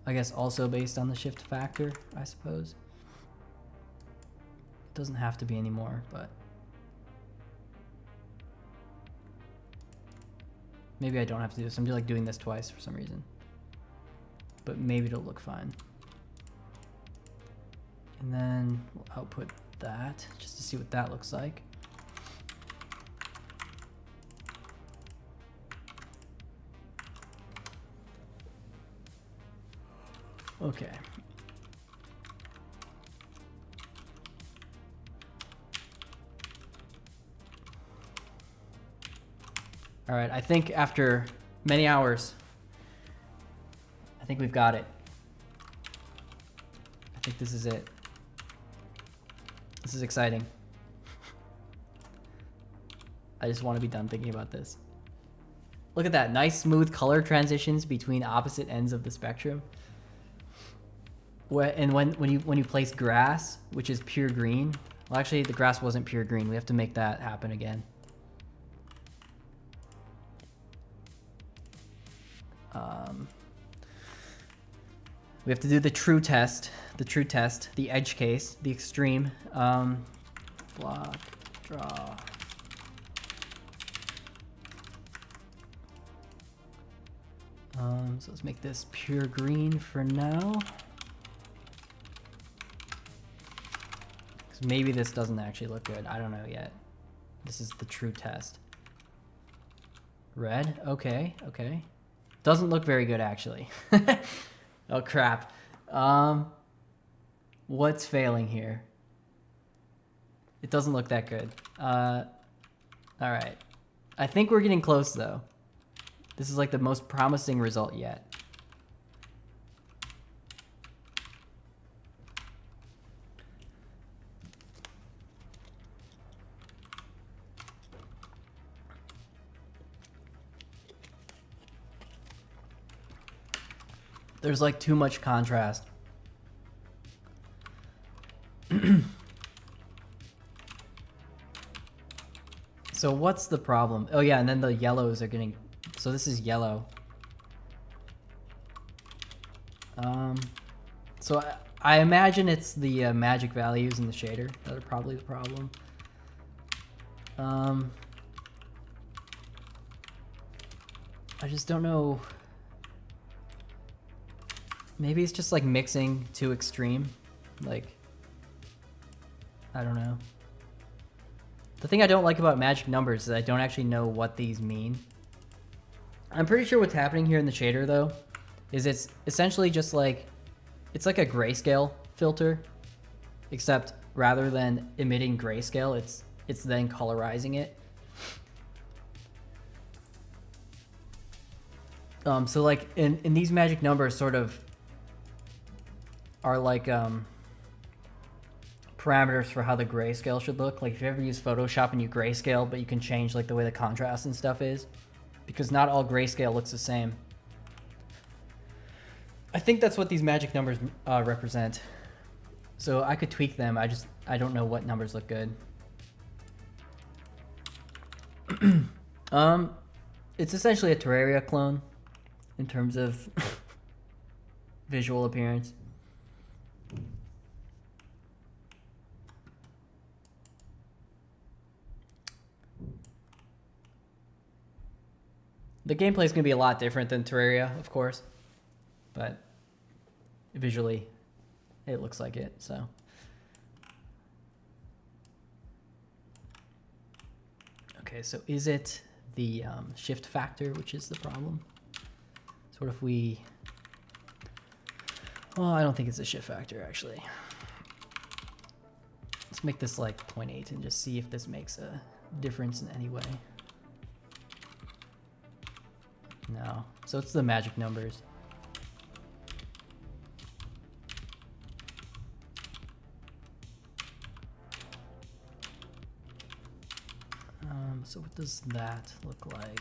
I guess also based on the shift factor, I suppose. It doesn't have to be anymore, but maybe I don't have to do this. I'm like doing this twice for some reason, but maybe it'll look fine. And then we'll output that just to see what that looks like. Okay. All right, I think after many hours, I think we've got it. I think this is it. This is exciting. I just want to be done thinking about this. Look at that, nice smooth color transitions between opposite ends of the spectrum. And when you place grass, which is pure green, well actually the grass wasn't pure green. We have to make that happen again. We have to do the true test, the edge case, the extreme. Block, draw. So let's make this pure green for now. Because maybe this doesn't actually look good. I don't know yet. This is the true test. Red, okay, okay. Doesn't look very good actually. Oh crap. What's failing here? It doesn't look that good. All right. I think we're getting close though. This is like the most promising result yet. There's like too much contrast. So what's the problem? Oh yeah, and then the yellows are getting, so this is yellow. So I imagine it's the magic values in the shader that are probably the problem. I just don't know. Maybe it's just like mixing too extreme. Like, I don't know. The thing I don't like about magic numbers is I don't actually know what these mean. I'm pretty sure what's happening here in the shader though, is it's essentially just like, it's like a grayscale filter, except rather than emitting grayscale, it's then colorizing it. So like in these magic numbers sort of are like parameters for how the grayscale should look. Like if you ever use Photoshop and you grayscale, but you can change like the way the contrast and stuff is, because not all grayscale looks the same. I think that's what these magic numbers represent. So I could tweak them. I don't know what numbers look good. It's essentially a Terraria clone in terms of visual appearance. The gameplay is going to be a lot different than Terraria, of course, but visually it looks like it, so. Okay, so is it the shift factor which is the problem? So what if we, well, I don't think it's a shift factor actually. Let's make this like 0.8 and just see if this makes a difference in any way. No, so it's the magic numbers. So what does that look like?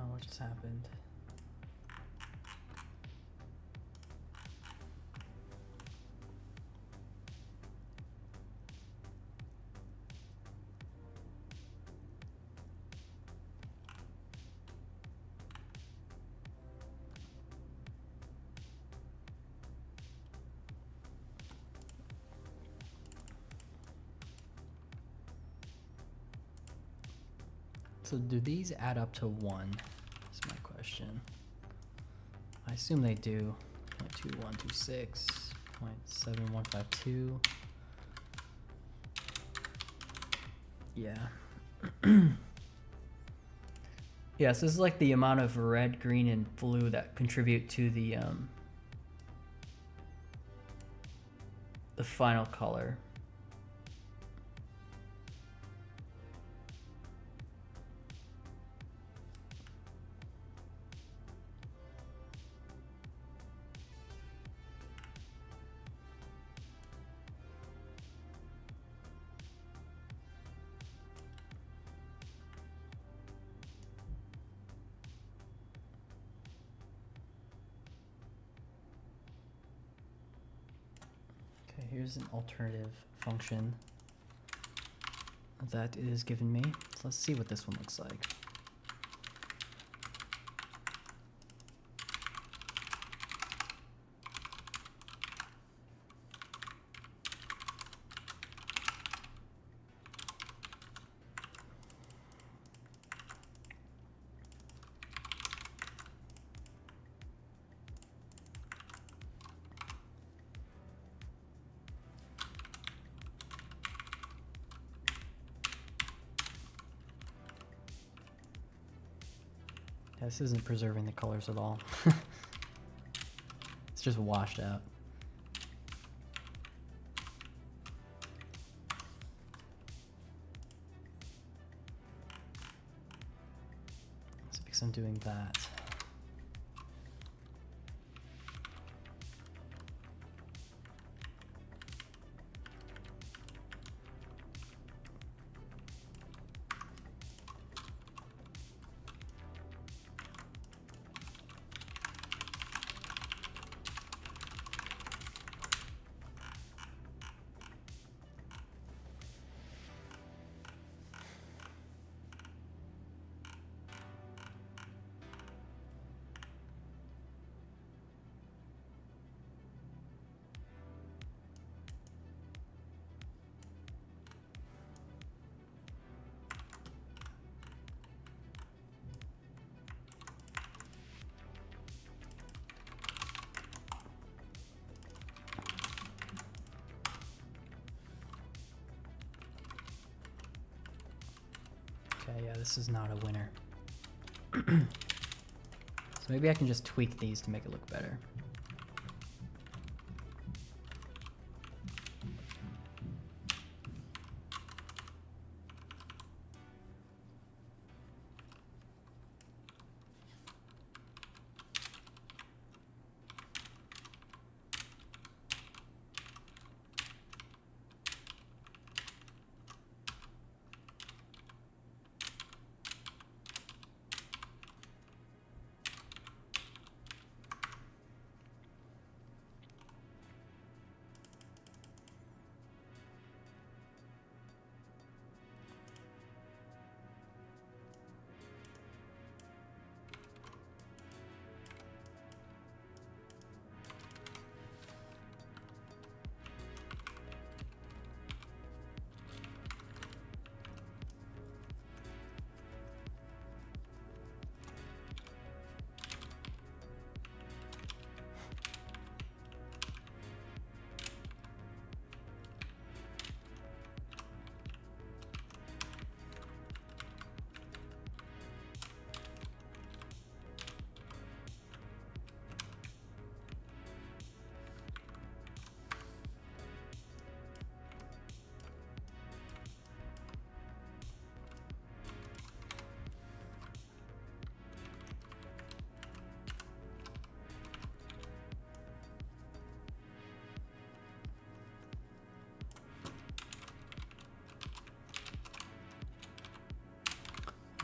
Oh, what just happened? So do these add up to 1? Is my question. I assume they do. 0.2126, 0.7152. Yeah. Yeah, so this is like the amount of red, green, and blue that contribute to the final color. Okay, here's an alternative function that it is given me. So let's see what this one looks like. This isn't preserving the colors at all. It's just washed out. It's because I'm doing that. Okay, yeah, this is not a winner. So maybe I can just tweak these to make it look better.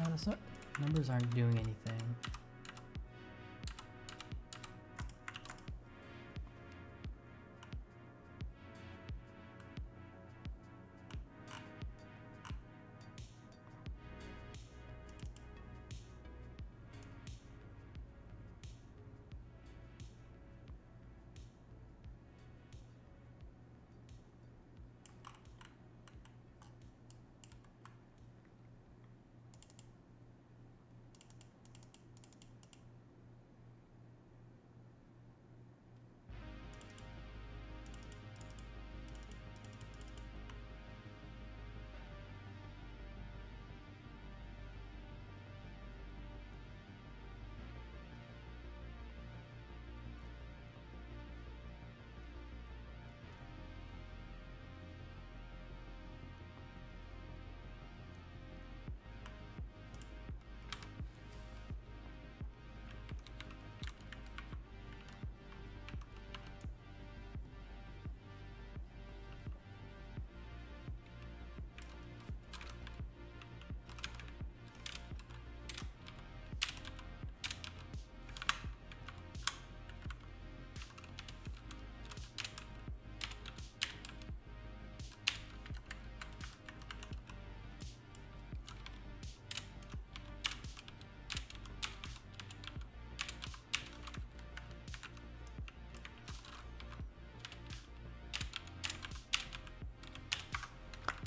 No, that's not, numbers aren't doing anything.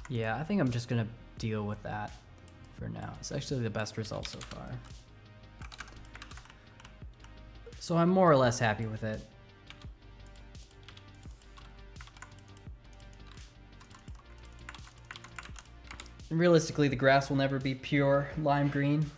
Yeah, I think I'm just gonna deal with that for now. It's actually the best result so far. So I'm more or less happy with it. And realistically, the grass will never be pure lime green.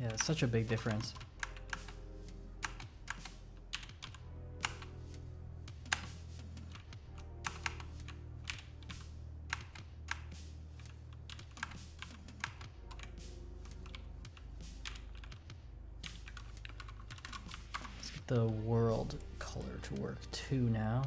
Yeah, it's such a big difference. Let's get the world color to work too now.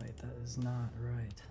Wait, that is not right.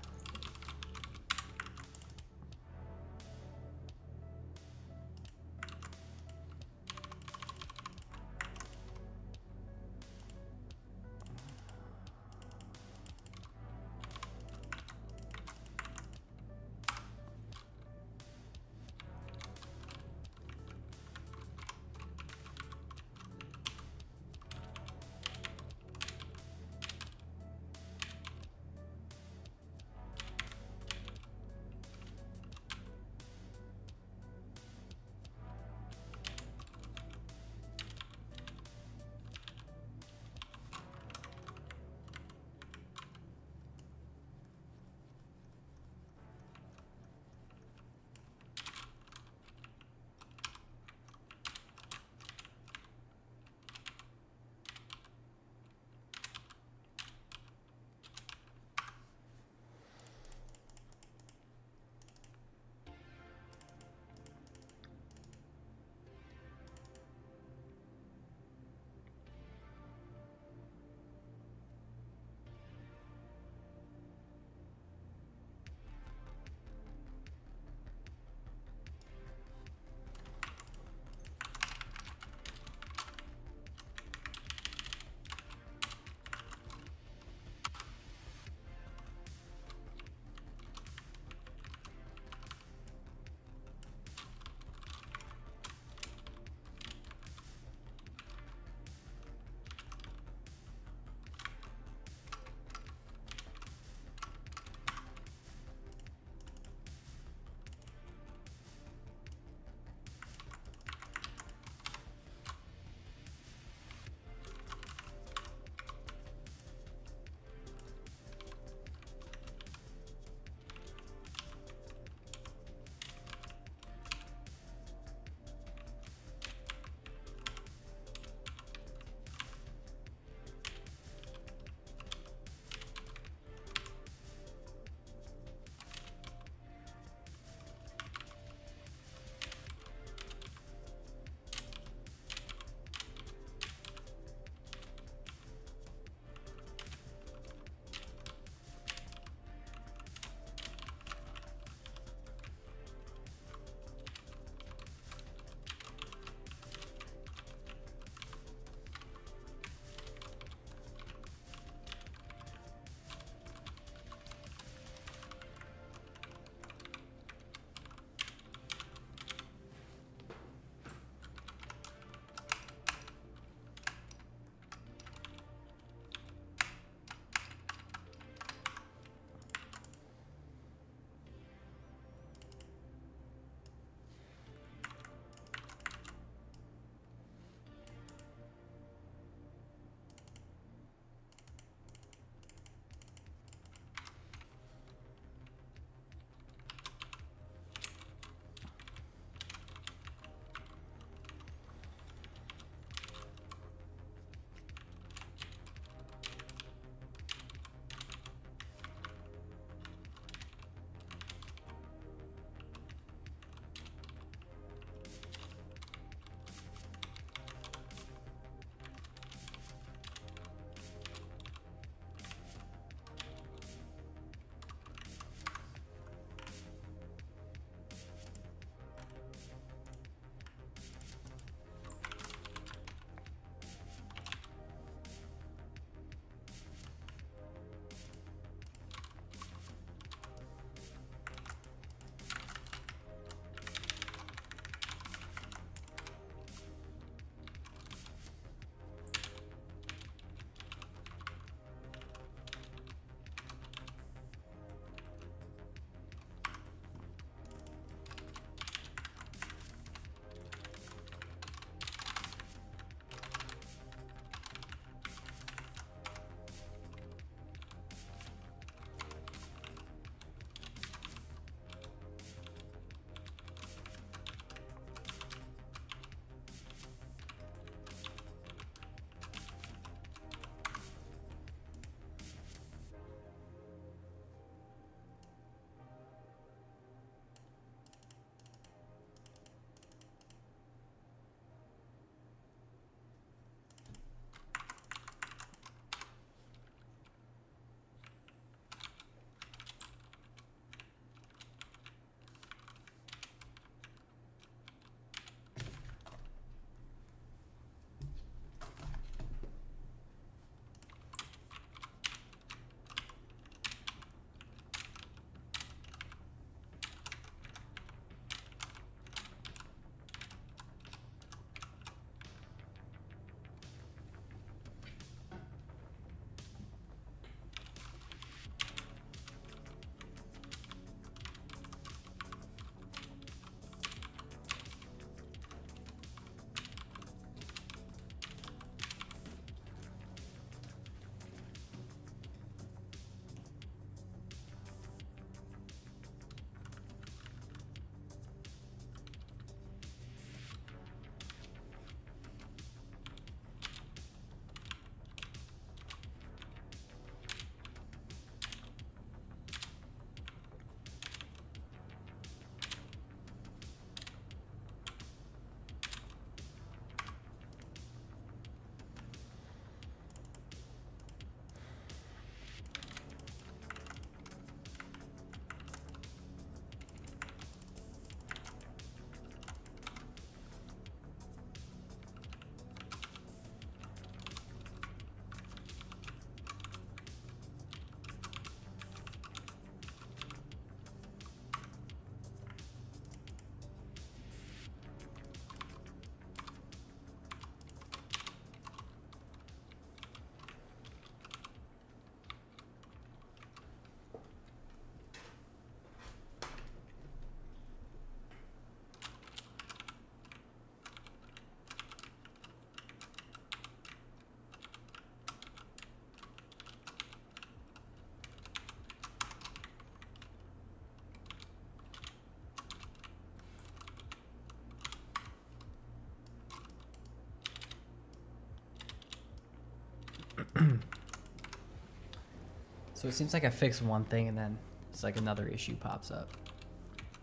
So it seems like I fixed one thing and then it's like another issue pops up.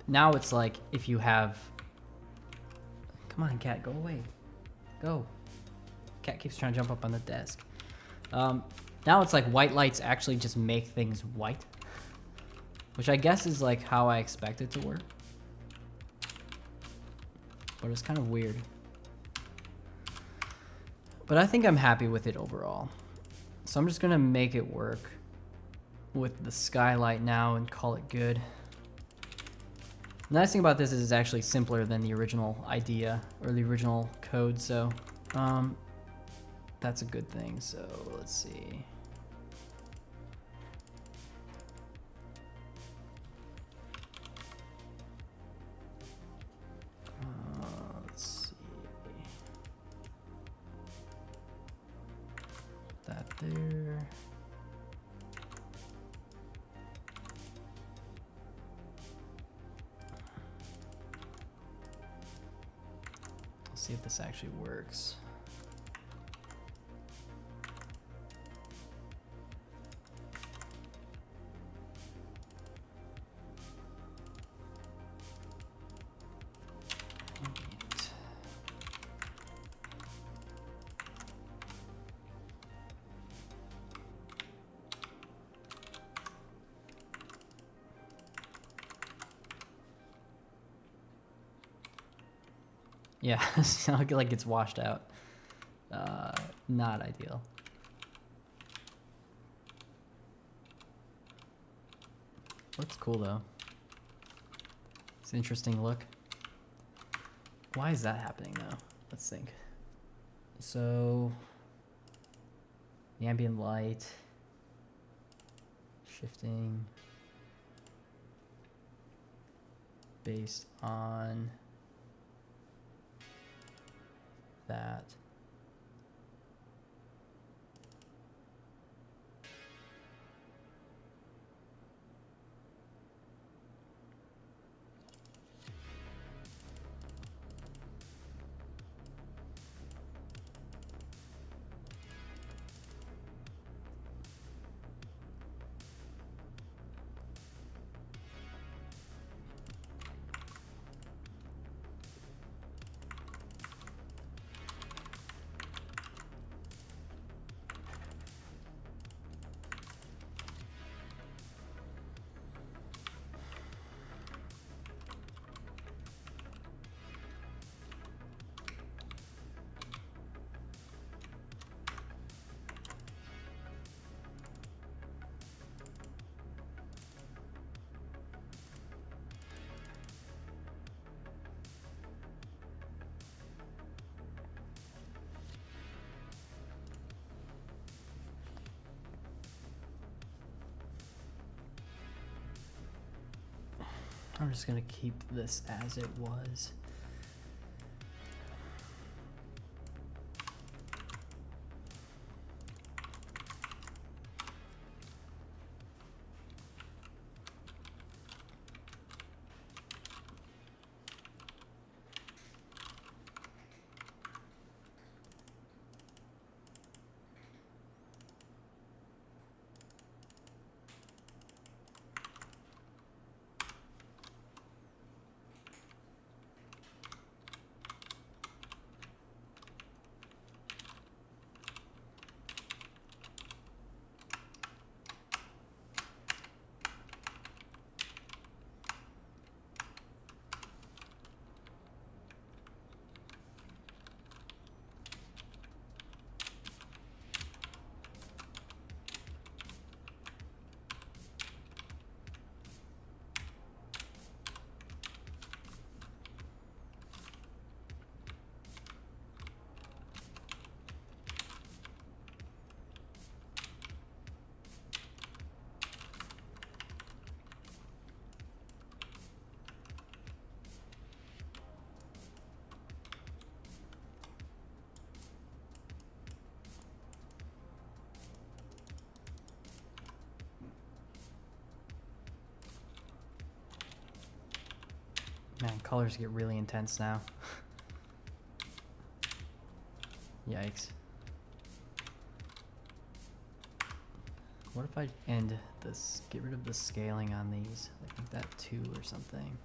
Now it's like if you have... Come on, cat, go away. Go. Cat keeps trying to jump up on the desk. Now it's like white lights actually just make things white. Which I guess is like how I expect it to work. But it's kind of weird. But I think I'm happy with it overall. So I'm just gonna make it work with the skylight now and call it good. The nice thing about this is it's actually simpler than the original idea or the original code, so that's a good thing. So let's see. Let's see. Put that there. See if this actually works. Yeah, it like gets washed out. Not ideal. Looks cool though. It's an interesting look. Why is that happening though? Let's think. So, the ambient light, shifting based on that. I'm just gonna keep this as it was. Man, colors get really intense now. Yikes. What if I end this, get rid of the scaling on these, like make that 2 or something.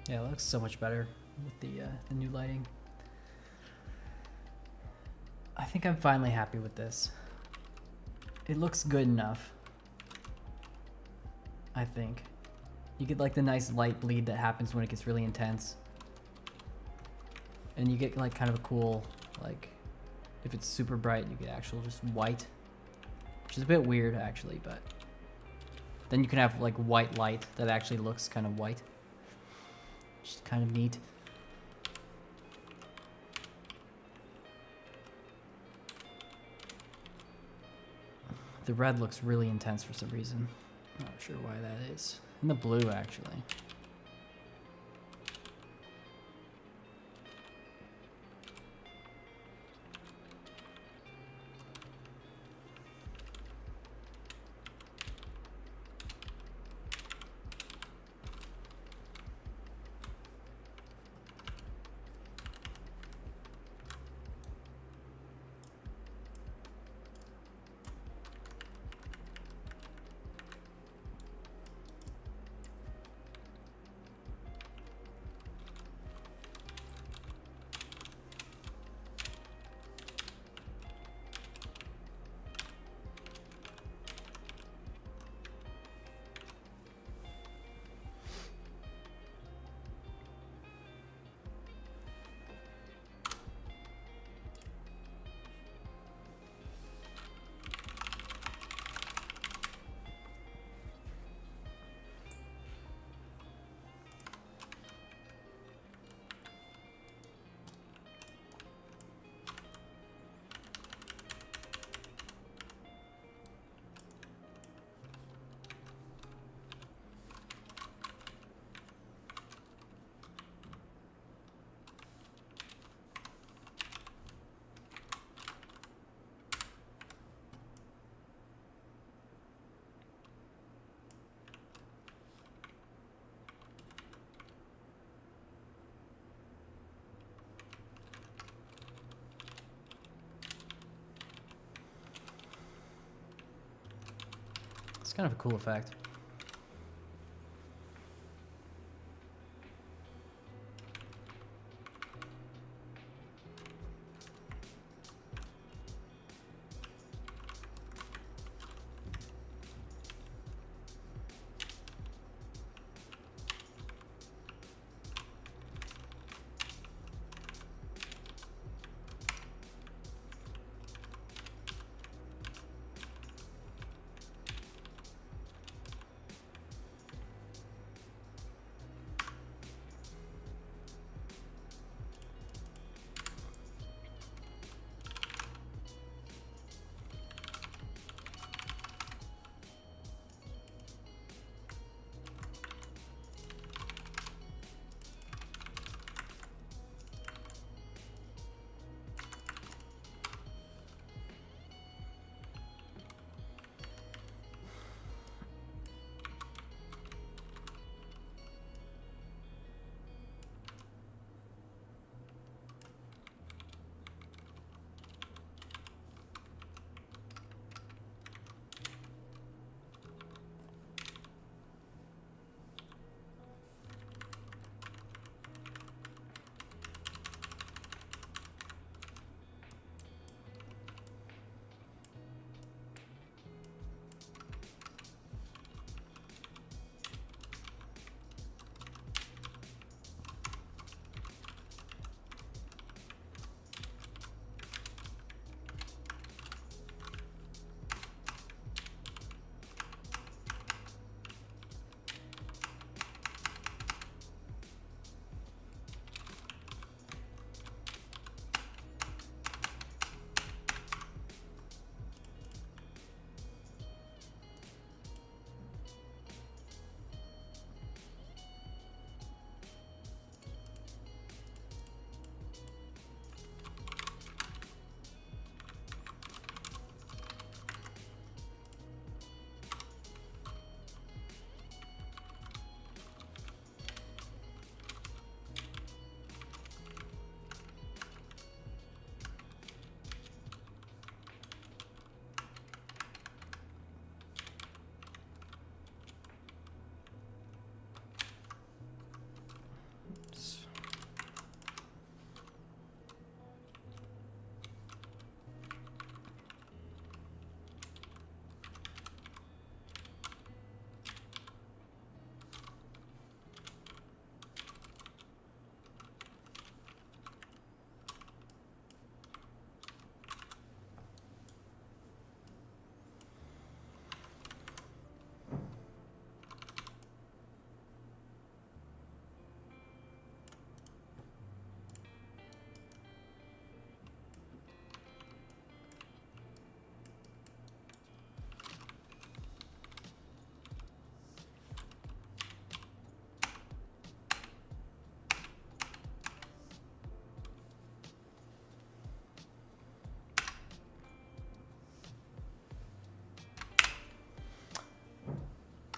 Yeah, it looks so much better with the new lighting. I think I'm finally happy with this. It looks good enough. I think. You get like the nice light bleed that happens when it gets really intense. And you get like kind of a cool, like, if it's super bright, you get actual just white. Which is a bit weird actually, but then you can have like white light that actually looks kind of white. Which is kind of neat. The red looks really intense for some reason. Not sure why that is. And the blue actually. kind of a cool effect.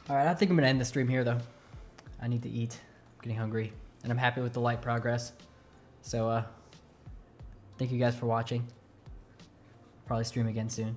All right, I think I'm gonna end the stream here though. I need to eat. I'm getting hungry, and I'm happy with the light progress. So, thank you guys for watching. Probably stream again soon.